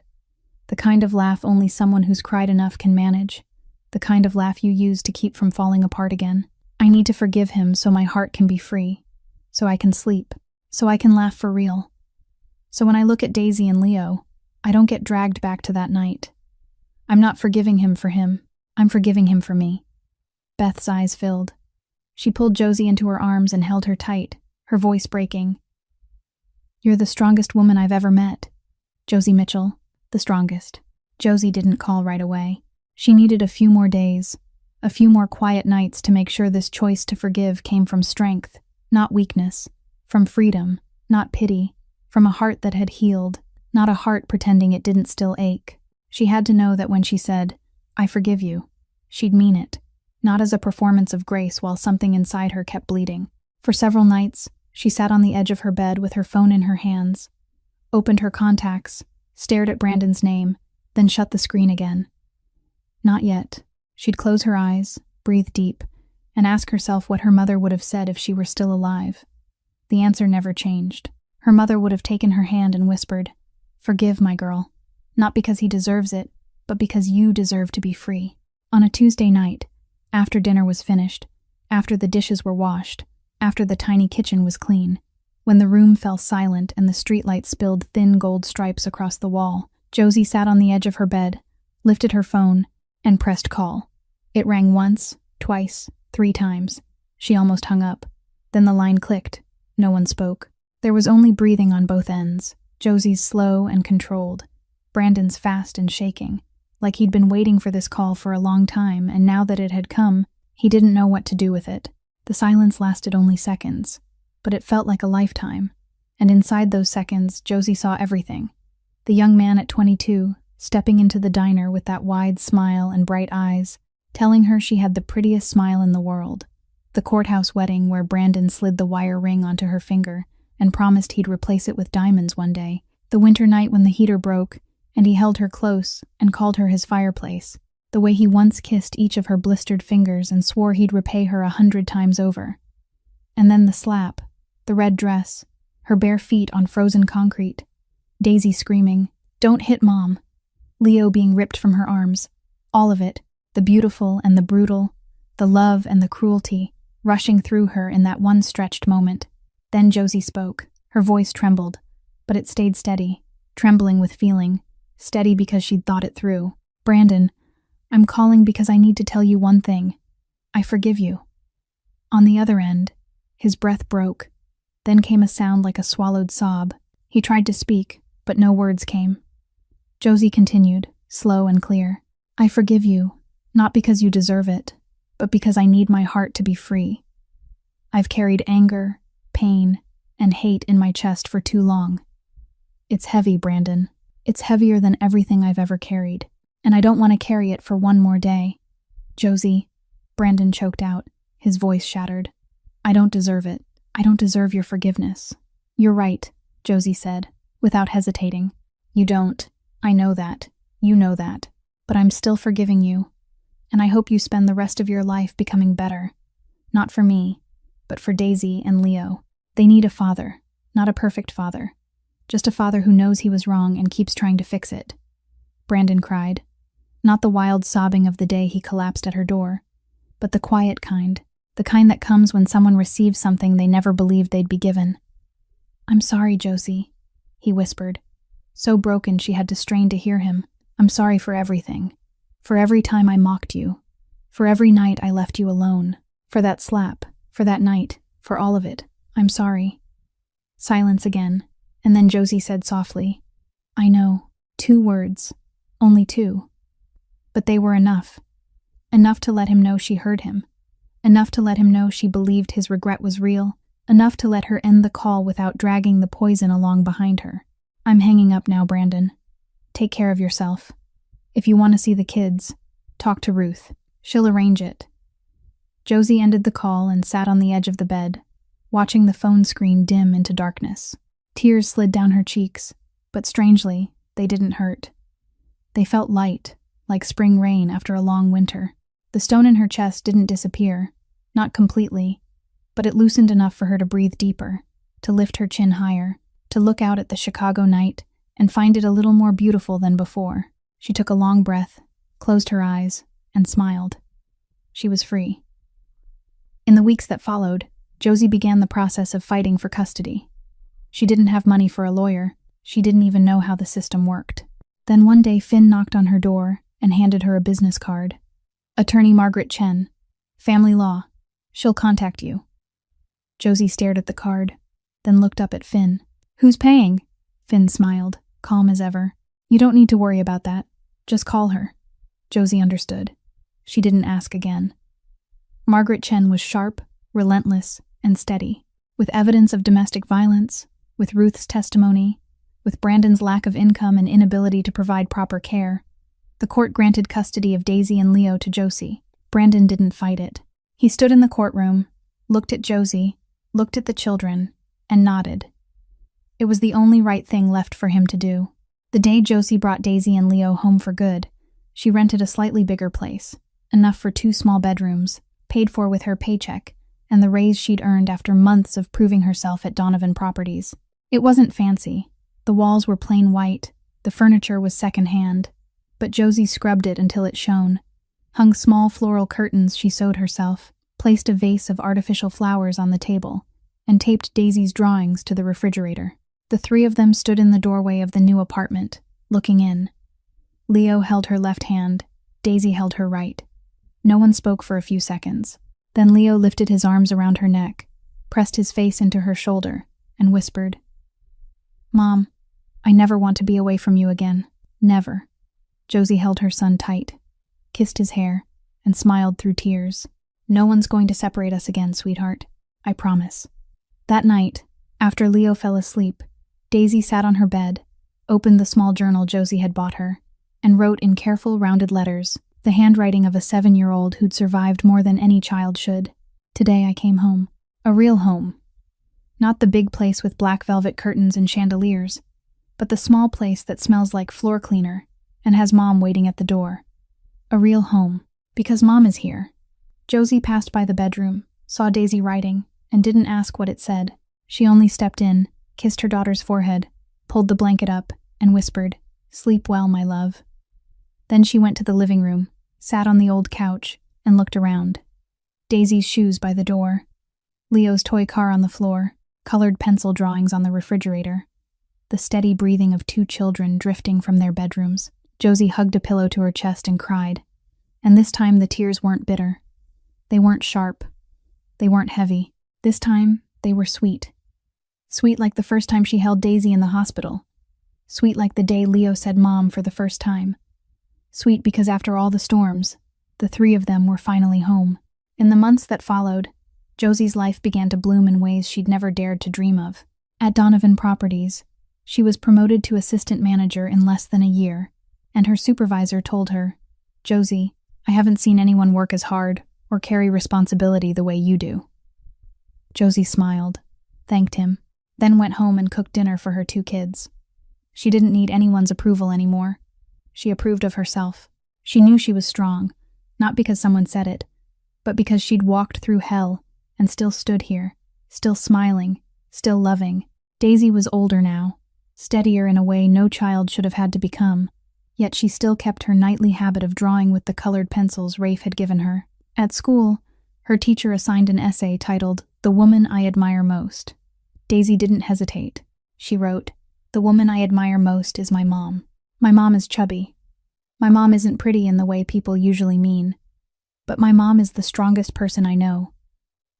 The kind of laugh only someone who's cried enough can manage. The kind of laugh you use to keep from falling apart again. I need to forgive him so my heart can be free. So I can sleep. So I can laugh for real. So when I look at Daisy and Leo, I don't get dragged back to that night. I'm not forgiving him for him. I'm forgiving him for me. Beth's eyes filled. She pulled Josie into her arms and held her tight, her voice breaking. You're the strongest woman I've ever met. Josie Mitchell, the strongest. Josie didn't call right away. She needed a few more days, a few more quiet nights to make sure this choice to forgive came from strength, not weakness, from freedom, not pity, from a heart that had healed, not a heart pretending it didn't still ache. She had to know that when she said, I forgive you, she'd mean it, not as a performance of grace while something inside her kept bleeding. For several nights, she sat on the edge of her bed with her phone in her hands, opened her contacts, stared at Brandon's name, then shut the screen again. Not yet. She'd close her eyes, breathe deep, and ask herself what her mother would have said if she were still alive. The answer never changed. Her mother would have taken her hand and whispered, Forgive, my girl. Not because he deserves it, but because you deserve to be free. On a Tuesday night, after dinner was finished, after the dishes were washed, after the tiny kitchen was clean, when the room fell silent and the streetlight spilled thin gold stripes across the wall, Josie sat on the edge of her bed, lifted her phone, and pressed call. It rang once, twice, 3 times. She almost hung up. Then the line clicked. No one spoke. There was only breathing on both ends, Josie's slow and controlled, Brandon's fast and shaking, like he'd been waiting for this call for a long time, and now that it had come, he didn't know what to do with it. The silence lasted only seconds, but it felt like a lifetime, and inside those seconds, Josie saw everything. The young man at 22, stepping into the diner with that wide smile and bright eyes, telling her she had the prettiest smile in the world. The courthouse wedding where Brandon slid the wire ring onto her finger and promised he'd replace it with diamonds one day. The winter night when the heater broke, and he held her close and called her his fireplace. The way he once kissed each of her blistered fingers and swore he'd repay her 100 times over. And then the slap, the red dress, her bare feet on frozen concrete. Daisy screaming, Don't hit Mom. Leo being ripped from her arms. All of it, the beautiful and the brutal, the love and the cruelty, rushing through her in that one stretched moment. Then Josie spoke. Her voice trembled, but it stayed steady, trembling with feeling, steady because she'd thought it through. "Brandon, I'm calling because I need to tell you one thing. I forgive you." On the other end, his breath broke. Then came a sound like a swallowed sob. He tried to speak, but no words came. Josie continued, slow and clear. "I forgive you, not because you deserve it, but because I need my heart to be free. I've carried anger, pain, and hate in my chest for too long. It's heavy, Brandon. It's heavier than everything I've ever carried, and I don't want to carry it for one more day." "Josie," Brandon choked out, his voice shattered. "I don't deserve it. I don't deserve your forgiveness." "You're right," Josie said, without hesitating. "You don't. I know that. You know that. But I'm still forgiving you, and I hope you spend the rest of your life becoming better. Not for me, but for Daisy and Leo. They need a father, not a perfect father. Just a father who knows he was wrong and keeps trying to fix it." Brandon cried. Not the wild sobbing of the day he collapsed at her door, but the quiet kind, the kind that comes when someone receives something they never believed they'd be given. "I'm sorry, Josie," he whispered, so broken she had to strain to hear him. "I'm sorry for everything. For every time I mocked you. For every night I left you alone. For that slap. For that night. For all of it. I'm sorry." Silence again, and then Josie said softly, "I know." 2 words. Only 2. But they were enough. Enough to let him know she heard him. Enough to let him know she believed his regret was real. Enough to let her end the call without dragging the poison along behind her. "I'm hanging up now, Brandon. Take care of yourself. If you want to see the kids, talk to Ruth. She'll arrange it." Josie ended the call and sat on the edge of the bed, watching the phone screen dim into darkness. Tears slid down her cheeks, but strangely, they didn't hurt. They felt light, like spring rain after a long winter. The stone in her chest didn't disappear, not completely, but it loosened enough for her to breathe deeper, to lift her chin higher, to look out at the Chicago night and find it a little more beautiful than before. She took a long breath, closed her eyes, and smiled. She was free. In the weeks that followed, Josie began the process of fighting for custody. She didn't have money for a lawyer. She didn't even know how the system worked. Then one day Finn knocked on her door and handed her a business card. "Attorney Margaret Chen. Family law. She'll contact you." Josie stared at the card, then looked up at Finn. "Who's paying?" Finn smiled, calm as ever. "You don't need to worry about that. Just call her." Josie understood. She didn't ask again. Margaret Chen was sharp, relentless, and steady, with evidence of domestic violence, with Ruth's testimony, with Brandon's lack of income and inability to provide proper care. The court granted custody of Daisy and Leo to Josie. Brandon didn't fight it. He stood in the courtroom, looked at Josie, looked at the children, and nodded. It was the only right thing left for him to do. The day Josie brought Daisy and Leo home for good, she rented a slightly bigger place, enough for 2 small bedrooms, paid for with her paycheck, and the raise she'd earned after months of proving herself at Donovan Properties. It wasn't fancy. The walls were plain white, the furniture was second-hand, but Josie scrubbed it until it shone, hung small floral curtains she sewed herself, placed a vase of artificial flowers on the table, and taped Daisy's drawings to the refrigerator. The 3 of them stood in the doorway of the new apartment, looking in. Leo held her left hand, Daisy held her right. No one spoke for a few seconds. Then Leo lifted his arms around her neck, pressed his face into her shoulder, and whispered, "Mom, I never want to be away from you again. Never." Josie held her son tight, kissed his hair, and smiled through tears. "No one's going to separate us again, sweetheart. I promise." That night, after Leo fell asleep, Daisy sat on her bed, opened the small journal Josie had bought her, and wrote in careful, rounded letters, the handwriting of a 7-year-old who'd survived more than any child should. "Today I came home. A real home. Not the big place with black velvet curtains and chandeliers, but the small place that smells like floor cleaner and has Mom waiting at the door. A real home, because Mom is here." Josie passed by the bedroom, saw Daisy writing, and didn't ask what it said. She only stepped in, kissed her daughter's forehead, pulled the blanket up, and whispered, "Sleep well, my love." Then she went to the living room, sat on the old couch, and looked around. Daisy's shoes by the door, Leo's toy car on the floor, colored pencil drawings on the refrigerator, the steady breathing of two children drifting from their bedrooms. Josie hugged a pillow to her chest and cried. And this time the tears weren't bitter. They weren't sharp. They weren't heavy. This time, they were sweet. Sweet like the first time she held Daisy in the hospital. Sweet like the day Leo said Mom for the first time. Sweet because after all the storms, the three of them were finally home. In the months that followed, Josie's life began to bloom in ways she'd never dared to dream of. At Donovan Properties, she was promoted to assistant manager in less than a year, and her supervisor told her, "Josie, I haven't seen anyone work as hard or carry responsibility the way you do." Josie smiled, thanked him, then went home and cooked dinner for her two kids. She didn't need anyone's approval anymore. She approved of herself. She knew she was strong, not because someone said it, but because she'd walked through hell and still stood here, still smiling, still loving. Daisy was older now, steadier in a way no child should have had to become, yet she still kept her nightly habit of drawing with the colored pencils Rafe had given her. At school, her teacher assigned an essay titled, "The Woman I Admire Most." Daisy didn't hesitate. She wrote, "The woman I admire most is my mom. My mom is chubby. My mom isn't pretty in the way people usually mean. But my mom is the strongest person I know.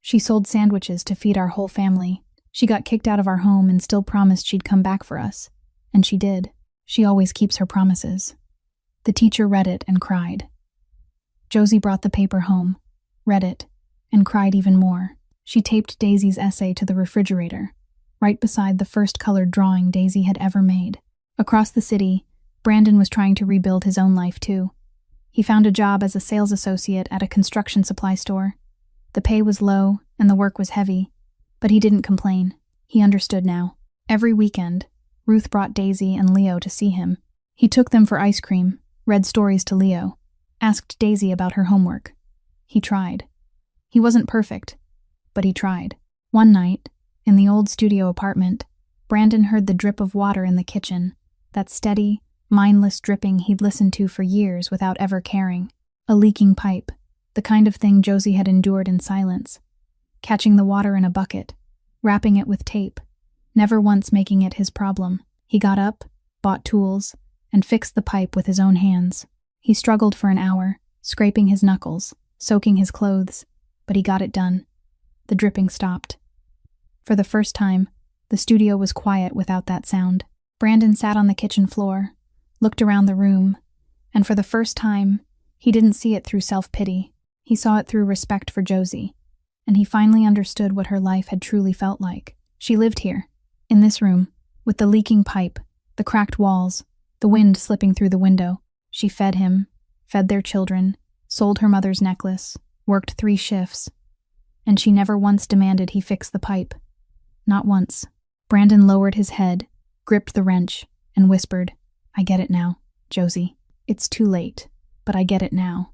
She sold sandwiches to feed our whole family. She got kicked out of our home and still promised she'd come back for us. And she did. She always keeps her promises." The teacher read it and cried. Josie brought the paper home, read it, and cried even more. She taped Daisy's essay to the refrigerator, right beside the first colored drawing Daisy had ever made. Across the city, Brandon was trying to rebuild his own life too. He found a job as a sales associate at a construction supply store. The pay was low and the work was heavy, but he didn't complain. He understood now. Every weekend, Ruth brought Daisy and Leo to see him. He took them for ice cream, read stories to Leo, asked Daisy about her homework. He tried. He wasn't perfect, but he tried. One night, in the old studio apartment, Brandon heard the drip of water in the kitchen, that steady, mindless dripping he'd listened to for years without ever caring. A leaking pipe, the kind of thing Josie had endured in silence. Catching the water in a bucket, wrapping it with tape, never once making it his problem. He got up, bought tools, and fixed the pipe with his own hands. He struggled for an hour, scraping his knuckles, soaking his clothes, but he got it done. The dripping stopped. For the first time, the studio was quiet without that sound. Brandon sat on the kitchen floor, looked around the room, and for the first time, he didn't see it through self-pity. He saw it through respect for Josie, and he finally understood what her life had truly felt like. She lived here, in this room, with the leaking pipe, the cracked walls, the wind slipping through the window. She fed him, fed their children, sold her mother's necklace, worked 3 shifts, and she never once demanded he fix the pipe. Not once. Brandon lowered his head, gripped the wrench, and whispered, "I get it now, Josie. It's too late, but I get it now."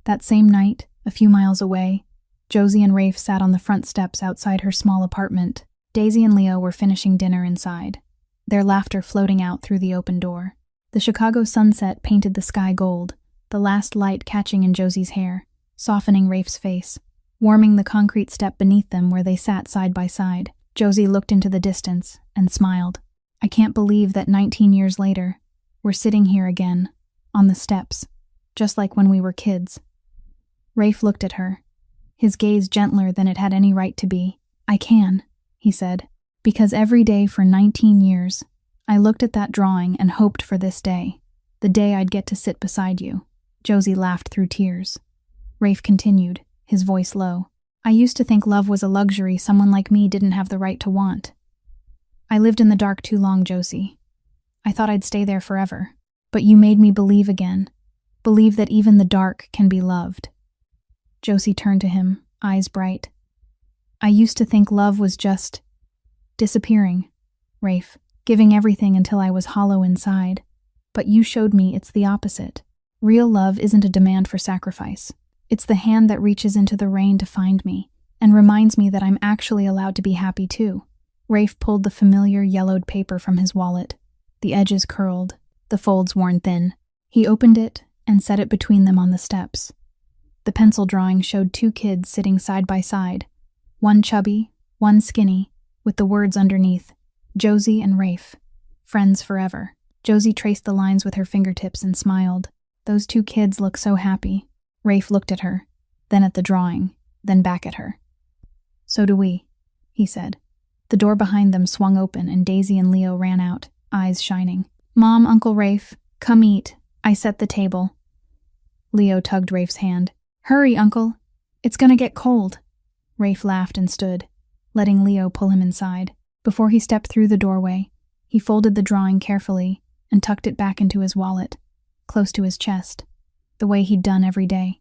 That same night, a few miles away, Josie and Rafe sat on the front steps outside her small apartment. Daisy and Leo were finishing dinner inside, their laughter floating out through the open door. The Chicago sunset painted the sky gold, the last light catching in Josie's hair, softening Rafe's face, warming the concrete step beneath them where they sat side by side. Josie looked into the distance and smiled. "I can't believe that 19 years later, we're sitting here again, on the steps, just like when we were kids." Rafe looked at her, his gaze gentler than it had any right to be. "I can," he said, "because every day for 19 years, I looked at that drawing and hoped for this day, the day I'd get to sit beside you." Josie laughed through tears. Rafe continued, his voice low. "I used to think love was a luxury someone like me didn't have the right to want. I lived in the dark too long, Josie. I thought I'd stay there forever. But you made me believe again, believe that even the dark can be loved." Josie turned to him, eyes bright. "I used to think love was just disappearing, Rafe, giving everything until I was hollow inside. But you showed me it's the opposite. Real love isn't a demand for sacrifice. It's the hand that reaches into the rain to find me, and reminds me that I'm actually allowed to be happy too." Rafe pulled the familiar yellowed paper from his wallet, the edges curled, the folds worn thin. He opened it and set it between them on the steps. The pencil drawing showed two kids sitting side by side, one chubby, one skinny, with the words underneath, Josie and Rafe, friends forever. Josie traced the lines with her fingertips and smiled. Those two kids look so happy. Rafe looked at her, then at the drawing, then back at her. So do we, he said. The door behind them swung open and Daisy and Leo ran out, eyes shining. Mom, Uncle Rafe, come eat. I set the table. Leo tugged Rafe's hand. Hurry, Uncle. It's gonna get cold. Rafe laughed and stood, letting Leo pull him inside. Before he stepped through the doorway, he folded the drawing carefully and tucked it back into his wallet, close to his chest, the way he'd done every day,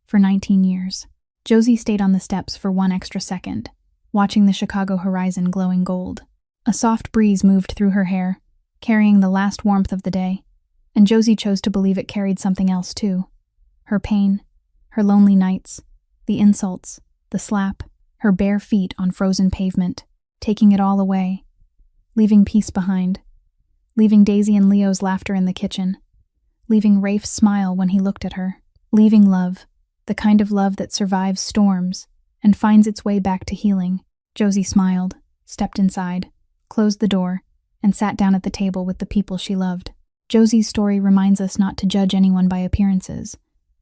for 19 years. Josie stayed on the steps for one extra second, watching the Chicago horizon glowing gold. A soft breeze moved through her hair, carrying the last warmth of the day, and Josie chose to believe it carried something else too. Her pain, her lonely nights, the insults, the slap, her bare feet on frozen pavement, taking it all away, leaving peace behind, leaving Daisy and Leo's laughter in the kitchen, leaving Rafe's smile when he looked at her, leaving love, the kind of love that survives storms and finds its way back to healing. Josie smiled, stepped inside, closed the door, and sat down at the table with the people she loved. Josie's story reminds us not to judge anyone by appearances,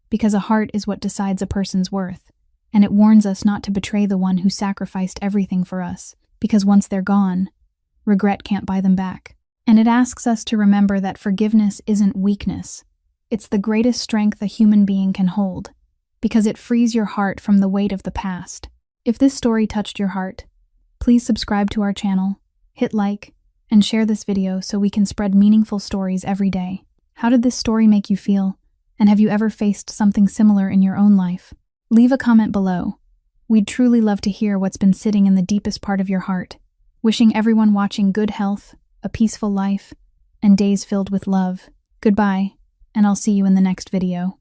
because a heart is what decides a person's worth, and it warns us not to betray the one who sacrificed everything for us, because once they're gone, regret can't buy them back. And it asks us to remember that forgiveness isn't weakness. It's the greatest strength a human being can hold, because it frees your heart from the weight of the past. If this story touched your heart, please subscribe to our channel, hit like, and share this video so we can spread meaningful stories every day. How did this story make you feel? And have you ever faced something similar in your own life? Leave a comment below. We'd truly love to hear what's been sitting in the deepest part of your heart. Wishing everyone watching good health, a peaceful life, and days filled with love. Goodbye, and I'll see you in the next video.